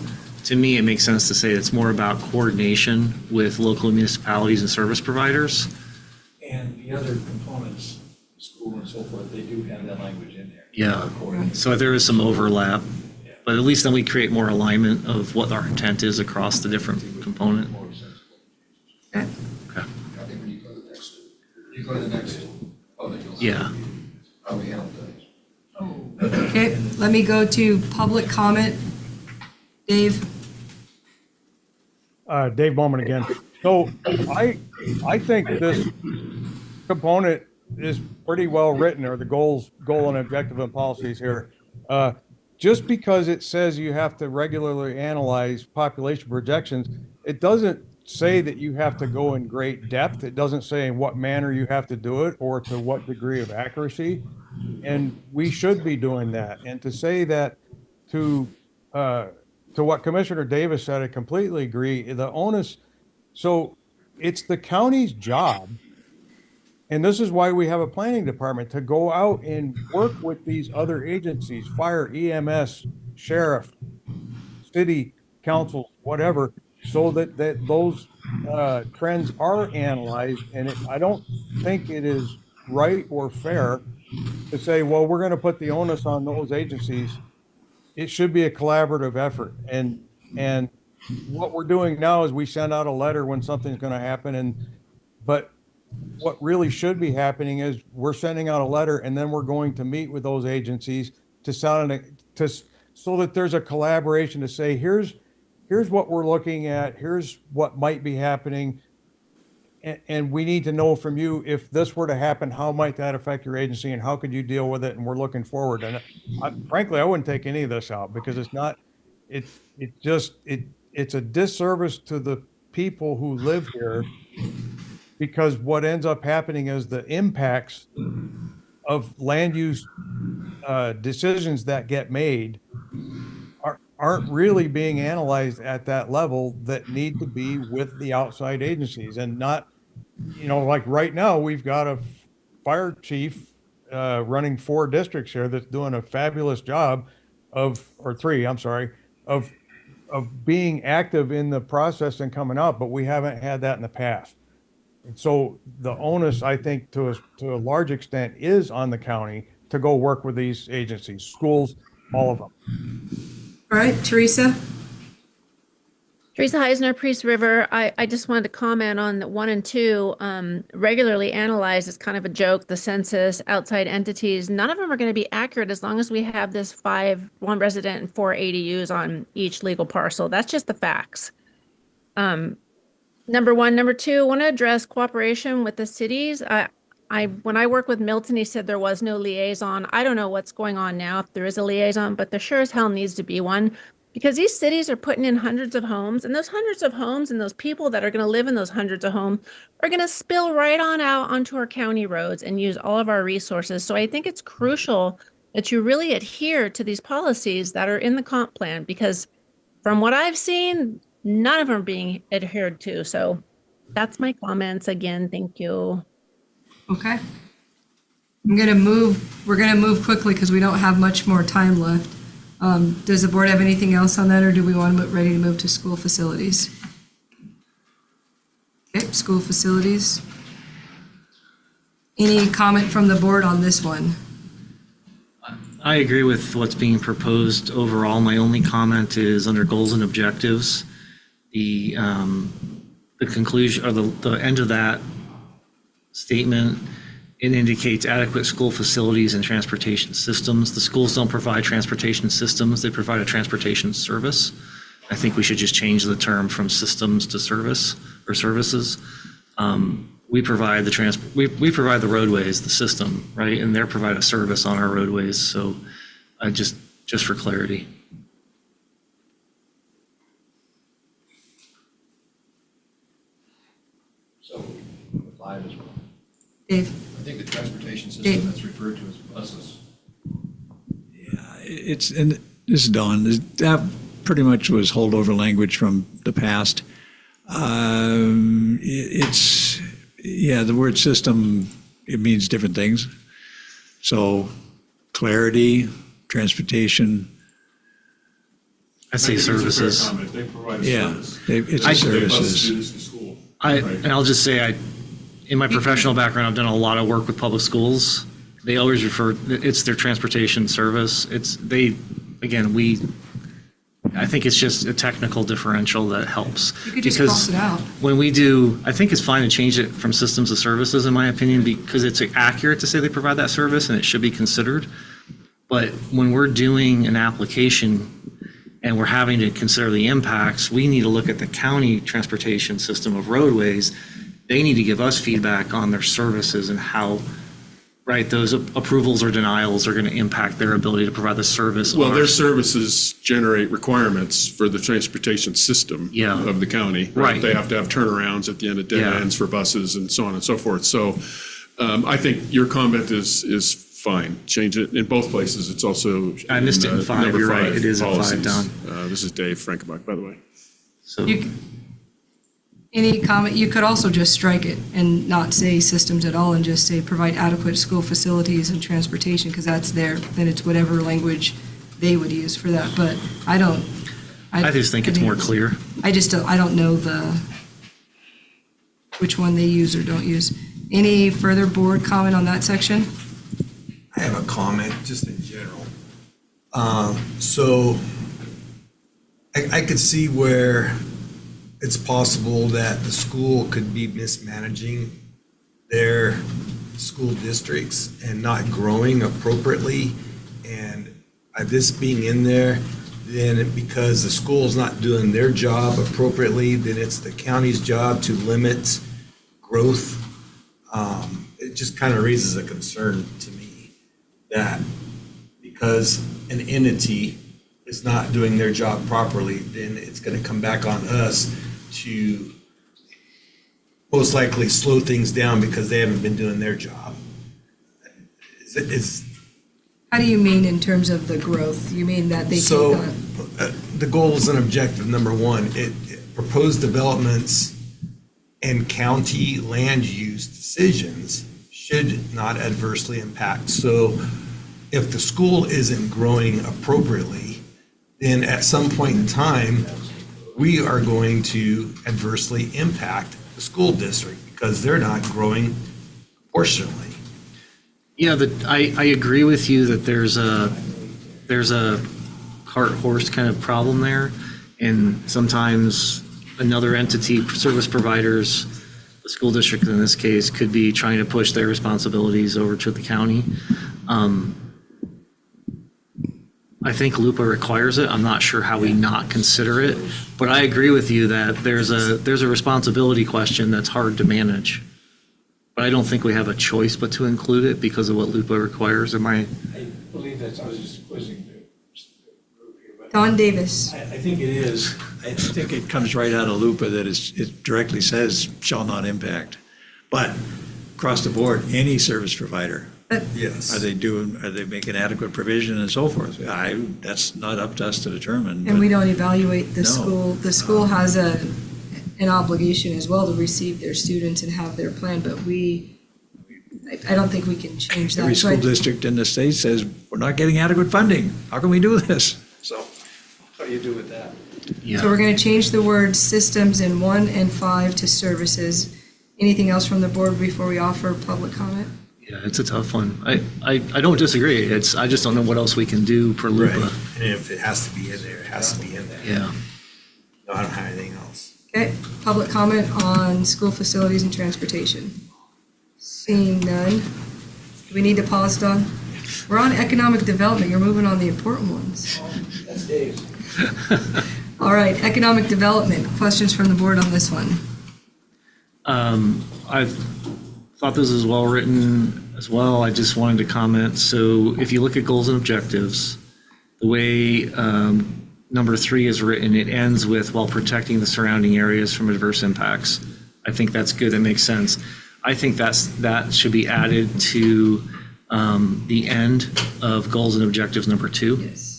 [SPEAKER 3] to me, it makes sense to say it's more about coordination with local municipalities and service providers.
[SPEAKER 14] And the other components, school and so forth, they do have that language in there.
[SPEAKER 3] Yeah, so there is some overlap, but at least then we create more alignment of what our intent is across the different component.
[SPEAKER 1] Okay.
[SPEAKER 6] I think when you go to the next,
[SPEAKER 3] Yeah.
[SPEAKER 6] how we handle things.
[SPEAKER 1] Okay, let me go to public comment. Dave?
[SPEAKER 9] Dave Bowman again. So I think this component is pretty well written, or the goal and objective and policies here. Just because it says you have to regularly analyze population projections, it doesn't say that you have to go in great depth. It doesn't say in what manner you have to do it or to what degree of accuracy. And we should be doing that. And to say that to what Commissioner Davis said, I completely agree. The onus, so it's the county's job, and this is why we have a planning department, to go out and work with these other agencies, fire, EMS, sheriff, city council, whatever, so that those trends are analyzed. And I don't think it is right or fair to say, well, we're going to put the onus on those agencies. It should be a collaborative effort. And what we're doing now is we send out a letter when something's going to happen. But what really should be happening is we're sending out a letter, and then we're going to meet with those agencies so that there's a collaboration to say, here's what we're looking at, here's what might be happening. And we need to know from you, if this were to happen, how might that affect your agency and how could you deal with it? And we're looking forward. And frankly, I wouldn't take any of this out, because it's a disservice to the people who live here, because what ends up happening is the impacts of land use decisions that get made aren't really being analyzed at that level, that need to be with the outside agencies. And not, like right now, we've got a fire chief running 4 districts here that's doing a fabulous job of being active in the process and coming out, but we haven't had that in the past. And so the onus, I think, to a large extent, is on the county to go work with these agencies, schools, all of them.
[SPEAKER 1] All right, Teresa?
[SPEAKER 10] Teresa Heisner, Priest River. I just wanted to comment on 1 and 2. Regularly analyzed is kind of a joke. The census, outside entities, none of them are going to be accurate as long as we have this 1 resident and 4 ADUs on each legal parcel. That's just the facts. Number 1. Number 2, I want to address cooperation with the cities. When I worked with Milton, he said there was no liaison. I don't know what's going on now, if there is a liaison, but there sure as hell needs to be one, because these cities are putting in hundreds of homes, and those hundreds of homes and those people that are going to live in those hundreds of homes are going to spill right on out onto our county roads and use all of our resources. So I think it's crucial that you really adhere to these policies that are in the comp plan, because from what I've seen, none of them are being adhered to. So that's my comments. Again, thank you.
[SPEAKER 1] Okay. We're going to move quickly because we don't have much more time left. Does the board have anything else on that, or do we want to ready to move to school facilities? Okay, school facilities. Any comment from the board on this one?
[SPEAKER 3] I agree with what's being proposed overall. My only comment is under goals and objectives, the conclusion, or the end of that statement, it indicates adequate school facilities and transportation systems. The schools don't provide transportation systems, they provide a transportation service. I think we should just change the term from systems to service or services. We provide we provide the roadways, the system, right? And they provide a service on our roadways. So just for clarity.
[SPEAKER 6] So, 5 as well.
[SPEAKER 1] Dave?
[SPEAKER 6] I think the transportation system that's referred to as buses.
[SPEAKER 14] Yeah, and this is Don. That pretty much was holdover language from the past. The word system, it means different things. So clarity, transportation,
[SPEAKER 3] I say services.
[SPEAKER 7] They provide a
[SPEAKER 14] yeah,
[SPEAKER 7] service.
[SPEAKER 14] it's
[SPEAKER 3] I-
[SPEAKER 14] a
[SPEAKER 7] They bus
[SPEAKER 14] services.
[SPEAKER 7] students to school.
[SPEAKER 3] And I'll just say, in my professional background, I've done a lot of work with public schools. They always refer, it's their transportation service. I think it's just a technical differential that helps.
[SPEAKER 1] You could just
[SPEAKER 3] Because
[SPEAKER 1] cross it out.
[SPEAKER 3] when we do, I think it's fine to change it from systems to services, in my opinion, because it's accurate to say they provide that service and it should be considered. But when we're doing an application and we're having to consider the impacts, we need to look at the county transportation system of roadways. They need to give us feedback on their services and how, right, those approvals or denials are going to impact their ability to provide the service.
[SPEAKER 7] Well,
[SPEAKER 3] on
[SPEAKER 7] their
[SPEAKER 3] our-
[SPEAKER 7] services generate requirements for the transportation system
[SPEAKER 3] Yeah.
[SPEAKER 7] of the county.
[SPEAKER 3] Right.
[SPEAKER 7] They have to have turnarounds at the end of dead
[SPEAKER 3] Yeah.
[SPEAKER 7] ends for buses and so on and so forth. So I think your comment is fine. Change it in both places. It's also.
[SPEAKER 3] I missed it in 5,
[SPEAKER 7] number
[SPEAKER 3] you're right.
[SPEAKER 7] 5
[SPEAKER 3] It is in 5
[SPEAKER 7] policies.
[SPEAKER 3] down.
[SPEAKER 7] This is Dave Frankenbach, by the way.
[SPEAKER 3] So,
[SPEAKER 1] Any comment, you could also just strike it and not say systems at all and just say provide adequate school facilities and transportation, because that's there, then it's whatever language they would use for that, but I don't.
[SPEAKER 3] I just think it's more clear.
[SPEAKER 1] I don't know which one they use or don't use. Any further board comment on that section?
[SPEAKER 5] I have a comment, just in general. So I could see where it's possible that the school could be mismanaging their school districts and not growing appropriately. And this being in there, then because the school's not doing their job appropriately, then it's the county's job to limit growth. It just kind of raises a concern to me that because an entity is not doing their job properly, then it's going to come back on us to most likely slow things down because they haven't been doing their job.
[SPEAKER 1] How do you mean in terms of the growth? You mean that they take on?
[SPEAKER 5] The goals and objective, number one, proposed developments and county land use decisions should not adversely impact. So if the school isn't growing appropriately, then at some point in time, we are going to adversely impact the school district because they're not growing proportionally.
[SPEAKER 3] Yeah, I agree with you that there's a cart horse kind of problem there, and sometimes another entity, service providers, the school district in this case, could be trying to push their responsibilities over to the county. I think LUPA requires it. I'm not sure how we not consider it, but I agree with you that there's a responsibility question that's hard to manage. But I don't think we have a choice but to include it because of what LUPA requires.
[SPEAKER 14] I believe that's, I was just quizzing the group here, but.
[SPEAKER 1] Don Davis.
[SPEAKER 14] I think it is. I think it comes right out of LUPA that it directly says shall not impact. But across the board, any service provider,
[SPEAKER 5] Yes.
[SPEAKER 14] are they making adequate provision and so forth? That's not up to us to determine.
[SPEAKER 1] And we don't evaluate the
[SPEAKER 14] No.
[SPEAKER 1] school. The school has an obligation as well to receive their students and have their plan, but I don't think we can change that.
[SPEAKER 14] Every
[SPEAKER 1] So
[SPEAKER 14] school
[SPEAKER 1] I-
[SPEAKER 14] district in the state says, we're not getting adequate funding. How can we do this? So how do you do with that?
[SPEAKER 1] So we're going to change the word systems in 1 and 5 to services. Anything else from the board before we offer public comment?
[SPEAKER 3] Yeah, it's a tough one. I don't disagree. I just don't know what else we can do per LUPA.
[SPEAKER 5] Right. And if it has to be in there, it has to be in there.
[SPEAKER 3] Yeah.
[SPEAKER 5] No, I don't have anything else.
[SPEAKER 1] Okay, public comment on school facilities and transportation. Seeing none. Do we need to pause, Don? We're on economic development. You're moving on the important ones.
[SPEAKER 14] That's Dave.
[SPEAKER 1] All right, economic development. Questions from the board on this one?
[SPEAKER 3] I thought this was well written as well. I just wanted to comment. So if you look at goals and objectives, the way number 3 is written, it ends with while protecting the surrounding areas from adverse impacts. I think that's good. That makes sense. I think that should be added to the end of goals and objectives number 2.
[SPEAKER 1] Yes.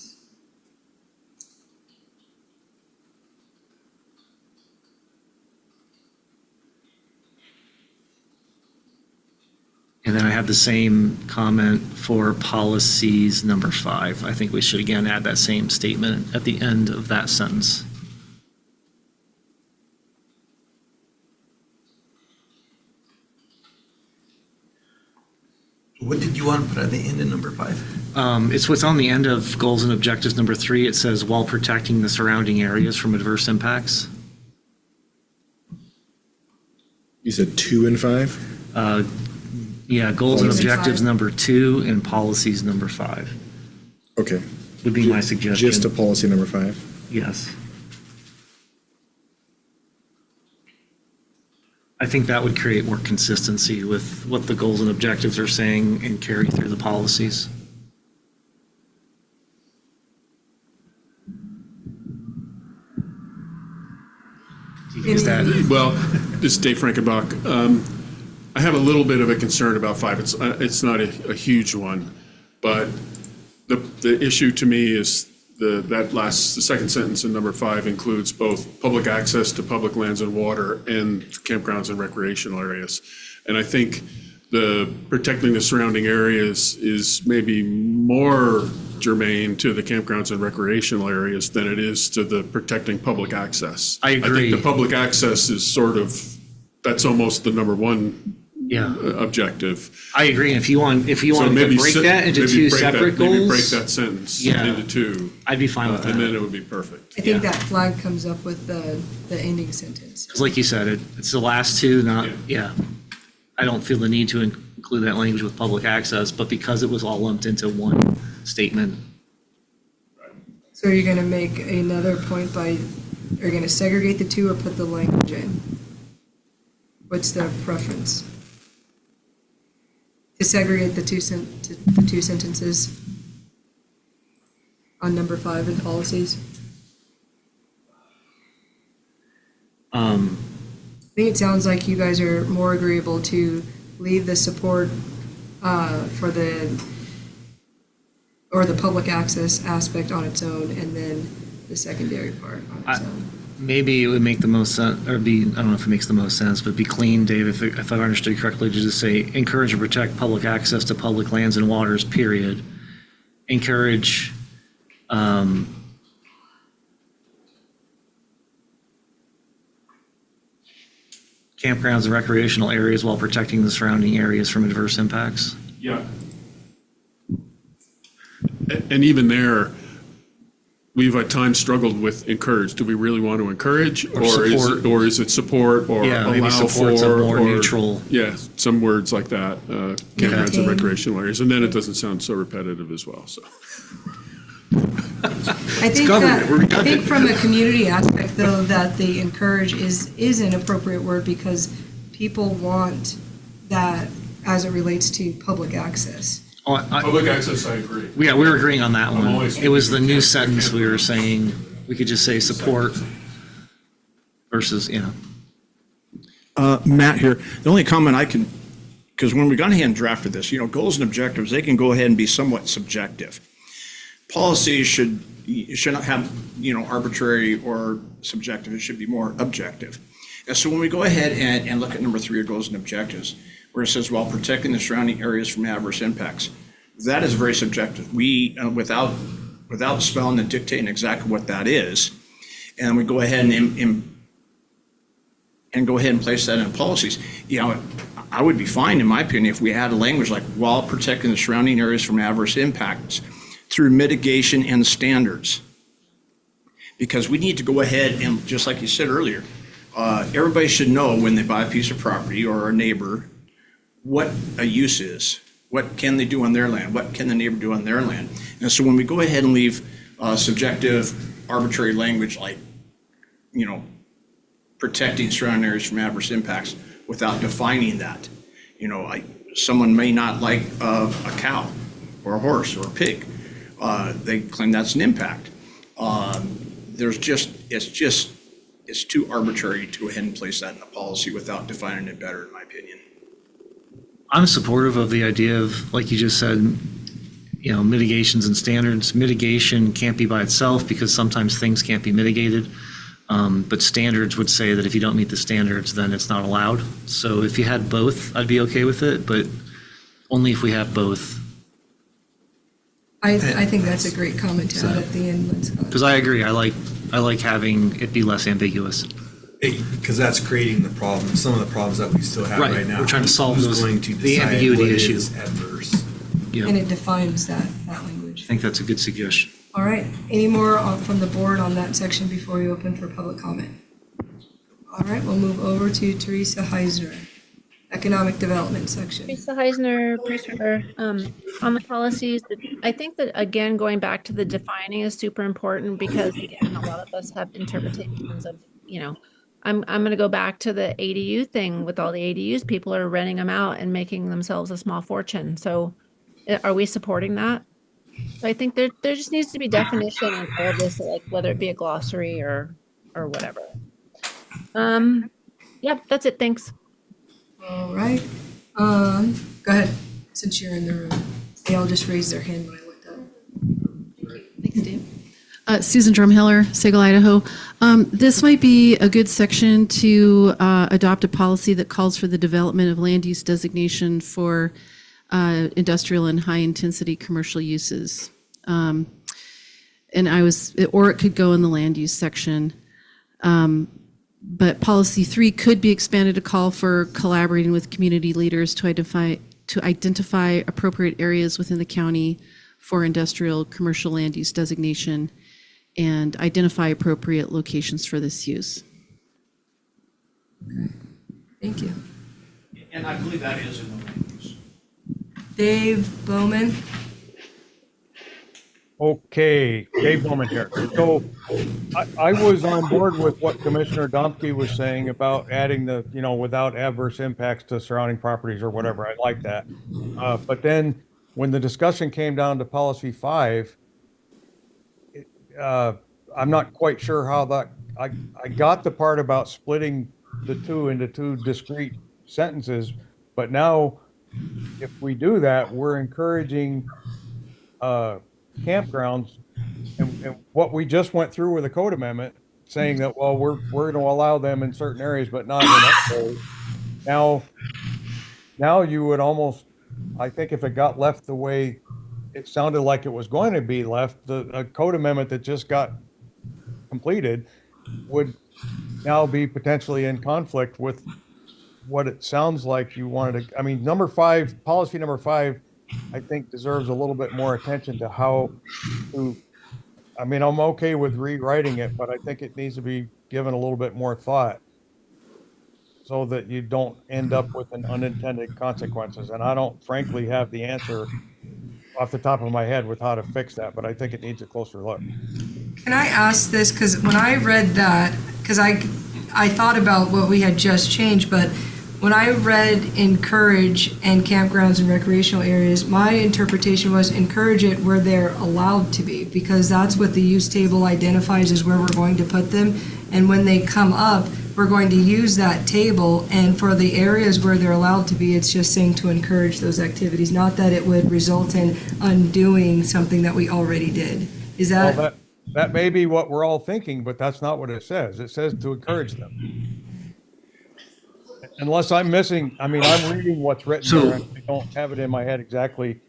[SPEAKER 3] And And then I have the same comment for policies number 5. I think we should again add that same statement at the end of that sentence.
[SPEAKER 5] What did you want to put at the end of number 5?
[SPEAKER 3] It's what's on the end of goals and objectives number 3. It says, while protecting the surrounding areas from adverse impacts.
[SPEAKER 2] You said 2 and 5?
[SPEAKER 3] Yeah, goals and
[SPEAKER 1] Policies
[SPEAKER 3] objectives
[SPEAKER 1] 5.
[SPEAKER 3] number 2 and policies number 5
[SPEAKER 2] Okay.
[SPEAKER 3] would be my suggestion.
[SPEAKER 2] Just a policy number 5?
[SPEAKER 3] Yes. I think that would create more consistency with what the goals and objectives are saying and carry through the policies. Is that,
[SPEAKER 7] Well, this is Dave Frankenbach. I have a little bit of a concern about 5. It's not a huge one, but the issue to me is the second sentence in number 5 includes both public access to public lands and water and campgrounds and recreational areas. And I think the protecting the surrounding areas is maybe more germane to the campgrounds and recreational areas than it is to the protecting public access.
[SPEAKER 3] I agree.
[SPEAKER 7] I think the public access is that's almost the number 1 objective.
[SPEAKER 3] I agree. And if you want to break that into 2 separate goals.
[SPEAKER 7] Maybe break that sentence into 2.
[SPEAKER 3] I'd be fine with that.
[SPEAKER 7] And then it would be perfect.
[SPEAKER 1] I think that flag comes up with the ending sentence.
[SPEAKER 3] Because like you said, it's the last 2, I don't feel the need to include that language with public access, but because it was all lumped into one statement.
[SPEAKER 1] So you're going to make another point are you going to segregate the 2 or put the language in? What's the preference? To segregate the two sentences on number 5 in policies? I think it sounds like you guys are more agreeable to leave the support for the public access aspect on its own, and then the secondary part on its own.
[SPEAKER 3] Maybe it would make the most sense, or I don't know if it makes the most sense, but be clean, Dave, if I've understood correctly, to just say, encourage and protect public access to public lands and waters, period. Encourage, campgrounds and recreational areas while protecting the surrounding areas from adverse impacts.
[SPEAKER 7] Yeah. And even there, we've at times struggled with encourage. Do we really want to encourage, or is it support, or
[SPEAKER 3] maybe
[SPEAKER 7] allow
[SPEAKER 3] support's
[SPEAKER 7] for,
[SPEAKER 3] a more
[SPEAKER 7] or
[SPEAKER 3] neutral.
[SPEAKER 7] Yeah, some words like that. Campgrounds and recreational areas, and then it doesn't sound so repetitive as well. So.
[SPEAKER 1] I think from a community aspect, though, that the encourage is an appropriate word because people want that as it relates to public access.
[SPEAKER 7] Public access, I agree.
[SPEAKER 3] Yeah, we were agreeing on that one.
[SPEAKER 7] always
[SPEAKER 3] It was the new
[SPEAKER 7] can't-
[SPEAKER 3] sentence
[SPEAKER 7] can't-
[SPEAKER 3] we were saying, we could just say support versus,
[SPEAKER 8] Matt here, the only comment I can, because when we got ahead and drafted this, goals and objectives, they can go ahead and be somewhat subjective. Policies should not have, arbitrary or subjective, it should be more objective. And so when we go ahead and look at number 3 of goals and objectives, where it says, while protecting the surrounding areas from adverse impacts, that is very subjective. We, without spelling and dictating exactly what that is, and we go ahead and go ahead and place that in policies, I would be fine, in my opinion, if we had a language like, while protecting the surrounding areas from adverse impacts through mitigation and standards. Because we need to go ahead and, just like you said earlier, everybody should know when they buy a piece of property, or a neighbor, what a use is. What can they do on their land? What can the neighbor do on their land? And so when we go ahead and leave subjective, arbitrary language like, protecting surrounding areas from adverse impacts without defining that, someone may not like a cow or a horse or a pig. They claim that's an impact. It's too arbitrary to go ahead and place that in a policy without defining it better, in my opinion.
[SPEAKER 3] I'm supportive of the idea of, like you just said, mitigations and standards. Mitigation can't be by itself because sometimes things can't be mitigated. But standards would say that if you don't meet the standards, then it's not allowed. So if you had both, I'd be okay with it. But only if we have both.
[SPEAKER 1] I think that's a great comment to add at the end, Linscott.
[SPEAKER 3] Because I agree, I like having it be less ambiguous.
[SPEAKER 5] Because that's creating the problem, some of the problems that we still have
[SPEAKER 3] Right,
[SPEAKER 5] right now.
[SPEAKER 3] we're trying to solve
[SPEAKER 5] Who's
[SPEAKER 3] those-
[SPEAKER 5] going to
[SPEAKER 3] the
[SPEAKER 5] decide
[SPEAKER 3] ambiguity
[SPEAKER 5] what
[SPEAKER 3] issue.
[SPEAKER 5] is adverse?
[SPEAKER 3] Yeah,
[SPEAKER 1] And
[SPEAKER 3] I
[SPEAKER 1] it defines that language.
[SPEAKER 3] think that's a good suggestion.
[SPEAKER 1] All right, any more from the board on that section before we open for public comment? All right, we'll move over to Teresa Heisner, Economic Development section.
[SPEAKER 10] Teresa Heisner, Priester, on the policies, I think that, again, going back to the defining is super important because, again, a lot of us have interpretations of, I'm going to go back to the ADU thing. With all the ADUs, people are renting them out and making themselves a small fortune. So are we supporting that? So I think there just needs to be definition on all of this, like whether it be a glossary or whatever. Yep, that's it. Thanks.
[SPEAKER 1] All right, go ahead, since you're in the room. They all just raised their hand when I looked up.
[SPEAKER 12] Thanks, Dave. Susan Drumheller, Sagal, Idaho. This might be a good section to adopt a policy that calls for the development of land use designation for industrial and high-intensity commercial uses. Or it could go in the land use section. But policy 3 could be expanded to call for collaborating with community leaders to identify appropriate areas within the county for industrial commercial land use designation and identify appropriate locations for this use.
[SPEAKER 1] Thank you.
[SPEAKER 8] And I believe that is in the land use.
[SPEAKER 1] Dave Bowman.
[SPEAKER 9] Okay, Dave Bowman here. So I was on board with what Commissioner Domke was saying about adding the, without adverse impacts to surrounding properties or whatever. I like that. But then when the discussion came down to policy 5, I'm not quite sure how that, I got the part about splitting the two into two discrete sentences, but now if we do that, we're encouraging campgrounds and what we just went through with the code amendment saying that, well, we're going to allow them in certain areas, but not in others. Now you would almost, I think if it got left the way it sounded like it was going to be left, the code amendment that just got completed would now be potentially in conflict with what it sounds like you wanted to. I mean, policy number 5, I think deserves a little bit more attention to how to, I'm okay with rewriting it, but I think it needs to be given a little bit more thought so that you don't end up with an unintended consequences. And I don't frankly have the answer off the top of my head with how to fix that, but I think it needs a closer look.
[SPEAKER 1] Can I ask this, because when I read that, because I thought about what we had just changed, but when I read encourage and campgrounds and recreational areas, my interpretation was encourage it where they're allowed to be, because that's what the use table identifies as where we're going to put them. And when they come up, we're going to use that table, and for the areas where they're allowed to be, it's just saying to encourage those activities, not that it would result in undoing something that we already did. Is that?
[SPEAKER 9] Well, that may be what we're all thinking, but that's not what it says. It says to encourage them. Unless I'm missing, I'm reading what's written there, and I don't have it in my head exactly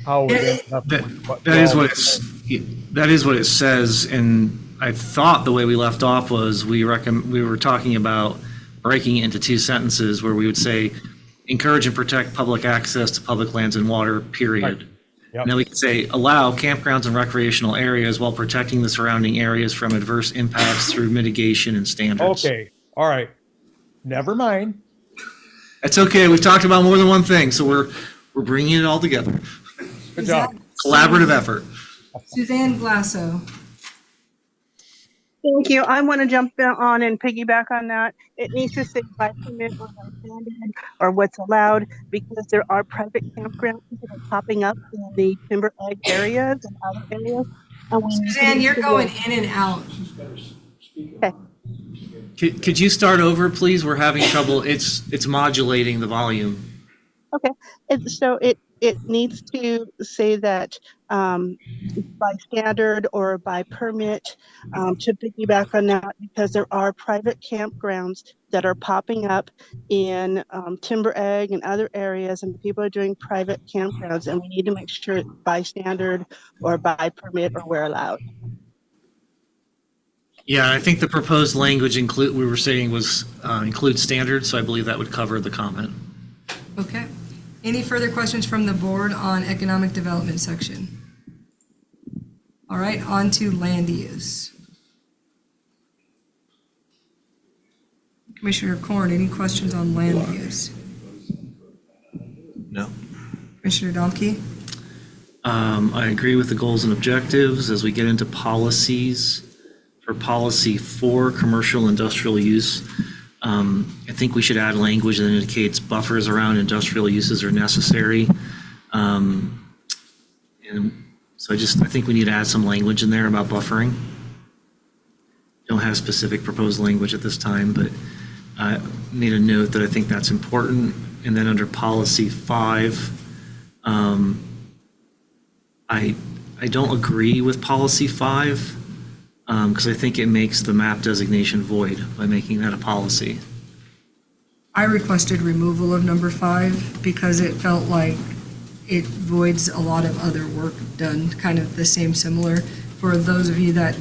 [SPEAKER 9] how it ended up.
[SPEAKER 3] That is what it says, and I thought the way we left off was we were talking about breaking it into two sentences where we would say, encourage and protect public access to public lands and water, period.
[SPEAKER 9] Right. Yep.
[SPEAKER 3] And then we could say, allow campgrounds and recreational areas while protecting the surrounding areas from adverse impacts through mitigation and standards.
[SPEAKER 9] Okay, all right. Never mind.
[SPEAKER 3] That's okay. We've talked about more than one thing, so we're bringing it all together.
[SPEAKER 9] Good job.
[SPEAKER 3] Collaborative effort.
[SPEAKER 1] Suzanne Glasso.
[SPEAKER 16] Thank you. I want to jump on and piggyback on that. It needs to say by permit or by standard or what's allowed, because there are private campgrounds that are popping up in the timber ag areas and other areas.
[SPEAKER 1] Suzanne, you're going in and out.
[SPEAKER 16] Okay.
[SPEAKER 3] Could you start over, please? We're having trouble. It's modulating the volume.
[SPEAKER 16] Okay. it needs to say that by standard or by permit, to piggyback on that, because there are private campgrounds that are popping up in Timber Egg and other areas, and people are doing private campgrounds, and we need to make sure it's by standard or by permit or where allowed.
[SPEAKER 3] Yeah, I think the proposed language we were saying was include standards, so I believe that would cover the comment.
[SPEAKER 1] Okay. Any further questions from the board on economic development section? All right, on to land use. Commissioner Korn, any questions on land use?
[SPEAKER 5] No.
[SPEAKER 1] Commissioner Domke?
[SPEAKER 3] I agree with the goals and objectives. As we get into policies, for policy 4, commercial industrial use, I think we should add language that indicates buffers around industrial uses are necessary. And so I think we need to add some language in there about buffering. Don't have specific proposed language at this time, but I made a note that I think that's important. And then under policy 5, I don't agree with policy 5 because I think it makes the map designation void by making that a policy.
[SPEAKER 1] I requested removal of number 5 because it felt like it voids a lot of other work done, kind of the same similar. For those of you that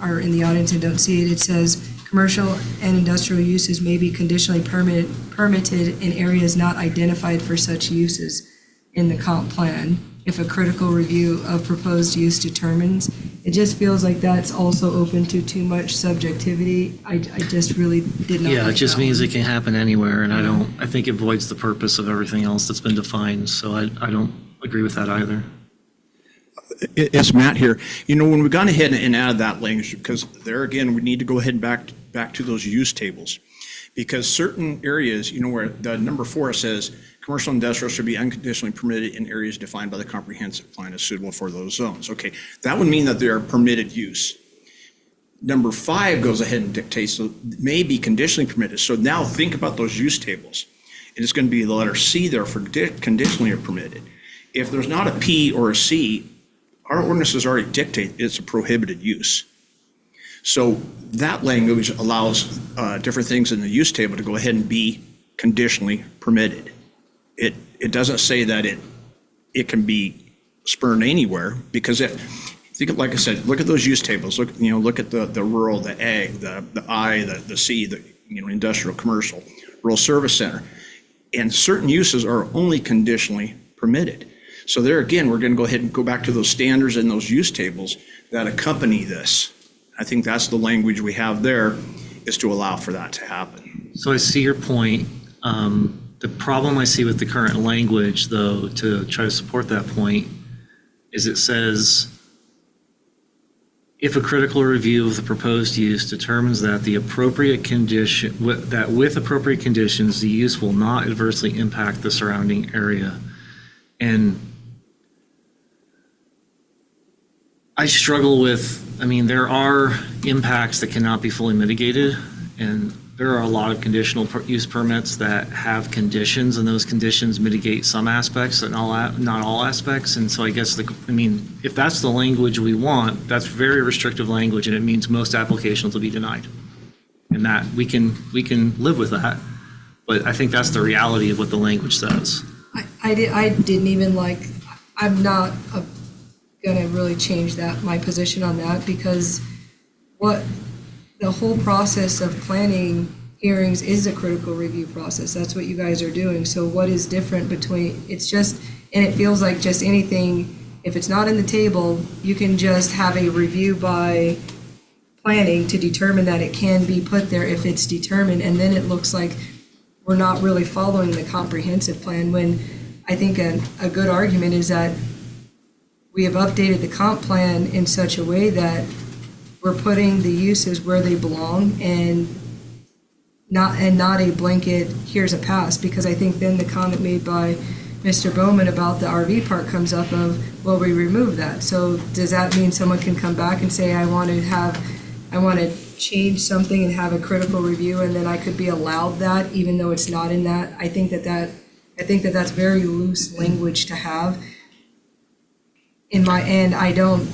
[SPEAKER 1] are in the audience and don't see it, it says commercial and industrial uses may be conditionally permitted in areas not identified for such uses in the comp plan if a critical review of proposed use determines. It just feels like that's also open to too much subjectivity. I just really did not.
[SPEAKER 3] Yeah,
[SPEAKER 1] like
[SPEAKER 3] it just
[SPEAKER 1] that
[SPEAKER 3] means
[SPEAKER 1] one.
[SPEAKER 3] it can happen anywhere, and I think it voids the purpose of everything else that's been defined, so I don't agree with that either.
[SPEAKER 8] It's Matt here. When we've gone ahead and added that language, because there again, we need to go ahead and back to those use tables. Because certain areas, where the number 4 says, commercial and industrial should be unconditionally permitted in areas defined by the comprehensive plan as suitable for those zones. Okay, that would mean that they are permitted use. Number 5 goes ahead and dictates, so may be conditionally permitted. So now think about those use tables. And it's going to be the letter C there for conditionally permitted. If there's not a P or a C, our ordinances already dictate it's a prohibited use. So that language allows different things in the use table to go ahead and be conditionally permitted. It doesn't say that it can be spurned anywhere, because like I said, look at those use tables. Look at the rural, the ag, the I, the C, the industrial, commercial, rural service center, and certain uses are only conditionally permitted. So there again, we're going to go ahead and go back to those standards and those use tables that accompany this. I think that's the language we have there, is to allow for that to happen.
[SPEAKER 3] So I see your point. The problem I see with the current language, though, to try to support that point, is it says, if a critical review of the proposed use determines that with appropriate conditions, the use will not adversely impact the surrounding area. And I struggle with, there are impacts that cannot be fully mitigated, and there are a lot of conditional use permits that have conditions, and those conditions mitigate some aspects, but not all aspects. And so I guess, if that's the language we want, that's very restrictive language, and it means most applications will be denied. And that we can live with that, but I think that's the reality of what the language says.
[SPEAKER 1] I didn't even I'm not gonna really change my position on that, because the whole process of planning hearings is a critical review process. That's what you guys are doing. So what is different between, it feels like just anything, if it's not in the table, you can just have a review by planning to determine that it can be put there if it's determined, and then it looks like we're not really following the comprehensive plan, when I think a good argument is that we have updated the comp plan in such a way that we're putting the uses where they belong, and not a blanket, here's a pass, because I think then the comment made by Mr. Bowman about the RV park comes up of, well, we remove that. So does that mean someone can come back and say, I want to change something and have a critical review, and then I could be allowed that even though it's not in that? I think I think that that's very loose language to have. In my end, I don't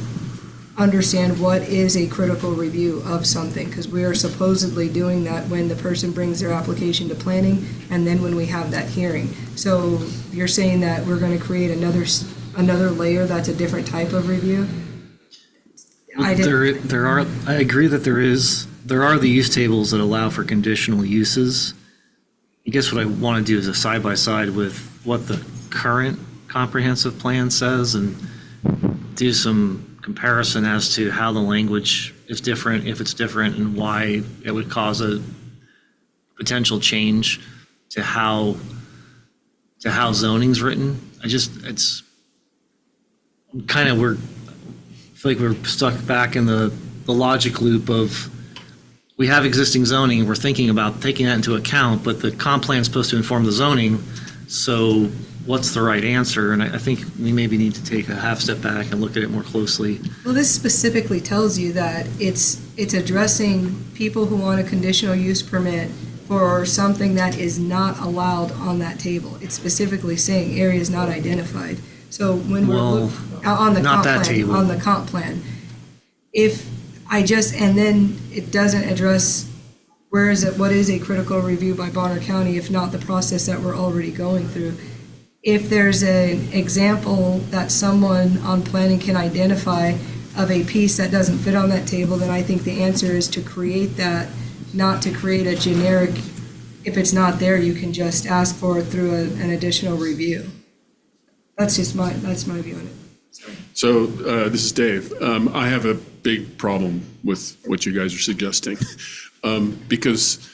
[SPEAKER 1] understand what is a critical review of something, because we are supposedly doing that when the person brings their application to planning, and then when we have that hearing. So you're saying that we're going to create another layer that's a different type of review?
[SPEAKER 3] I agree that there are the use tables that allow for conditional uses. I guess what I want to do is a side-by-side with what the current comprehensive plan says and do some comparison as to how the language is different, if it's different, and why it would cause a potential change to how zoning's written. I feel like we're stuck back in the logic loop of, we have existing zoning, and we're thinking about taking that into account, but the comp plan is supposed to inform the zoning, so what's the right answer? And I think we maybe need to take a half step back and look at it more closely.
[SPEAKER 1] Well, this specifically tells you that it's addressing people who want a conditional use permit for something that is not allowed on that table. It's specifically saying areas not identified. So when
[SPEAKER 3] Well,
[SPEAKER 1] we're on the
[SPEAKER 3] not
[SPEAKER 1] comp
[SPEAKER 3] that
[SPEAKER 1] plan,
[SPEAKER 3] table.
[SPEAKER 1] on the comp plan, and then it doesn't address what is a critical review by Bonner County, if not the process that we're already going through. If there's an example that someone on planning can identify of a piece that doesn't fit on that table, then I think the answer is to create that, not to create a generic, if it's not there, you can just ask for it through an additional review. That's my view on it.
[SPEAKER 7] So this is Dave. I have a big problem with what you guys are suggesting because,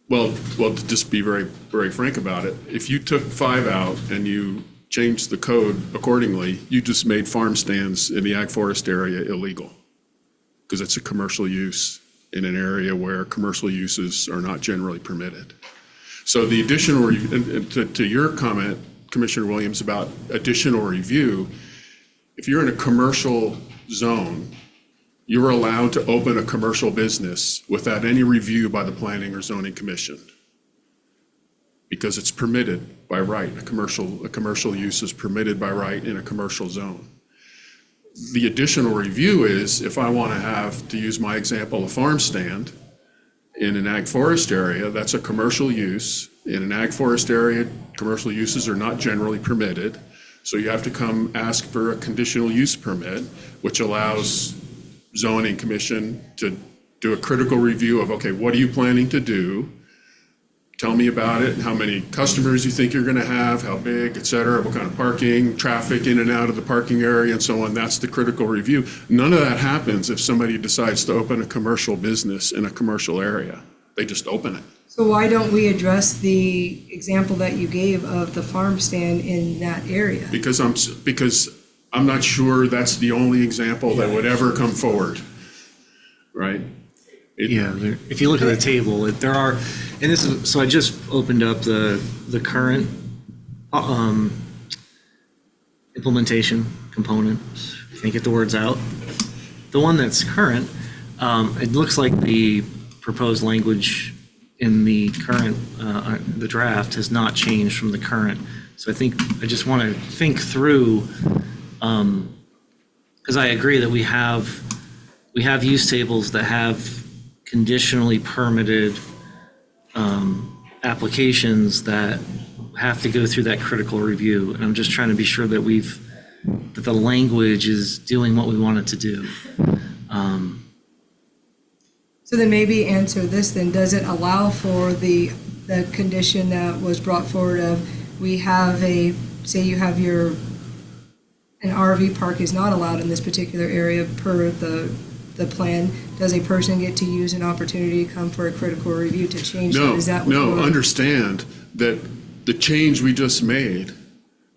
[SPEAKER 7] well, to just be very, very frank about it, if you took 5 out and you changed the code accordingly, you just made farm stands in the ag forest area illegal because it's a commercial use in an area where commercial uses are not generally permitted. So the additional, to your comment, Commissioner Williams, about additional review, if you're in a commercial zone, you're allowed to open a commercial business without any review by the Planning or Zoning Commission because it's permitted by right. A commercial use is permitted by right in a commercial zone. The additional review is if I want to have, to use my example, a farm stand in an ag forest area, that's a commercial use. In an ag forest area, commercial uses are not generally permitted. So you have to come ask for a conditional use permit, which allows zoning commission to do a critical review of, okay, what are you planning to do? Tell me about it, how many customers you think you're going to have, how big, et cetera, what kind of parking, traffic in and out of the parking area and so on. That's the critical review. None of that happens if somebody decides to open a commercial business in a commercial area. They just open it.
[SPEAKER 1] So why don't we address the example that you gave of the farm stand in that area?
[SPEAKER 7] Because I'm not sure that's the only example that would ever come forward, right?
[SPEAKER 3] If you look at the table, there are, and this is, so I just opened up the current implementation component. Can't get the words out. The one that's current, it looks like the proposed language in the current, the draft has not changed from the current. So I think, I just want to think through, because I agree that we have use tables that have conditionally permitted applications that have to go through that critical review. And I'm just trying to be sure that that the language is doing what we want it to do.
[SPEAKER 1] So then maybe answer this then, does it allow for the condition that was brought forward of, we have say you have an RV park is not allowed in this particular area per the plan, does a person get to use an opportunity to come for a critical review to change that? Is that what
[SPEAKER 7] No, understand that the change we just made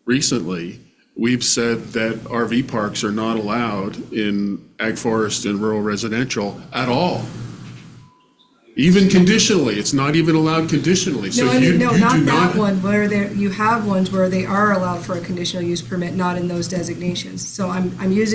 [SPEAKER 7] recently, we've said that RV parks are not allowed in ag forest and rural residential at all. Even conditionally, it's not even allowed conditionally. So
[SPEAKER 1] not that one, where you have ones where they are allowed for a conditional use permit, not in those designations. So I'm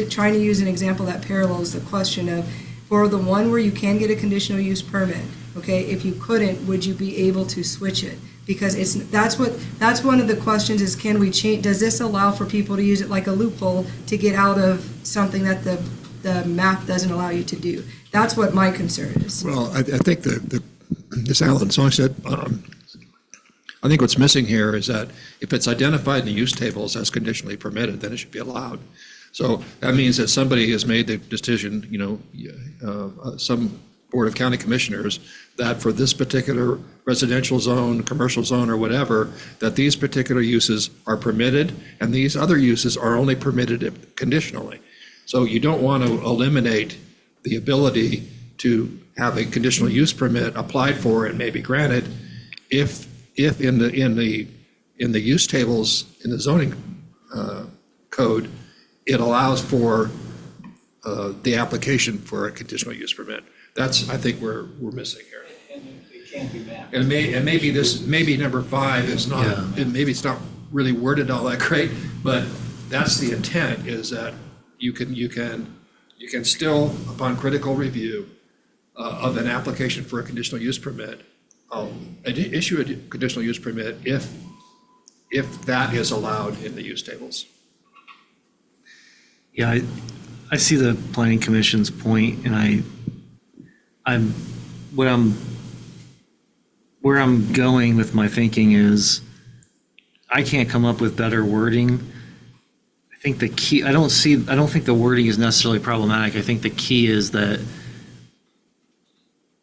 [SPEAKER 1] trying to use an example that parallels the question of, for the one where you can get a conditional use permit, okay, if you couldn't, would you be able to switch it? Because that's one of the questions is, can we change, does this allow for people to use it like a loophole to get out of something that the map doesn't allow you to do? That's what my concern is.
[SPEAKER 6] Well, I think as Alan Song said, I think what's missing here is that if it's identified in the use tables as conditionally permitted, then it should be allowed. So that means that somebody has made the decision, some Board of County Commissioners, that for this particular residential zone, commercial zone, or whatever, that these particular uses are permitted, and these other uses are only permitted conditionally. So you don't want to eliminate the ability to have a conditional use permit applied for and maybe granted if in the use tables, in the zoning code, it allows for the application for a conditional use permit. That's, I think, where we're missing here.
[SPEAKER 8] And it can't be mapped.
[SPEAKER 6] And maybe number 5 is not, maybe it's not really worded all that great, but that's the intent, is that you can still, upon critical review of an application for a conditional use permit, issue a conditional use permit if that is allowed in the use tables.
[SPEAKER 3] Yeah, I see the planning commission's point, and where I'm going with my thinking is, I can't come up with better wording. I think the key, I don't think the wording is necessarily problematic. I think the key is that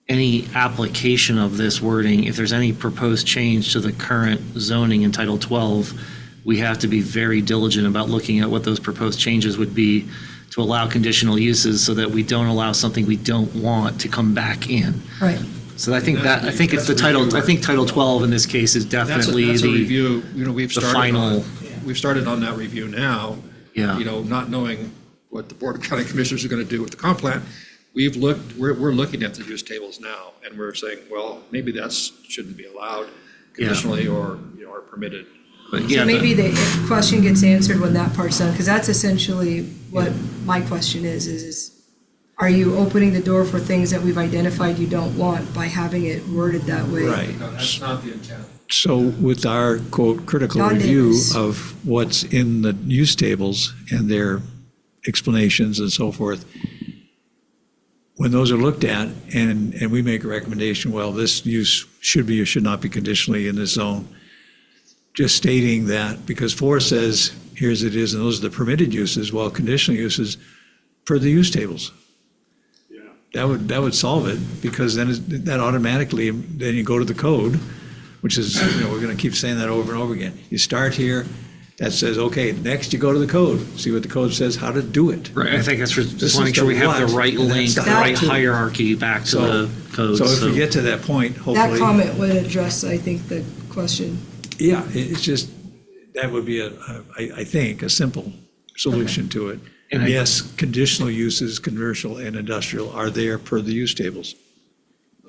[SPEAKER 3] any application of this wording, if there's any proposed change to the current zoning in Title 12, we have to be very diligent about looking at what those proposed changes would be to allow conditional uses, so that we don't allow something we don't want to come back in.
[SPEAKER 1] Right.
[SPEAKER 3] So I think it's the title, I think Title 12 in this case is definitely
[SPEAKER 6] That's a
[SPEAKER 3] the
[SPEAKER 6] review, we've
[SPEAKER 3] the
[SPEAKER 6] started
[SPEAKER 3] final.
[SPEAKER 6] we've started on that review now.
[SPEAKER 3] Yeah.
[SPEAKER 6] Not knowing what the Board of County Commissioners are going to do with the comp plan. We're looking at the use tables now, and we're saying, well, maybe that shouldn't be allowed conditionally or permitted.
[SPEAKER 3] But
[SPEAKER 1] So maybe the question gets answered when that part's done, because that's essentially what my question is are you opening the door for things that we've identified you don't want by having it worded that way?
[SPEAKER 14] Right.
[SPEAKER 6] No, that's not the intent.
[SPEAKER 14] So with our, quote, critical
[SPEAKER 1] John
[SPEAKER 14] review
[SPEAKER 1] Davis.
[SPEAKER 14] of what's in the use tables and their explanations and so forth, when those are looked at and we make a recommendation, well, this use should be or should not be conditionally in this zone, just stating that, because 4 says, here's it is, and those are the permitted uses, well, conditional uses per the use tables.
[SPEAKER 7] Yeah.
[SPEAKER 14] That would solve it, because then that automatically, then you go to the code, which is, we're going to keep saying that over and over again. You start here, that says, okay, next you go to the code, see what the code says, how to do it.
[SPEAKER 3] Right, I think that's
[SPEAKER 14] This
[SPEAKER 3] just wanting
[SPEAKER 14] is
[SPEAKER 3] sure we
[SPEAKER 14] the
[SPEAKER 3] have the
[SPEAKER 14] what,
[SPEAKER 3] right
[SPEAKER 14] and
[SPEAKER 3] link,
[SPEAKER 14] that's
[SPEAKER 3] the right
[SPEAKER 14] how to.
[SPEAKER 3] hierarchy back to the code.
[SPEAKER 14] So if we get to that point, hopefully.
[SPEAKER 1] That comment would address, I think, the question.
[SPEAKER 14] Yeah, it's just, that would be I think, a simple solution to it.
[SPEAKER 3] And
[SPEAKER 14] Yes, conditional uses, commercial and industrial, are there per the use tables.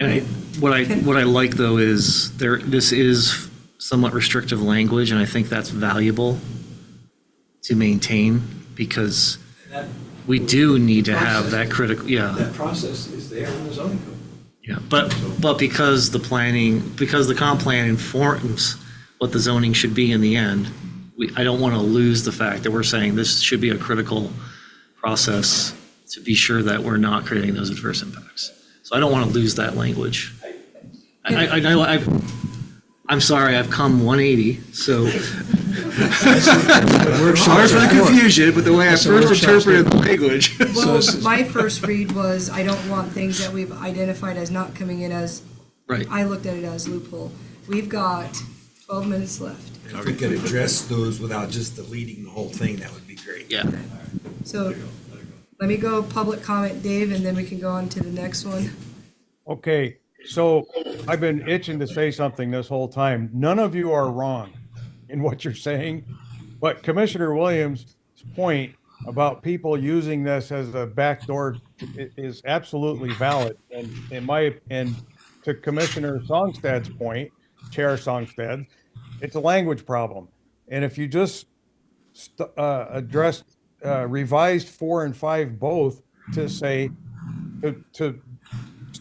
[SPEAKER 3] And what I like though is this is somewhat restrictive language, and I think that's valuable to maintain, because we do need to have that critical,
[SPEAKER 14] That process is there in the zoning code.
[SPEAKER 3] Yeah, but because the comp plan informs what the zoning should be in the end, I don't want to lose the fact that we're saying this should be a critical process to be sure that we're not creating those adverse impacts. So I don't want to lose that language. I know I'm sorry, I've come 180, so. Sorry for the confusion, but the way I first interpreted the language.
[SPEAKER 1] Well, my first read was, I don't want things that we've identified as not coming in as,
[SPEAKER 3] Right.
[SPEAKER 1] I looked at it as loophole. We've got 12 minutes left.
[SPEAKER 5] If we could address those without just deleting the whole thing, that would be great.
[SPEAKER 3] Yeah.
[SPEAKER 1] So let me go public comment, Dave, and then we can go on to the next one.
[SPEAKER 9] Okay, so I've been itching to say something this whole time. None of you are wrong in what you're saying, but Commissioner Williams' point about people using this as a backdoor is absolutely valid. And to Commissioner Songstad's point, Chair Songstad, it's a language problem. And if you just addressed revised 4 and 5 both to say, to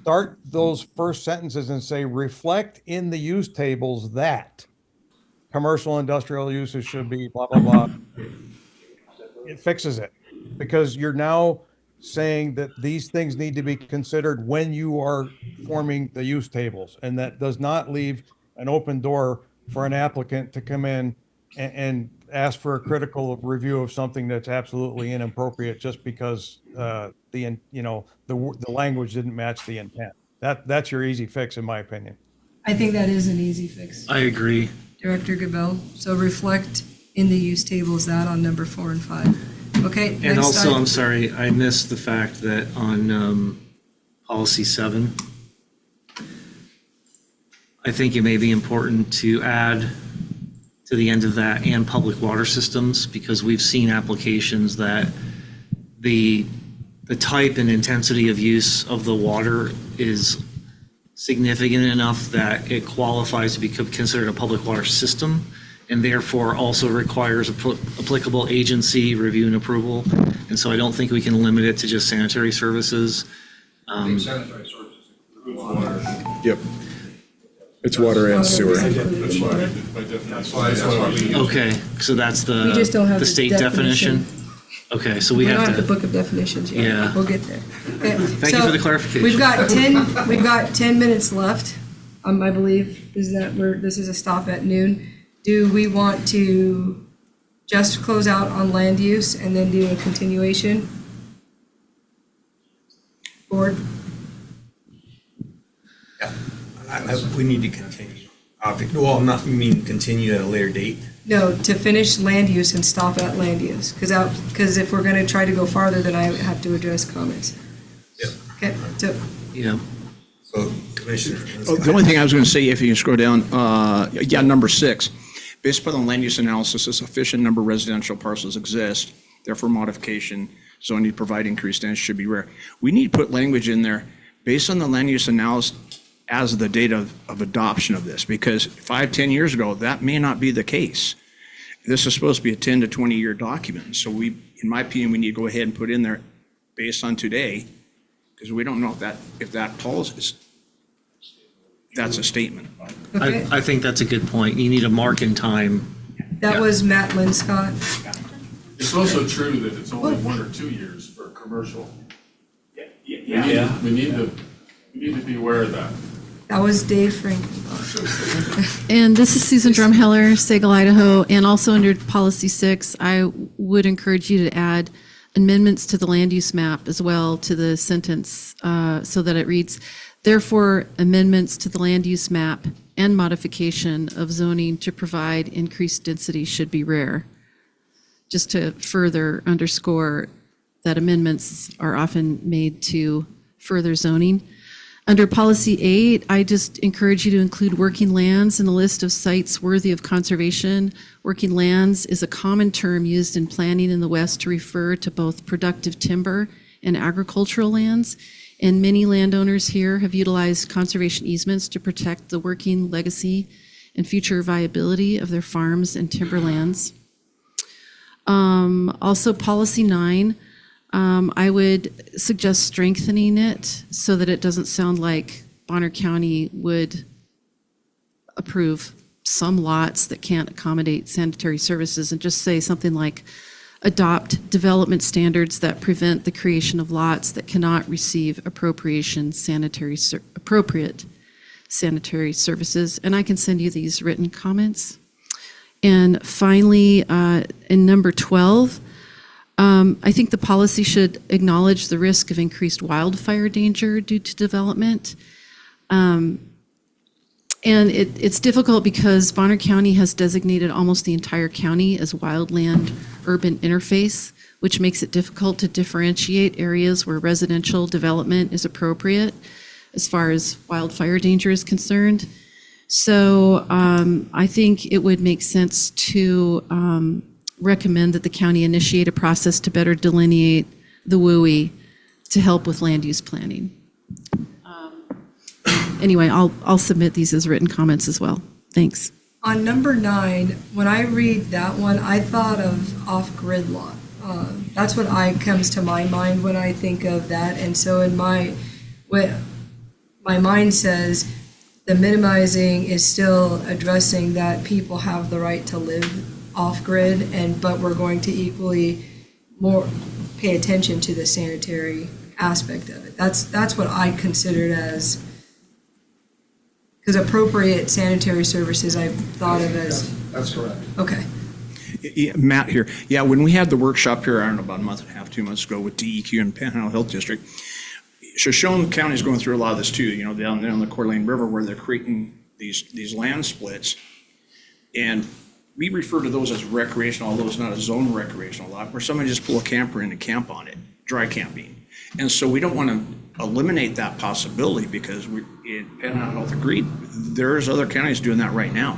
[SPEAKER 9] start those first sentences and say, reflect in the use tables that commercial industrial uses should be blah, blah, blah. It fixes it because you're now saying that these things need to be considered when you are forming the use tables. And that does not leave an open door for an applicant to come in and ask for a critical review of something that's absolutely inappropriate just because the language didn't match the intent. That's your easy fix, in my opinion.
[SPEAKER 1] I think that is an easy fix,
[SPEAKER 3] I agree.
[SPEAKER 1] Director Gabel. So reflect in the use tables that on number 4 and 5. Okay.
[SPEAKER 3] And
[SPEAKER 1] next
[SPEAKER 3] also,
[SPEAKER 1] item.
[SPEAKER 3] I'm sorry, I missed the fact that on policy 7, I think it may be important to add to the end of that and public water systems, because we've seen applications that the type and intensity of use of the water is significant enough that it qualifies to be considered a public water system, and therefore also requires applicable agency review and approval. And so I don't think we can limit it to just sanitary services.
[SPEAKER 6] Sanitary services include water.
[SPEAKER 2] Yep. It's water and sewer.
[SPEAKER 6] That's why
[SPEAKER 3] Okay, so that's
[SPEAKER 1] We just don't have
[SPEAKER 3] the
[SPEAKER 1] the
[SPEAKER 3] state definition? Okay, so we
[SPEAKER 1] don't
[SPEAKER 3] have
[SPEAKER 1] have the
[SPEAKER 3] to,
[SPEAKER 1] book of definitions yet.
[SPEAKER 3] Yeah.
[SPEAKER 1] We'll get there. Okay,
[SPEAKER 3] Thank you
[SPEAKER 1] so
[SPEAKER 3] for the clarification.
[SPEAKER 1] We've got 10 minutes left. I believe this is a stop at noon. Do we want to just close out on land use and then do a continuation? Board?
[SPEAKER 5] We need to continue. Well, not, you mean continue at a later date?
[SPEAKER 1] No, to finish land use and stop at land use. Because if we're going to try to go farther, then I have to address comments.
[SPEAKER 5] Yep.
[SPEAKER 1] Okay, so
[SPEAKER 3] yeah.
[SPEAKER 5] So, Commissioner.
[SPEAKER 8] The only thing I was going to say, if you can scroll down, number 6. Based upon the land use analysis, a sufficient number of residential parcels exist, therefore modification, zoning to provide increased density should be rare. We need to put language in there based on the land use analysis as of the date of adoption of this, because 5-10 years ago, that may not be the case. This is supposed to be a 10 to 20 year document. So in my opinion, we need to go ahead and put in there based on today, because we don't know if that policy that's a statement.
[SPEAKER 1] okay.
[SPEAKER 3] I think that's a good point. You need a mark in time.
[SPEAKER 1] That was Matt Linscott.
[SPEAKER 7] It's also true that it's only 1 or 2 years for commercial. Yeah. We need to be aware of that.
[SPEAKER 1] That was Dave Frank.
[SPEAKER 12] And this is Susan Drumheller, Sagal, Idaho, and also under policy 6, I would encourage you to add amendments to the land use map as well to the sentence so that it reads, therefore, amendments to the land use map and modification of zoning to provide increased density should be rare. Just to further underscore that amendments are often made to further zoning. Under policy 8, I just encourage you to include working lands in the list of sites worthy of conservation. Working lands is a common term used in planning in the West to refer to both productive timber and agricultural lands. And many landowners here have utilized conservation easements to protect the working legacy and future viability of their farms and timberlands. Also, policy 9, I would suggest strengthening it so that it doesn't sound like Bonner County would approve some lots that can't accommodate sanitary services, and just say something like, adopt development standards that prevent the creation of lots that cannot receive appropriate sanitary services. And I can send you these written comments. And finally, in number 12, I think the policy should acknowledge the risk of increased wildfire danger due to development. And it's difficult because Bonner County has designated almost the entire county as wildland urban interface, which makes it difficult to differentiate areas where residential development is appropriate as far as wildfire danger is concerned. So I think it would make sense to recommend that the county initiate a process to better delineate the WUI to help with land use planning. Anyway, I'll submit these as written comments as well. Thanks.
[SPEAKER 1] On number 9, when I read that one, I thought of off-grid lot. That's what comes to my mind when I think of that. And so my mind says the minimizing is still addressing that people have the right to live off-grid, but we're going to equally more pay attention to the sanitary aspect of it. That's what I considered as, because appropriate sanitary services I've thought of as.
[SPEAKER 8] That's correct.
[SPEAKER 1] Okay.
[SPEAKER 8] Yeah, Matt here. Yeah, when we had the workshop here, I don't know, about a month and a half, 2 months ago with DEQ and Panhandle Health District, Shoshone County is going through a lot of this too, down there on the Coeur d'Alene River where they're creating these land splits. And we refer to those as recreational, although it's not a zone recreational lot, where somebody just pull a camper in and camp on it, dry camping. And so we don't want to eliminate that possibility because Panhandle Health agreed. There's other counties doing that right now.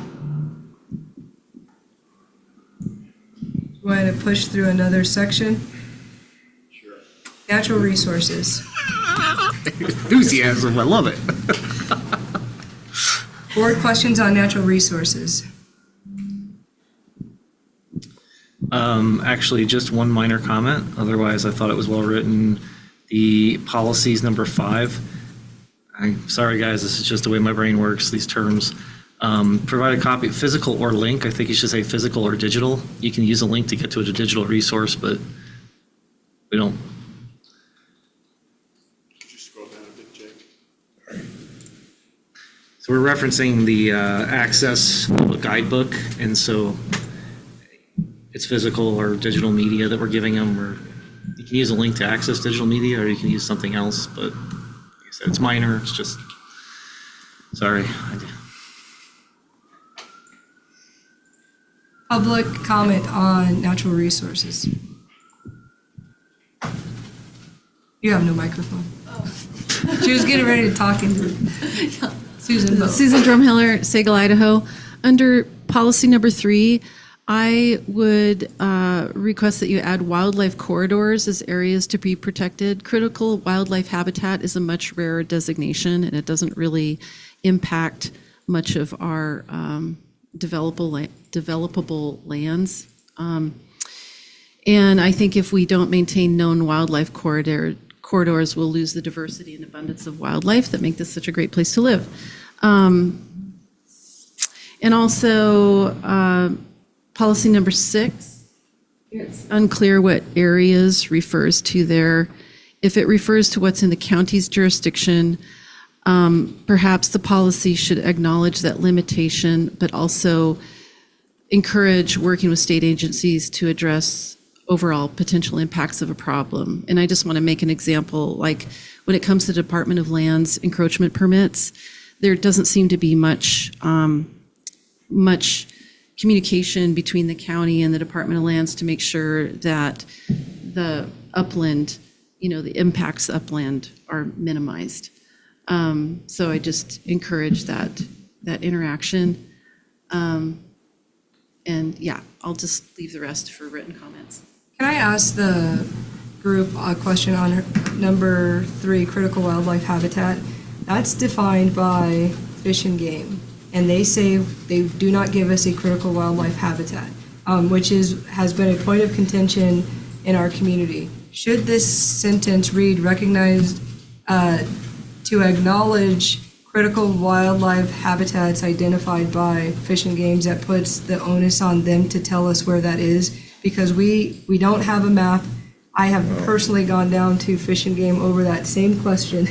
[SPEAKER 1] Want to push through another section? Sure. Natural resources.
[SPEAKER 3] Enthusiasm, I love it.
[SPEAKER 1] Board questions on natural resources.
[SPEAKER 3] Actually, just one minor comment. Otherwise, I thought it was well written. The policies number 5. I'm sorry, guys. This is just the way my brain works. These terms. Provide a copy, physical or link. I think you should say physical or digital. You can use a link to get to a digital resource, but we don't.
[SPEAKER 7] Just scroll down a bit, Jake.
[SPEAKER 3] So we're referencing the access of a guidebook, and so it's physical or digital media that we're giving them. Or you can use a link to access digital media, or you can use something else. But like I said, it's minor. It's just sorry.
[SPEAKER 1] Public comment on natural resources. You have no microphone. She was getting ready to talk into Susan Bowe.
[SPEAKER 12] Susan Drumheller, Sagal, Idaho. Under policy number 3, I would request that you add wildlife corridors as areas to be protected. Critical wildlife habitat is a much rarer designation, and it doesn't really impact much of our developable lands. And I think if we don't maintain known wildlife corridors, we'll lose the diversity and abundance of wildlife that make this such a great place to live. And also, policy number 6, it's unclear what areas refers to there. If it refers to what's in the county's jurisdiction, perhaps the policy should acknowledge that limitation, but also encourage working with state agencies to address overall potential impacts of a problem. And I just want to make an example, like when it comes to Department of Land's encroachment permits, there doesn't seem to be much communication between the county and the Department of Lands to make sure that the upland, the impacts upland are minimized. So I just encourage that interaction. And yeah, I'll just leave the rest for written comments.
[SPEAKER 1] Can I ask the group a question on number 3, critical wildlife habitat? That's defined by Fish and Game, and they say they do not give us a critical wildlife habitat, which has been a point of contention in our community. Should this sentence read recognized to acknowledge critical wildlife habitats identified by Fish and Games, that puts the onus on them to tell us where that is? Because we don't have a map. I have personally gone down to Fish and Game over that same question.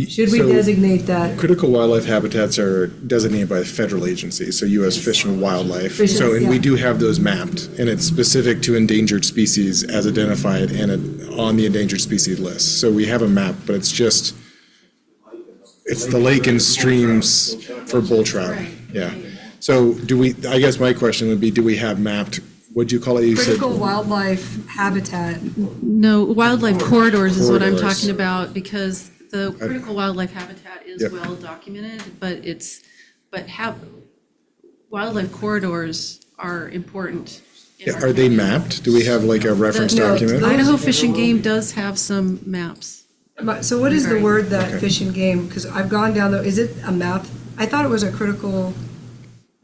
[SPEAKER 1] Should we designate that?
[SPEAKER 2] Critical wildlife habitats are designated by federal agencies, so U.S. Fish and Wildlife. And we do have those mapped, and it's specific to endangered species as identified and on the endangered species list. So we have a map, but it's the lake and streams for bull trout. Yeah. So I guess my question would be, do we have mapped, what'd you call it?
[SPEAKER 1] Critical wildlife habitat.
[SPEAKER 12] No, wildlife corridors is what I'm talking about, because the critical wildlife habitat is well documented, but wildlife corridors are important.
[SPEAKER 2] Are they mapped? Do we have like a reference document?
[SPEAKER 12] Idaho Fish and Game does have some maps.
[SPEAKER 1] So what is the word that Fish and Game, because I've gone down is it a map? I thought it was a critical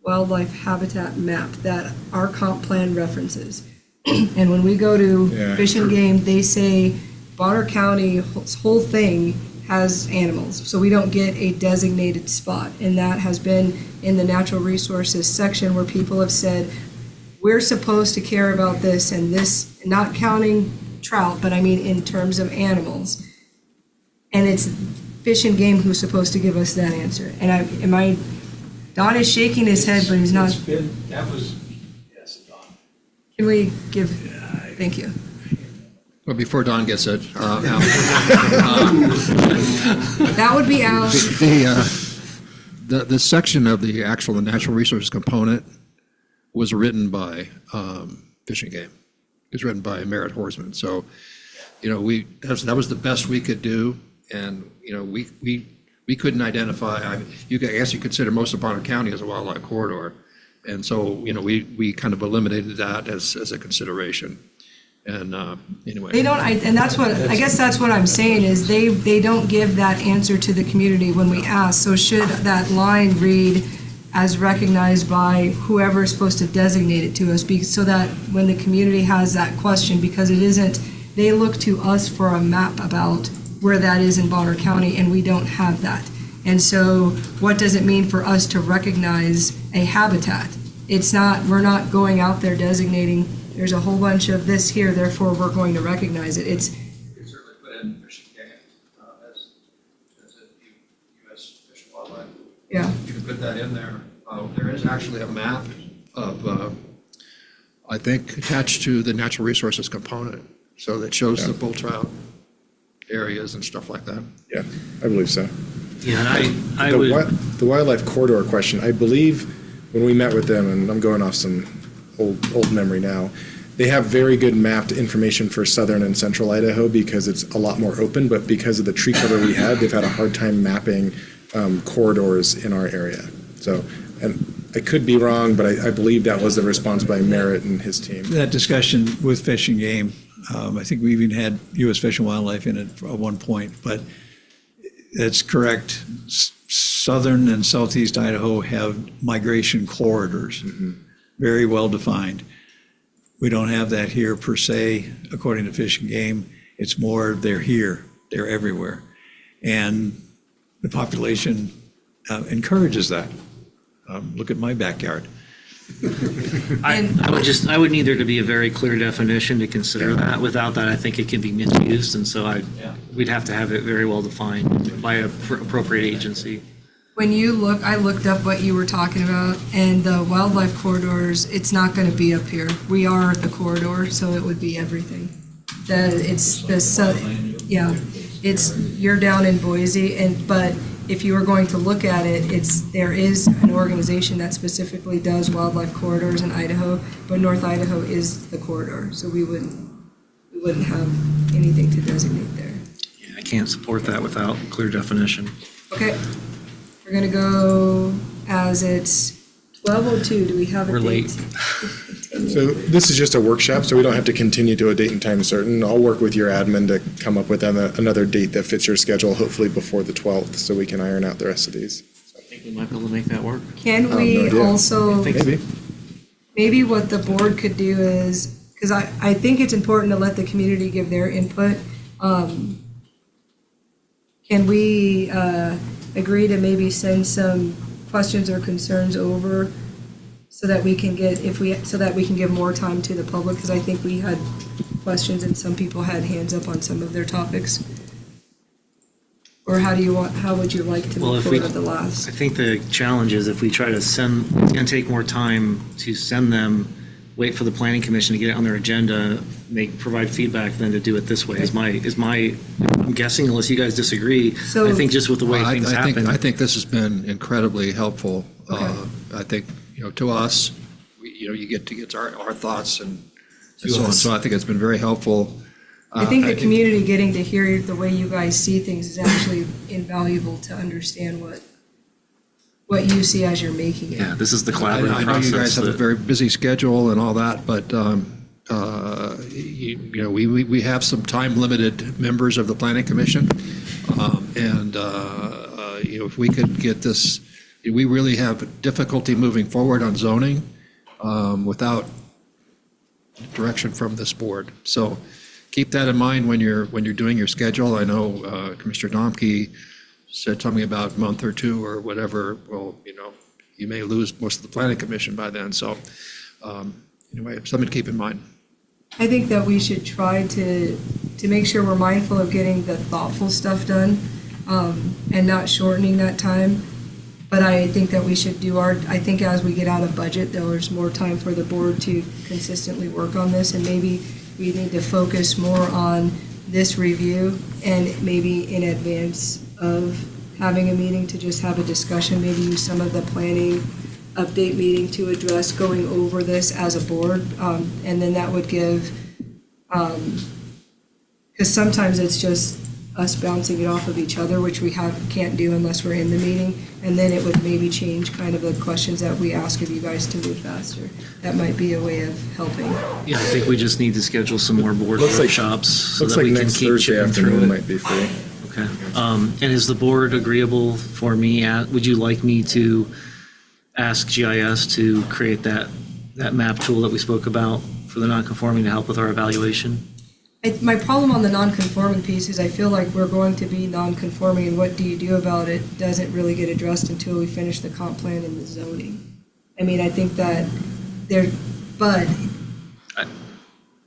[SPEAKER 1] wildlife habitat map that our comp plan references. And when we go to Fish and Game, they say Bonner County's whole thing has animals, so we don't get a designated spot. And that has been in the natural resources section where people have said, we're supposed to care about this and this, not counting trout, but I mean in terms of animals. And it's Fish and Game who's supposed to give us that answer. And Don is shaking his head, but he's not.
[SPEAKER 14] That was, yes, Don.
[SPEAKER 1] Can we give, thank you.
[SPEAKER 6] Well, before Don gets it, Al.
[SPEAKER 1] That would be Al.
[SPEAKER 6] The section of the natural resources component was written by Fish and Game. It was written by Merritt Horsman. So, that was the best we could do. And, we couldn't identify, I guess you consider most of Bonner County as a wildlife corridor. And so, we kind of eliminated that as a consideration. And anyway.
[SPEAKER 1] They don't, and that's what, I guess that's what I'm saying is they don't give that answer to the community when we ask. So should that line read as recognized by whoever is supposed to designate it to us, so that when the community has that question, because it isn't, they look to us for a map about where that is in Bonner County, and we don't have that. And so what does it mean for us to recognize a habitat? It's not, we're not going out there designating, there's a whole bunch of this here, therefore we're going to recognize it. It's.
[SPEAKER 6] You can certainly put in Fish and Game as a U.S. Fish and Wildlife.
[SPEAKER 1] Yeah.
[SPEAKER 6] You can put that in there. There is actually a map of, I think, attached to the natural resources component, so that shows the bull trout areas and stuff like that.
[SPEAKER 2] Yeah, I believe so.
[SPEAKER 3] Yeah, and I would.
[SPEAKER 2] The wildlife corridor question, I believe when we met with them, and I'm going off some old memory now, they have very good mapped information for southern and central Idaho because it's a lot more open, but because of the tree cover we had, they've had a hard time mapping corridors in our area. So, and I could be wrong, but I believe that was the response by Merritt and his team.
[SPEAKER 14] That discussion with Fish and Game, I think we even had U.S. Fish and Wildlife in it at one point, but that's correct. Southern and southeast Idaho have migration corridors, very well defined. We don't have that here per se, according to Fish and Game. It's more they're here, they're everywhere. And the population encourages that. Look at my backyard.
[SPEAKER 3] I would need there to be a very clear definition to consider that. Without that, I think it can be misused, and so we'd have to have it very well defined by an appropriate agency.
[SPEAKER 1] When you look, I looked up what you were talking about, and the wildlife corridors, it's not going to be up here. We are the corridor, so it would be everything. You're down in Boise, but if you were going to look at it, there is an organization that specifically does wildlife corridors in Idaho, but North Idaho is the corridor, so we wouldn't have anything to designate there.
[SPEAKER 3] Yeah, I can't support that without clear definition.
[SPEAKER 1] Okay. We're going to go as it's 12:02. Do we have a
[SPEAKER 3] We're
[SPEAKER 1] date?
[SPEAKER 3] late.
[SPEAKER 2] So this is just a workshop, so we don't have to continue to a date and time certain. I'll work with your admin to come up with another date that fits your schedule, hopefully before the 12th, so we can iron out the rest of these.
[SPEAKER 3] I think we might be able to make that work.
[SPEAKER 1] Can
[SPEAKER 2] no
[SPEAKER 1] we
[SPEAKER 2] idea.
[SPEAKER 1] also,
[SPEAKER 2] Maybe.
[SPEAKER 1] what the board could do is, because I think it's important to let the community give their input. Can we agree to maybe send some questions or concerns over so that we can give more time to the public? Because I think we had questions and some people had hands up on some of their topics. Or how would you like to move forward with the last?
[SPEAKER 3] I think the challenge is if we try to it's going to take more time to send them, wait for the planning commission to get it on their agenda, provide feedback, than to do it this way. I'm guessing, unless you guys disagree, I think just with the way things happen.
[SPEAKER 6] I think this has been incredibly helpful.
[SPEAKER 1] Okay.
[SPEAKER 6] I think, to us, you get to get our thoughts and so on. So I think it's been very helpful.
[SPEAKER 1] I think the community getting to hear the way you guys see things is actually invaluable to understand what you see as you're making it.
[SPEAKER 3] Yeah, this is the collaborative process.
[SPEAKER 6] I know you guys have a very busy schedule and all that, but we have some time-limited members of the Planning Commission, if we could get this, we really have difficulty moving forward on zoning without direction from this board. So keep that in mind when you're doing your schedule. I know Commissioner Domke said something about a month or two or whatever. Well, you may lose most of the planning commission by then. So anyway, something to keep in mind.
[SPEAKER 1] I think that we should try to make sure we're mindful of getting the thoughtful stuff done, and not shortening that time. But I think that we should I think as we get out of budget, there's more time for the board to consistently work on this, and maybe we need to focus more on this review, and maybe in advance of having a meeting to just have a discussion, maybe use some of the planning update meeting to address going over this as a board, and then that would give, because sometimes it's just us bouncing it off of each other, which we can't do unless we're in the meeting, and then it would maybe change kind of the questions that we ask of you guys to move faster. That might be a way of helping.
[SPEAKER 3] Yeah, I think we just need to schedule some more board workshops so
[SPEAKER 2] Looks
[SPEAKER 3] that
[SPEAKER 2] like
[SPEAKER 3] we can
[SPEAKER 2] next
[SPEAKER 3] keep
[SPEAKER 2] Thursday
[SPEAKER 3] chipping through
[SPEAKER 2] afternoon
[SPEAKER 3] it.
[SPEAKER 2] might be free.
[SPEAKER 3] Okay. And is the board agreeable for me, would you like me to ask GIS to create that map tool that we spoke about for the non-conforming to help with our evaluation?
[SPEAKER 1] My problem on the non-conforming piece is I feel like we're going to be non-conforming, and what do you do about it doesn't really get addressed until we finish the comp plan and the zoning. I mean, I think that but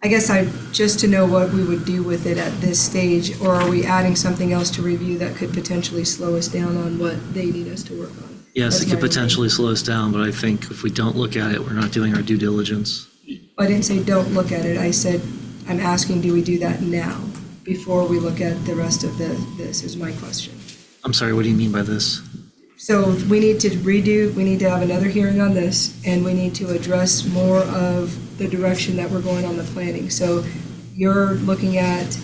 [SPEAKER 1] I guess just to know what we would do with it at this stage, or are we adding something else to review that could potentially slow us down on what they need us to work on?
[SPEAKER 3] Yes,
[SPEAKER 1] That's
[SPEAKER 3] it could
[SPEAKER 1] my
[SPEAKER 3] potentially slow us down, but I think if we don't look at it, we're not doing our due diligence.
[SPEAKER 1] I didn't say don't look at it. I said, I'm asking, do we do that now before we look at the rest of this is my question.
[SPEAKER 3] I'm sorry, what do you mean by this?
[SPEAKER 1] So we need to have another hearing on this, and we need to address more of the direction that we're going on the planning. So you're looking at,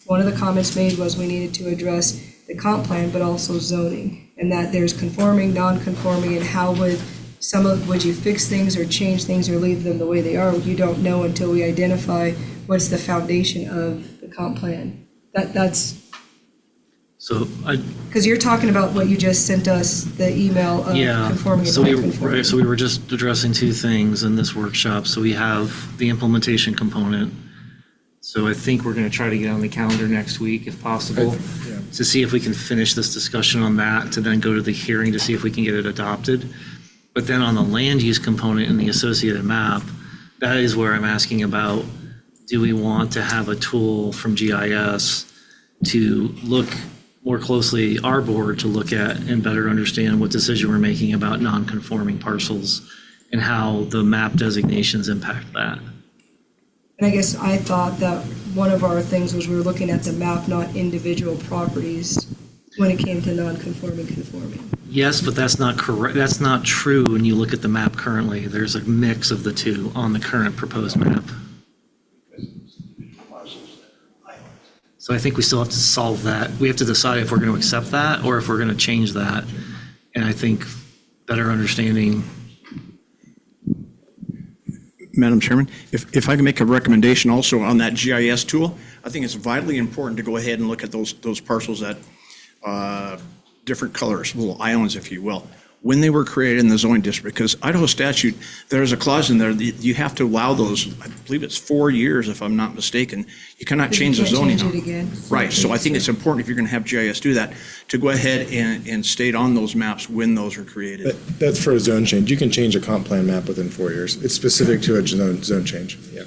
[SPEAKER 1] one of the comments made was we needed to address the comp plan, but also zoning, and that there's conforming, non-conforming, and how would you fix things or change things or leave them the way they are? You don't know until we identify what's the foundation of the comp plan. That's
[SPEAKER 3] So
[SPEAKER 1] because you're talking about what you just sent us, the email of conforming and non-conforming.
[SPEAKER 3] So we were just addressing two things in this workshop. So we have the implementation component. So I think we're going to try to get on the calendar next week if possible to see if we can finish this discussion on that, to then go to the hearing to see if we can get it adopted. But then on the land use component and the associated map, that is where I'm asking about, do we want to have a tool from GIS to look more closely, our board to look at and better understand what decision we're making about non-conforming parcels and how the map designations impact that?
[SPEAKER 1] And I guess I thought that one of our things was we were looking at the map, not individual properties when it came to non-conforming, conforming.
[SPEAKER 3] Yes, but that's not correct. That's not true when you look at the map currently. There's a mix of the two on the current proposed map. So I think we still have to solve that. We have to decide if we're going to accept that or if we're going to change that. And I think better understanding.
[SPEAKER 8] Madam Chairman, if I can make a recommendation also on that GIS tool, I think it's vitally important to go ahead and look at those parcels that different colors, little islands, if you will, when they were created in the zoning district. Because Idaho statute, there's a clause in there that you have to allow those, I believe it's 4 years, if I'm not mistaken. You cannot change the zoning.
[SPEAKER 1] Change it again.
[SPEAKER 8] Right, so I think it's important, if you're going to have GIS do that, to go ahead and state on those maps when those were created.
[SPEAKER 2] That's for a zone change. You can change a comp plan map within 4 years. It's specific to a zone change. Yeah.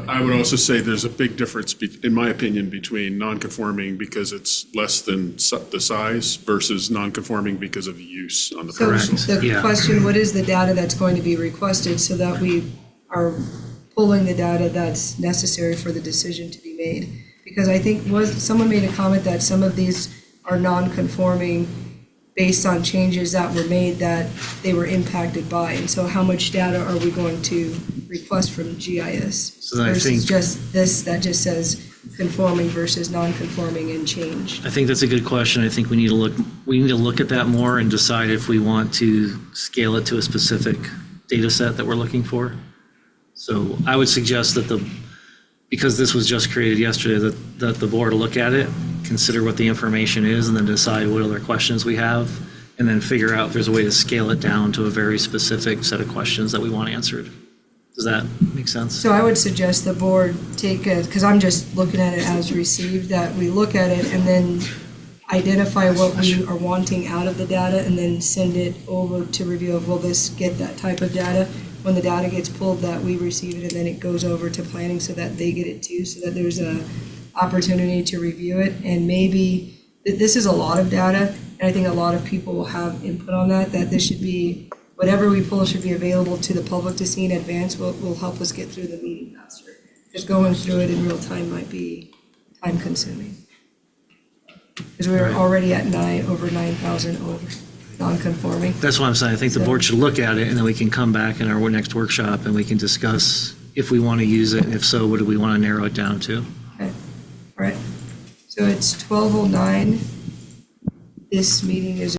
[SPEAKER 7] I would also say there's a big difference, in my opinion, between non-conforming because it's less than the size versus non-conforming because of use on the
[SPEAKER 1] So
[SPEAKER 7] parcel.
[SPEAKER 1] the question, what is the data that's going to be requested so that we are pulling the data that's necessary for the decision to be made? Because I think someone made a comment that some of these are non-conforming based on changes that were made that they were impacted by. And so how much data are we going to request from GIS?
[SPEAKER 3] So then I think-
[SPEAKER 1] versus just this that just says conforming versus non-conforming and change?
[SPEAKER 3] I think that's a good question. I think we need to look at that more and decide if we want to scale it to a specific data set that we're looking for. So I would suggest that because this was just created yesterday, that the board look at it, consider what the information is, and then decide what other questions we have, and then figure out if there's a way to scale it down to a very specific set of questions that we want answered. Does that make sense?
[SPEAKER 1] So I would suggest the board take because I'm just looking at it as received, that we look at it and then identify what we are wanting out of the data and then send it over to review of, will this get that type of data? When the data gets pulled, that we receive it and then it goes over to planning so that they get it too, so that there's a opportunity to review it. And maybe, this is a lot of data, and I think a lot of people will have input on that this should be, whatever we pull should be available to the public to see in advance, will help us get through the meeting faster. Just going through it in real time might be time consuming. Because we're already at over 9,000 over non-conforming.
[SPEAKER 3] That's what I'm saying. I think the board should look at it, and then we can come back in our next workshop and we can discuss if we want to use it, and if so, what do we want to narrow it down to?
[SPEAKER 1] Okay, all right. So it's 12:09. This meeting is